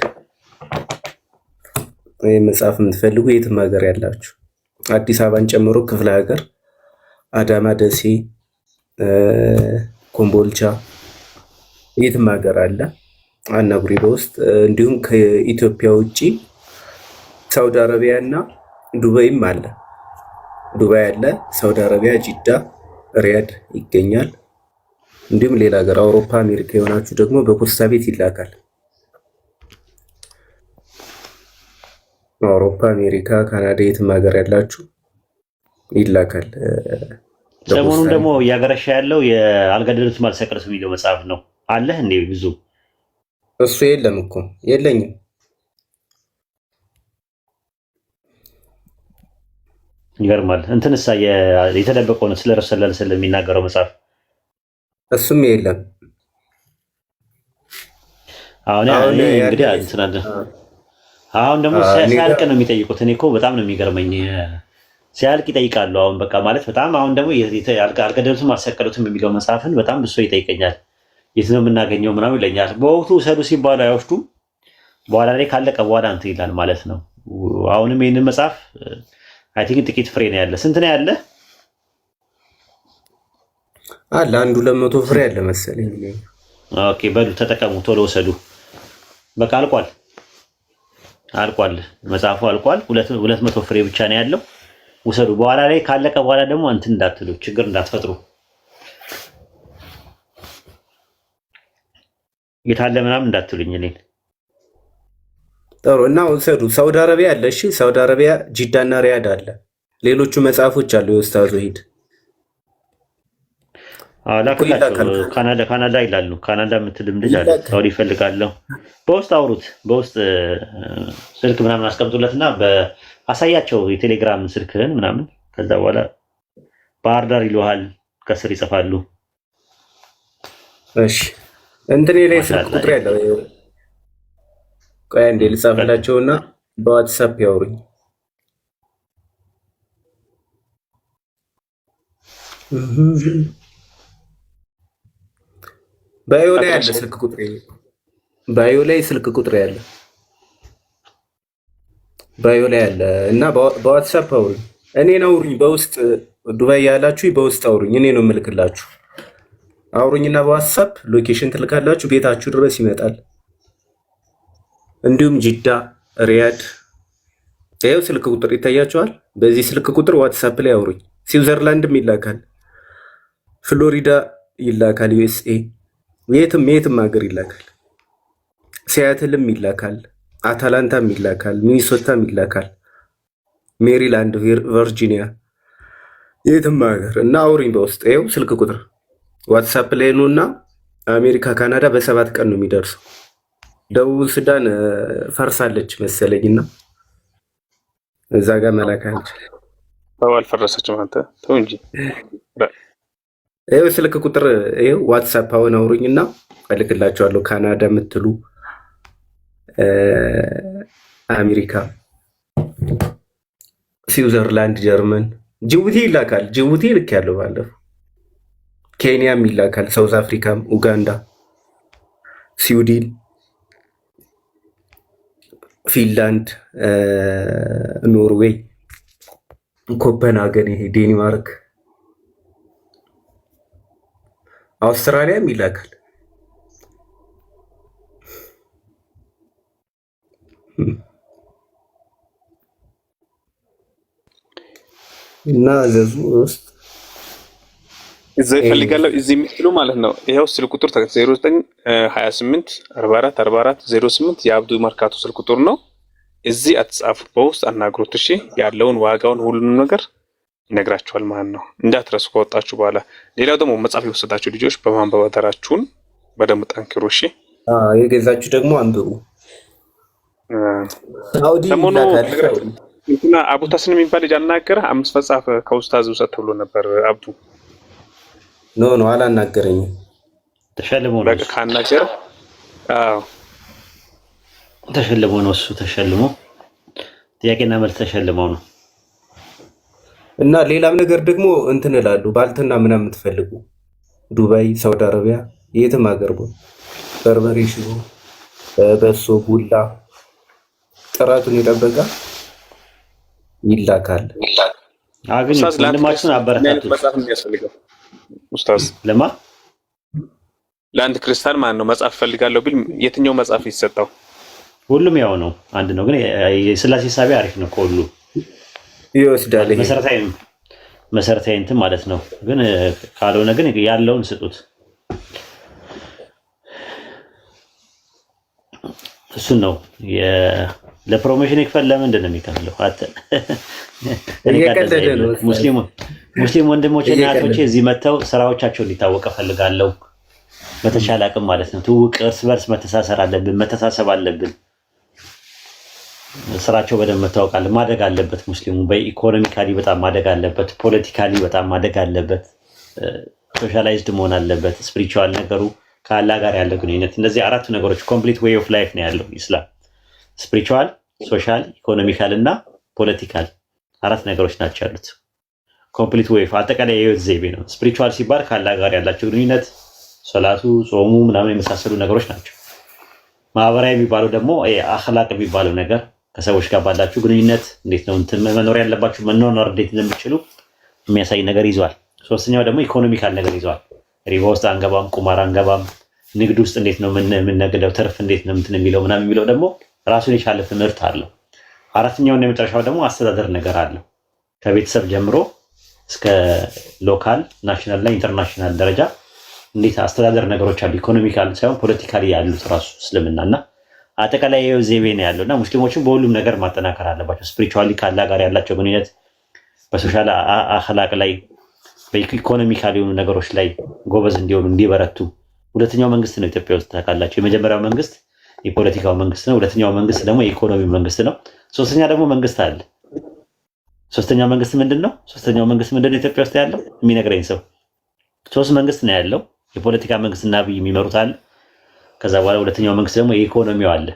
መጽሐፍ የምትፈልጉ የትም ሀገር ያላችሁ አዲስ አበባን ጨምሮ ክፍለ ሀገር አዳማ፣ ደሴ፣ ኮምቦልቻ የትም ሀገር አለ አናግሪ በውስጥ እንዲሁም ከኢትዮጵያ ውጭ ሳውዲ አረቢያ እና ዱባይም አለ። ዱባይ አለ፣ ሳውዲ አረቢያ ጂዳ፣ ሪያድ ይገኛል። እንዲሁም ሌላ ሀገር አውሮፓ፣ አሜሪካ የሆናችሁ ደግሞ በፖስታ ቤት ይላካል። አውሮፓ፣ አሜሪካ፣ ካናዳ የትም ሀገር ያላችሁ ይላካል። ሰሞኑን ደግሞ እያገረሻ ያለው የአልገደሉትም አልሰቀሉትም የሚለው መጽሐፍ ነው አለ እንዴ? ብዙ እሱ የለም እኮ የለኝም። ይገርማል። እንትንሳ የተደበቀው ነው ስለ ረሱል ሰለላሁ ዐለይሂ ወሰለም የሚናገረው መጽሐፍ እሱም የለም። አሁን እንግዲህ እንትናለ አሁን ደግሞ ሲያልቅ ነው የሚጠይቁት። እኔ እኮ በጣም ነው የሚገርመኝ። ሲያልቅ ይጠይቃሉ። አሁን በቃ ማለት በጣም አሁን ደግሞ አልገደሉትም አልሰቀሉትም የሚለው መጽሐፍን በጣም ብሶ ይጠይቀኛል። የት ነው የምናገኘው ምናምን ይለኛል። በወቅቱ ውሰዱ ሲባሉ አይወስዱም። በኋላ ላይ ካለቀ በኋላ እንትን ይላል ማለት ነው። አሁንም ይህንን መጽሐፍ አይ ቲንክ ጥቂት ፍሬ ነው ያለ። ስንት ነው ያለ? አለ 100 ፍሬ ያለ መሰለኝ። ኦኬ በሉ ተጠቀሙ፣ ቶሎ ወሰዱ። በቃ አልቋል፣ መጽሐፉ አልቋል። 200 ፍሬ ብቻ ነው ያለው። ውሰዱ። በኋላ ላይ ካለቀ በኋላ ደግሞ እንትን እንዳትሉ፣ ችግር እንዳትፈጥሩ። የታለ ምናምን እንዳትሉኝ እኔን። ጥሩ እና ውሰዱ። ሳውዲ አረቢያ አለ። እሺ ሳውዲ አረቢያ ጂዳና ሪያድ አለ። ሌሎቹ መጽሐፎች አሉ። የኡስታዝ ወሂድ ላኩላቸው። ካናዳ ይላሉ። ካናዳ የምትልም ልጅ አለ። ሳውዲ ይፈልጋለሁ። በውስጥ አውሩት። በውስጥ ስልክ ምናምን አስቀምጡለትና አሳያቸው የቴሌግራም ስልክህን ምናምን። ከዛ በኋላ ባህር ዳር ይሉሃል፣ ከስር ይጽፋሉ። እሺ እንትኔ ላይ ስልክ ቁጥር ያለው ቆይ አንዴ ልጻፍላቸውና በዋትስአፕ ያወሩኝ። ባዮ ላይ ያለ ስልክ ቁጥር ባዮ ላይ ስልክ ቁጥር ያለ ባዮ ላይ ያለ እና በዋትስአፕ አውሩኝ። እኔን አውሩኝ። በውስጥ ዱባይ ያላችሁ በውስጥ አውሩኝ። እኔ ነው የምልክላችሁ። አውሩኝና በዋትስአፕ ሎኬሽን ትልካላችሁ፣ ቤታችሁ ድረስ ይመጣል። እንዲሁም ጅዳ፣ ሪያድ ይኸው ስልክ ቁጥር ይታያችኋል። በዚህ ስልክ ቁጥር ዋትስአፕ ላይ አውሩኝ። ስዊዘርላንድም ይላካል፣ ፍሎሪዳ ይላካል፣ ዩኤስኤ የትም ሀገር ይላካል፣ ሲያትልም ይላካል፣ አታላንታም ይላካል፣ ሚኒሶታም ይላካል፣ ሜሪላንድ፣ ቨርጂኒያ የትም ሀገር እና አውሩኝ በውስጥ ይኸው ስልክ ቁጥር ዋትስአፕ ላይ ነው እና አሜሪካ፣ ካናዳ በ7 ቀን ነው የሚደርሰው። ደቡብ ሱዳን ፈርሳለች መሰለኝና እዛ ጋር መላክ አንችልም። አልፈረሰችም። አንተ ተው እንጂ። ይኸው ስልክ ቁጥር ይኸው ዋትስአፕ አሁን አውሩኝና እልክላቸዋለሁ። ካናዳ የምትሉ አሜሪካ፣ ስዊዘርላንድ፣ ጀርመን፣ ጅቡቲ ይላካል። ጅቡቲ ልክ ያለው ባለፈው ኬንያም ይላካል፣ ሳውዝ አፍሪካም፣ ኡጋንዳ፣ ስዊድን፣ ፊንላንድ፣ ኖርዌይ፣ ኮፐንሃገን፣ ይሄ ዴንማርክ፣ አውስትራሊያም ይላካል። እና ዘዙ ውስጥ እዛ ይፈልጋለሁ እዚህ የምትሉ ማለት ነው። ይሄው ስልክ ቁጥር 0928 44 44 08 የአብዱ መርካቶ ስልክ ቁጥር ነው። እዚህ አትጻፉ፣ በውስጥ አናግሩት። እሺ ያለውን ዋጋውን ሁሉንም ነገር ይነግራችኋል ማለት ነው። እንዳትረሱ ከወጣችሁ በኋላ። ሌላው ደግሞ መጽሐፍ የወሰዳችሁ ልጆች በማንበብ አደራችሁን በደንብ ጠንክሩ። እሺ የገዛችሁ ደግሞ አንብቡ። ሳውዲ እንትና አቡ ታስን የሚባል ልጅ አናገረ 5 መጽሐፍ ከኡስታዝ ውሰድ ተብሎ ነበር። አብዱ ኖ አላናገረኝም። ተሸልሞ ነው በቃ ካናገረ ተሸልሞ ነው እሱ ተሸልሞ ጥያቄና መልስ ተሸልመው ነው። እና ሌላም ነገር ደግሞ እንትን እላሉ ባልትና ምናምን የምትፈልጉ ዱባይ፣ ሳውዲ አረቢያ፣ የትም ሀገር በርበሬ፣ ሽሮ፣ በሶ፣ ቡላ ጥራቱን የጠበቀ ይላካል። አግኝ ወንድማችን አበረታቱ። መጽሐፍ የሚያስፈልገው ኡስታዝ ለማ ለአንድ ክርስቲያን ማን ነው መጽሐፍ ፈልጋለሁ ቢል የትኛው መጽሐፍ ይሰጣው? ሁሉም ያው ነው፣ አንድ ነው። ግን የስላሴ ሳቢ አሪፍ ነው ከሁሉ ይወስዳል። ይሄ መሰረታዊ እንትን ማለት ነው። ግን ካልሆነ ግን ያለውን ስጡት። እሱን ነው ለፕሮሞሽን ይክፈል። ለምንድን ነው የሚከፍለው? ሙስሊም ወንድሞቼና እህቶቼ እዚህ መጥተው ስራዎቻቸው እንዲታወቅ እፈልጋለሁ። በተሻለ አቅም ማለት ነው። ትውውቅ፣ እርስ በርስ መተሳሰር አለብን፣ መተሳሰብ አለብን። ስራቸው በደንብ መታወቅ አለ፣ ማደግ አለበት። ሙስሊሙ በኢኮኖሚካሊ በጣም ማደግ አለበት፣ ፖለቲካሊ በጣም ማደግ አለበት፣ ሶሻላይዝድ መሆን አለበት። ስፒሪቹዋል ነገሩ ከአላህ ጋር ያለው ግንኙነት፣ እነዚህ አራቱ ነገሮች ኮምፕሊት ዌይ ኦፍ ላይፍ ነው ያለው ኢስላም። ስፒሪቹዋል፣ ሶሻል፣ ኢኮኖሚካል እና ፖለቲካል አራት ነገሮች ናቸው ያሉት። ኮምፕሊት ዌይ አጠቃላይ የህይወት ዘይቤ ነው። ስፒሪቹዋል ሲባል ከአላህ ጋር ያላቸው ግንኙነት፣ ሶላቱ፣ ጾሙ ምናምን የመሳሰሉ ነገሮች ናቸው። ማህበራዊ የሚባለው ደግሞ አኽላቅ የሚባለው ነገር ከሰዎች ጋር ባላችሁ ግንኙነት እንዴት ነው እንትን መኖር ያለባችሁ መኖር እንዴት እንደምትችሉ የሚያሳይ ነገር ይዟል። ሶስተኛው ደግሞ ኢኮኖሚካል ነገር ይዟል። ሪባ ውስጥ አንገባም፣ ቁማር አንገባም፣ ንግድ ውስጥ እንዴት ነው የምንነግደው፣ ትርፍ እንዴት ነው እንትን የሚለው ምናምን የሚለው ደግሞ ራሱን የቻለ ትምህርት አለው። አራተኛውና የመጨረሻው ደግሞ አስተዳደር ነገር አለው። ከቤተሰብ ጀምሮ እስከ ሎካል፣ ናሽናል እና ኢንተርናሽናል ደረጃ እንዴት አስተዳደር ነገሮች አሉ። ኢኮኖሚካል ሳይሆን ፖለቲካሊ ያሉት ራሱ እስልምና እና አጠቃላይ የህይወት ዘይቤ ነው ያለው እና ሙስሊሞችን በሁሉም ነገር ማጠናከር አለባቸው። ስፒሪቹዋሊ ከአላህ ጋር ያላቸው ግንኙነት፣ በሶሻል አኽላቅ ላይ፣ በኢኮኖሚካል የሆኑ ነገሮች ላይ ጎበዝ እንዲሆኑ እንዲበረቱ። ሁለተኛው መንግስት ነው ኢትዮጵያ ውስጥ ታውቃላችሁ። የመጀመሪያው መንግስት የፖለቲካው መንግስት ነው። ሁለተኛው መንግስት ደግሞ የኢኮኖሚ መንግስት ነው። ሶስተኛ ደግሞ መንግስት አለ። ሶስተኛው መንግስት ምንድን ነው? ሶስተኛው መንግስት ምንድን ነው ኢትዮጵያ ውስጥ ያለው? የሚነግረኝ ሰው ሶስት መንግስት ነው ያለው። የፖለቲካ መንግስትና አብይ የሚመሩት አለ። ከዛ በኋላ ሁለተኛው መንግስት ደግሞ የኢኮኖሚው አለ፣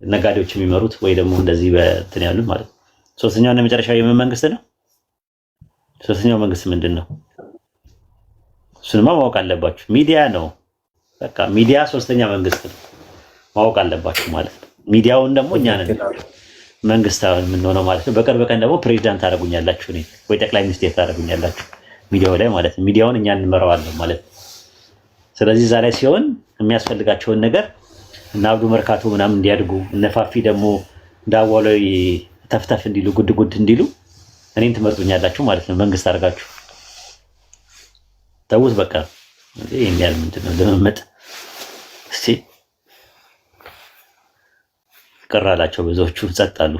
ነጋዴዎች የሚመሩት ወይ ደግሞ እንደዚህ በእንትን ያሉት ማለት ነው። ሶስተኛውና የመጨረሻው የምን መንግስት ነው? ሶስተኛው መንግስት ምንድን ነው? እሱንማ ማወቅ አለባችሁ። ሚዲያ ነው። በቃ ሚዲያ ሶስተኛ መንግስት ነው፣ ማወቅ አለባችሁ ማለት ነው። ሚዲያውን ደግሞ እኛ ነን መንግስታዊ የምንሆነው ማለት ነው። በቅርብ ቀን ደግሞ ፕሬዚዳንት ታደርጉኛላችሁ እኔ ወይ ጠቅላይ ሚኒስቴር ታደርጉኛላችሁ ሚዲያው ላይ ማለት ነው። ሚዲያውን እኛ እንመራዋለን ማለት ነው። ስለዚህ እዛ ላይ ሲሆን የሚያስፈልጋቸውን ነገር እና አብዱ መርካቶ ምናምን እንዲያድጉ እነፋፊ ደግሞ ዳዋው ላይ ተፍተፍ እንዲሉ ጉድ ጉድ እንዲሉ እኔን ትመርጡኛላችሁ ማለት ነው። መንግስት አድርጋችሁ ተውት በቃ። ይሄን ያህል ምንድነው ለመመጥ እስቲ ቀራላቸው ብዙዎቹ ጸጥ አሉ።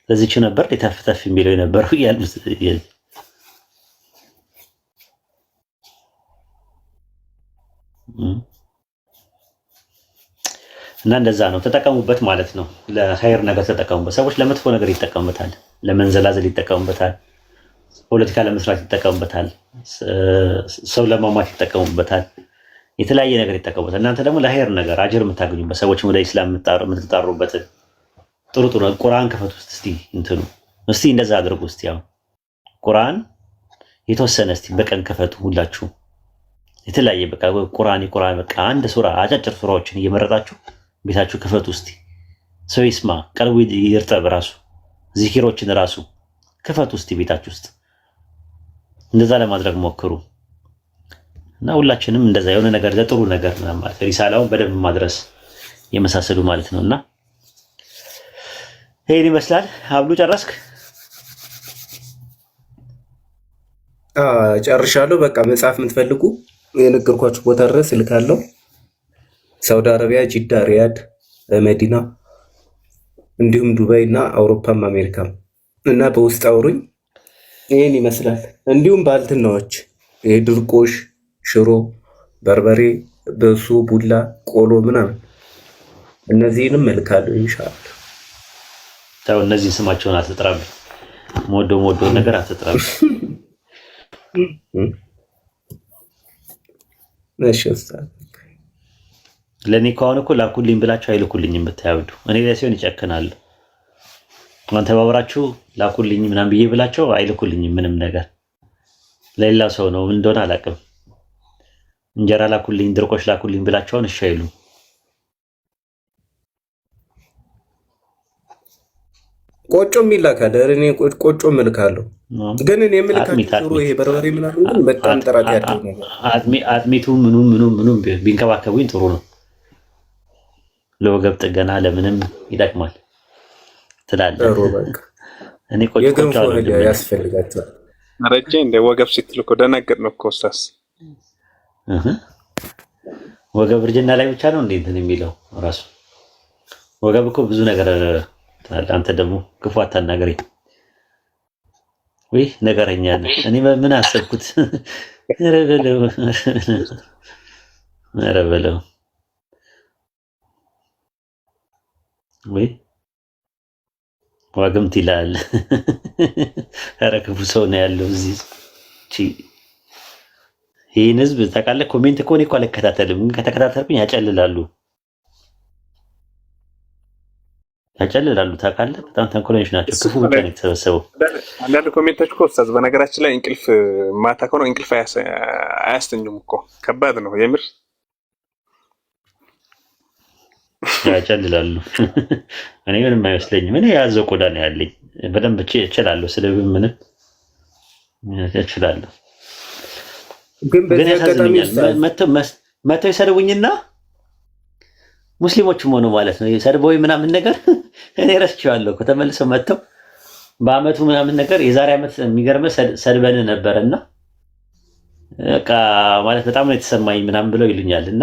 ለዚህች ነበር ተፍተፍ የሚለው የነበረው ያሉት እና እንደዛ ነው። ተጠቀሙበት ማለት ነው። ለኸይር ነገር ተጠቀሙበት። ሰዎች ለመጥፎ ነገር ይጠቀሙበታል፣ ለመንዘላዘል ይጠቀሙበታል፣ ፖለቲካ ለመስራት ይጠቀሙበታል፣ ሰው ለማማት ይጠቀሙበታል፣ የተለያየ ነገር ይጠቀሙበታል። እናንተ ደግሞ ለኸይር ነገር አጅር የምታገኙበት ሰዎችን ወደ ኢስላም የምትጣሩበት ጥሩ ጥሩ ቁርአን ክፈቱ እስቲ እንትኑ እስቲ እንደዛ አድርጉ እስቲ። ያው ቁርአን የተወሰነ እስቲ በቀን ክፈቱ ሁላችሁ የተለያየ በቃ ቁርአን በቃ አንድ ሱራ አጫጭር ሱራዎችን እየመረጣችሁ ቤታችሁ ክፈቱ እስቲ። ሰው ይስማ፣ ቀልቡ ይርጠብ፣ ራሱ ዚኪሮችን ራሱ ክፈቱ እስቲ ቤታችሁ ውስጥ። እንደዛ ለማድረግ ሞክሩ እና ሁላችንም እንደዛ የሆነ ነገር ለጥሩ ነገር ማለት ሪሳላውን በደንብ ማድረስ የመሳሰሉ ማለት ነውና ይሄን ይመስላል። አብሉ ጨረስክ? ጨርሻለሁ። በቃ መጽሐፍ የምትፈልጉ የነገርኳችሁ ቦታ ድረስ እልካለሁ። ሳውዲ አረቢያ፣ ጂዳ፣ ሪያድ፣ መዲና እንዲሁም ዱባይ እና አውሮፓም አሜሪካም እና በውስጥ አውሩኝ። ይህን ይመስላል። እንዲሁም ባልትናዎች ይሄ ድርቆሽ፣ ሽሮ፣ በርበሬ፣ በሱ፣ ቡላ፣ ቆሎ ምናምን እነዚህንም እልካለሁ ኢንሻአላህ። ታው እነዚህ ስማቸውን አትጥራም። ሞዶ ነገር አትጥራም። እሺ ኡስታዝ፣ ለኔ ከሆነ እኮ ላኩልኝ ብላችሁ አይልኩልኝም። ብታያውዱ እኔ ላይ ሲሆን ይጨክናሉ። ማን ተባብራችሁ ላኩልኝ ምናምን ብዬ ብላችሁ አይልኩልኝም ምንም ነገር። ለሌላ ሰው ነው ምን እንደሆነ አላውቅም። እንጀራ ላኩልኝ፣ ድርቆሽ ላኩልኝ ብላችሁን እሺ አይሉ። ቆጮም ይላካል። እኔ ቆጮም እልካለሁ፣ ግን እኔ የምልካቸው ይሄ በርበሬ ምናምን ግን በጣም ጥራት ያለው ነገር አጥሚቱ ምኑ ቢንከባከቡኝ ጥሩ ነው። ለወገብ ጥገና ለምንም ይጠቅማል ትላለህ። እኔ ቆጮ ያስፈልጋቸዋል። አረጀ እንደ ወገብ ስትል እኮ ደነገጥ ነው እኮ ኡስታዝ። ወገብ እርጅና ላይ ብቻ ነው እንዴ እንትን የሚለው ራሱ? ወገብ እኮ ብዙ ነገር አንተ ደግሞ ክፉ አታናገረኝ ወይ ነገረኛ ነህ። እኔ ምን አሰብኩት? ኧረ በለው ወይ ዋግምት ይላል። ኧረ ክፉ ሰው ነው ያለው እዚህ። ይህን ህዝብ ታውቃለህ? ኮሜንት እኮ እኔ እኮ አልከታተልም፣ ግን ከተከታተልኩኝ ያጨልላሉ ታውቃለህ? በጣም ተንኮለኞች ናቸው። ክፉ ብቻ ነው የተሰበሰበው። አንዳንድ ኮሜንቶች እኮ ኡስታዝ፣ በነገራችን ላይ እንቅልፍ ማታ ከሆነ እንቅልፍ አያስተኙም እኮ። ከባድ ነው የምር ያጨልላሉ። እኔ ምንም አይመስለኝም። እኔ ያዘው ቆዳ ነው ያለኝ። በደንብ እችላለሁ፣ ስለብ ምንም እችላለሁ። ግን ያሳዝኛል። መተው ይሰድቡኝና ሙስሊሞችም ሆኖ ማለት ነው ሰድበው ምናምን ነገር እኔ ረስቼዋለሁ እኮ ተመልሰው መተው በአመቱ ምናምን ነገር የዛሬ አመት የሚገርመው ሰድበን ነበርና በቃ ማለት በጣም ነው የተሰማኝ ምናምን ብለው ይሉኛል። እና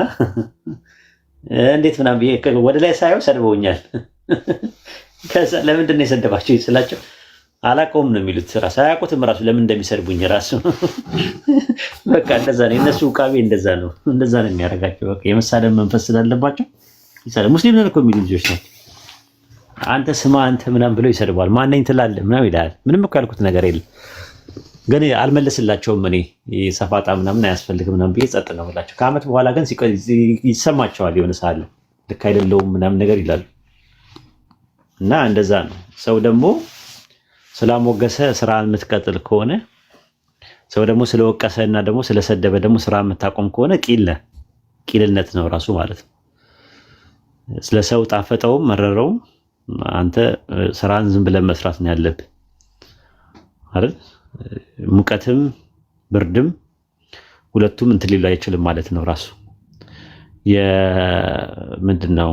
እንዴት ምናምን ብዬ ወደ ላይ ሳይሆን ሰድበውኛል። ከዛ ለምንድን ነው የሰደባቸው ስላቸው አላውቀውም ነው የሚሉት። ራሱ አያውቁትም ራሱ ለምን እንደሚሰድቡኝ ራሱ በቃ እንደዛ ነው የነሱ ቃቤ እንደዛ ነው የሚያደርጋቸው። በቃ የመሳደብ መንፈስ ስላለባቸው ይሰደብ። ሙስሊም ነን እኮ የሚሉ ልጆች ናቸው። አንተ ስማ አንተ ምናምን ብለው ይሰድባል። ማነኝ ትላለህ ምናምን ይላል። ምንም እኮ ያልኩት ነገር የለም። ግን አልመለስላቸውም። እኔ ሰፋጣ ምናምን አያስፈልግም ምናምን ብዬ ጸጥ ነው የምላቸው። ከዓመት በኋላ ግን ይሰማቸዋል፣ የሆነ ሰዓት ልክ አይደለውም ምናምን ነገር ይላሉ። እና እንደዛ ነው። ሰው ደግሞ ስላሞገሰ ስራ የምትቀጥል ከሆነ ሰው ደግሞ ስለወቀሰ እና ደግሞ ስለሰደበ ደግሞ ስራ የምታቆም ከሆነ ቂልነት ነው ራሱ ማለት ነው። ስለ ሰው ጣፈጠውም መረረውም አንተ ስራን ዝም ብለን መስራት ነው ያለብህ አይደል? ሙቀትም ብርድም ሁለቱም እንትን ሊሉ አይችልም ማለት ነው። ራሱ ምንድነው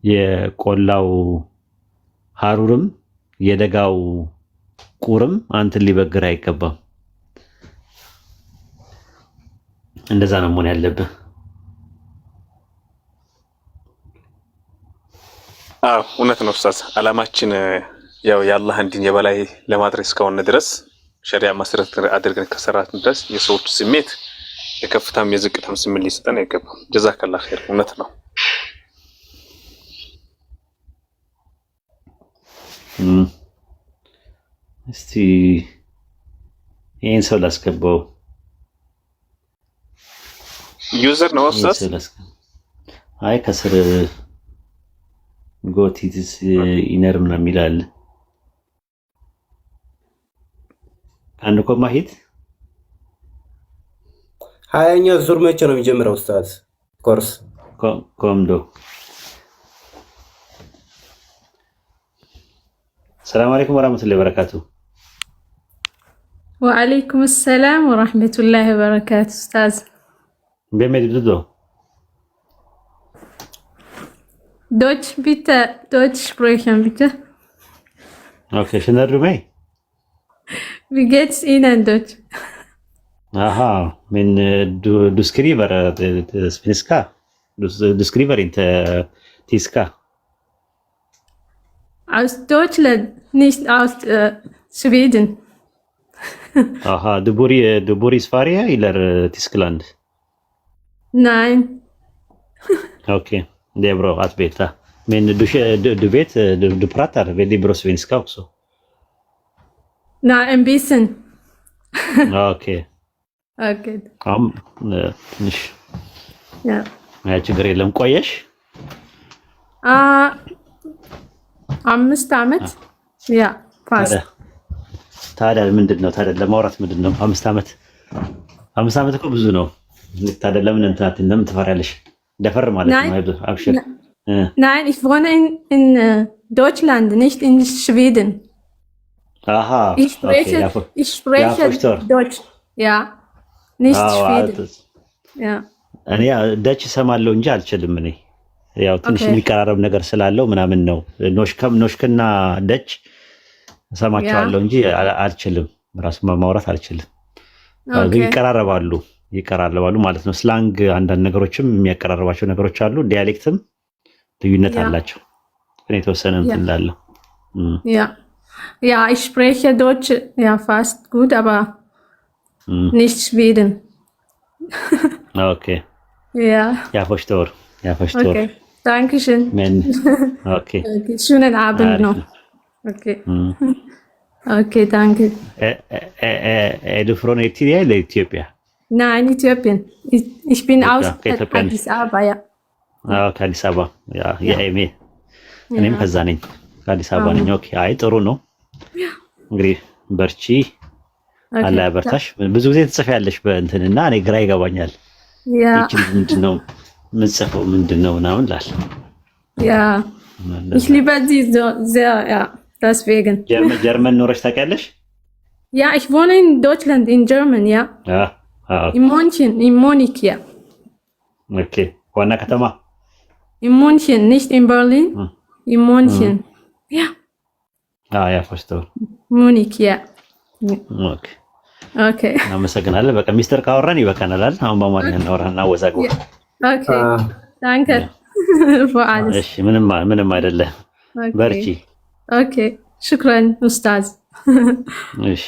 የቆላው ሀሩርም የደጋው ቁርም አንተን ሊበግር አይገባም። እንደዛ ነው መሆን ያለብህ። እውነት ነው ኡስታዝ። አላማችን ያው የአላህን ዲን የበላይ ለማድረስ እስከሆነ ድረስ ሸሪዓ መሰረት አድርገን ከሰራትን ድረስ የሰዎች ስሜት የከፍታም የዝቅታም ስሜት ሊሰጠን አይገባም። ጀዛከላህ ኸይር። እውነት ነው። እስቲ ይሄን ሰው ላስገባው። ዩዘር ነው ኡስታዝ። አይ ከስር ጎቲስ ኢነር ምናምን ይላል። አንድ ኮማ ሂት 20ኛው ዙር መቼ ነው የሚጀምረው ኡስታዝ? ኮርስ ኮምዶ። ሰላም አለይኩም ወራህመቱላሂ ወበረካቱ። ወአለይኩም ሰላም ወራህመቱላሂ ወበረካቱ ኡስታዝ። በመድብዶ Deutsch bitte, Deutsch sprechen bitte. Okay, schöner Rumei. Wie geht's Ihnen Deutsch? Aha, du skriver svenska. Du skriver inte tyska. Aus Deutschland, nicht aus Schweden. Aha, du bor i Sverige eller Tyskland? Nein. Okay. Det är bra att veta. Men du vet, du pratar väldigt bra svenska också. Nej, en bisschen. Okej. Okej. ትንሽ Ja. ችግር የለም። ቆየሽ? 5 ዓመት ያ ፓስ። ታዲያ ምንድነው ታዲያ ለማውራት ምንድነው 5 ዓመት እኮ ብዙ ነው። ታዲያ ለምን ለምን ትፈሪያለሽ? ደፈር ማለት ነው። አብሽር። Nein, ich wohne in Deutschland, nicht in Schweden. Aha. Ich spreche Deutsch. Ja. Nicht Schweden. Ja. እኔ ደች እሰማለሁ እንጂ አልችልም። እኔ ያው ትንሽ የሚቀራረብ ነገር ስላለው ምናምን ነው። ኖሽክና ደች እሰማቸዋለሁ እንጂ አልችልም። ራሱ ማውራት አልችልም። ይቀራረባሉ ማለት ነው። ስላንግ አንዳንድ ነገሮችም የሚያቀራርባቸው ነገሮች አሉ። ዲያሌክትም ልዩነት አላቸው። ግን የተወሰነ እንትን እንዳለው Ja, ich spreche Deutsch ja fast gut, aber nicht Schweden. Okay. Ja. Ja, verstehe. Okay. Dankeschön. Okay. Schönen Abend noch. Okay. Okay, danke. Är du från Eritrea eller Etiopien? Nein, Äthiopien. Ich bin aus Addis Ababa, ja. ከአዲስ አበባ እኔም ከዛ ነኝ፣ ከአዲስ አበባ ነኝ። ኦኬ። አይ ጥሩ ነው። እንግዲህ በርቺ፣ አላህ ያበርታሽ። ብዙ ጊዜ ትጽፊያለሽ በእንትንና እኔ ግራ ይገባኛል። ይቺ ምንድነው የምትጽፈው ምንድነው ምናምን ላል Ja, ich liebe sie so sehr, ja, deswegen. ጀርመን ኖረሽ ታውቂያለሽ? Ja, ich wohne in Deutschland, in Germany, ja. In München, in Munich, ja. Okay. ዋና ከተማ? In München, nicht in Berlin. In München. Ja. Ja, verstehe. Munich, ja. Okay. Okay. እናመሰግናለን። በቃ ሚስተር ካወራን ይበቃናል። አሁን በአማርኛ እናወራና አወዛግቡ። Okay. Danke. Für alles. እሺ፣ ምንም አይደለም። በርቺ። Okay. شكرا أستاذ. እሺ።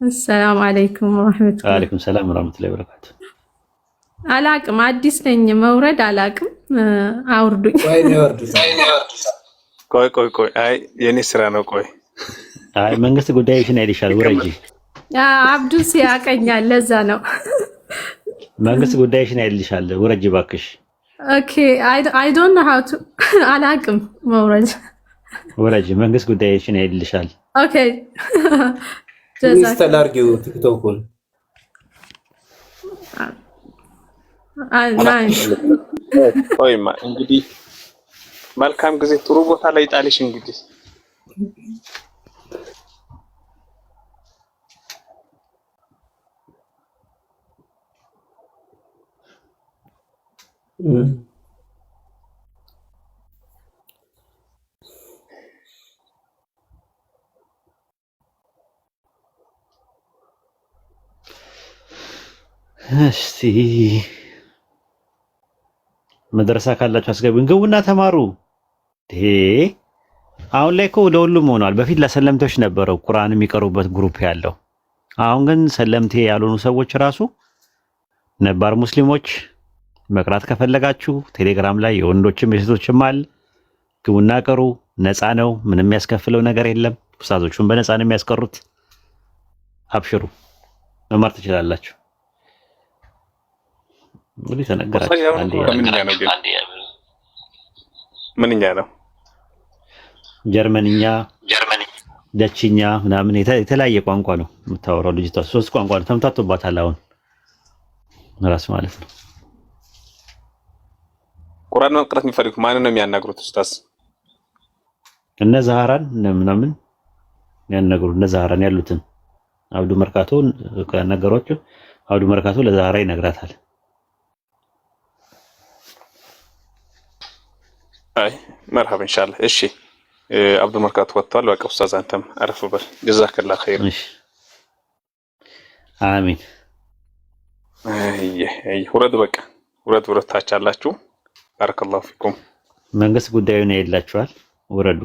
السلام عليكم ورحمة الله. وعليكم السلام ورحمة الله وبركاته. አላቅም፣ አዲስ ነኝ። መውረድ አላቅም። አውርዱኝ። ቆይ አይ የኔ ስራ ነው። ቆይ አይ መንግስት ጉዳዮችን አይልሻል። ውረጂ ያ አብዱስ ያቀኛል ለዛ ነው። መንግስት ጉዳይሽን ያይልሻል። ውረጅ ባክሽ። ኦኬ I don't know how to አላቅም መውረድ። ውረጅ መንግስት ጉዳይሽን ያይልሻል። ኦኬ ኢንስታል አድርጊው ቲክቶኩን። ቆይማ እንግዲህ መልካም ጊዜ ጥሩ ቦታ ላይ ጣልሽ እንግዲህ እስቲ መድረሳ ካላችሁ አስገቡኝ። ግቡና ተማሩ። አሁን ላይ እኮ ለሁሉም ሆኗል። በፊት ለሰለምቶች ነበረው ቁርአን የሚቀሩበት ግሩፕ ያለው። አሁን ግን ሰለምቴ ያልሆኑ ሰዎች ራሱ ነባር ሙስሊሞች መቅራት ከፈለጋችሁ ቴሌግራም ላይ የወንዶችም የሴቶችም አለ። ግቡና ቀሩ። ነፃ ነው። ምንም የሚያስከፍለው ነገር የለም። ኡስታዞቹን በነፃ ነው የሚያስቀሩት። አብሽሩ፣ መማር ትችላላችሁ። እንግዲህ ተነገራችሁ። ምንኛ ነው? ጀርመንኛ፣ ደችኛ ምናምን የተለያየ ቋንቋ ነው የምታወራው ልጅቷ። 3 ቋንቋ ነው ተምታቶባታል። አሁን ራስ ማለት ነው። ቁርአን መቅራት የሚፈልጉ ማንን ነው የሚያናግሩት ኡስታዝ? እነ ዛህራን ምናምን ያናግሩ። እነ ዛህራን ያሉትን አብዱ መርካቶ ከነገሮቹ አብዱ መርካቶ ለዛህራ ይነግራታል። አይ መርሐባ ኢንሻአላህ። እሺ አብዱ መርካቶ ወጥቷል። በቃ ኡስታዝ አንተም አረፍ በል። ጀዛከላህ ኸይር። እሺ አሚን። አይ ውረድ፣ በቃ ውረድ ታች አላችሁ። ባረከላሁ ፊኩም። መንግስት ጉዳዩን ያይላችኋል። ውረዱ።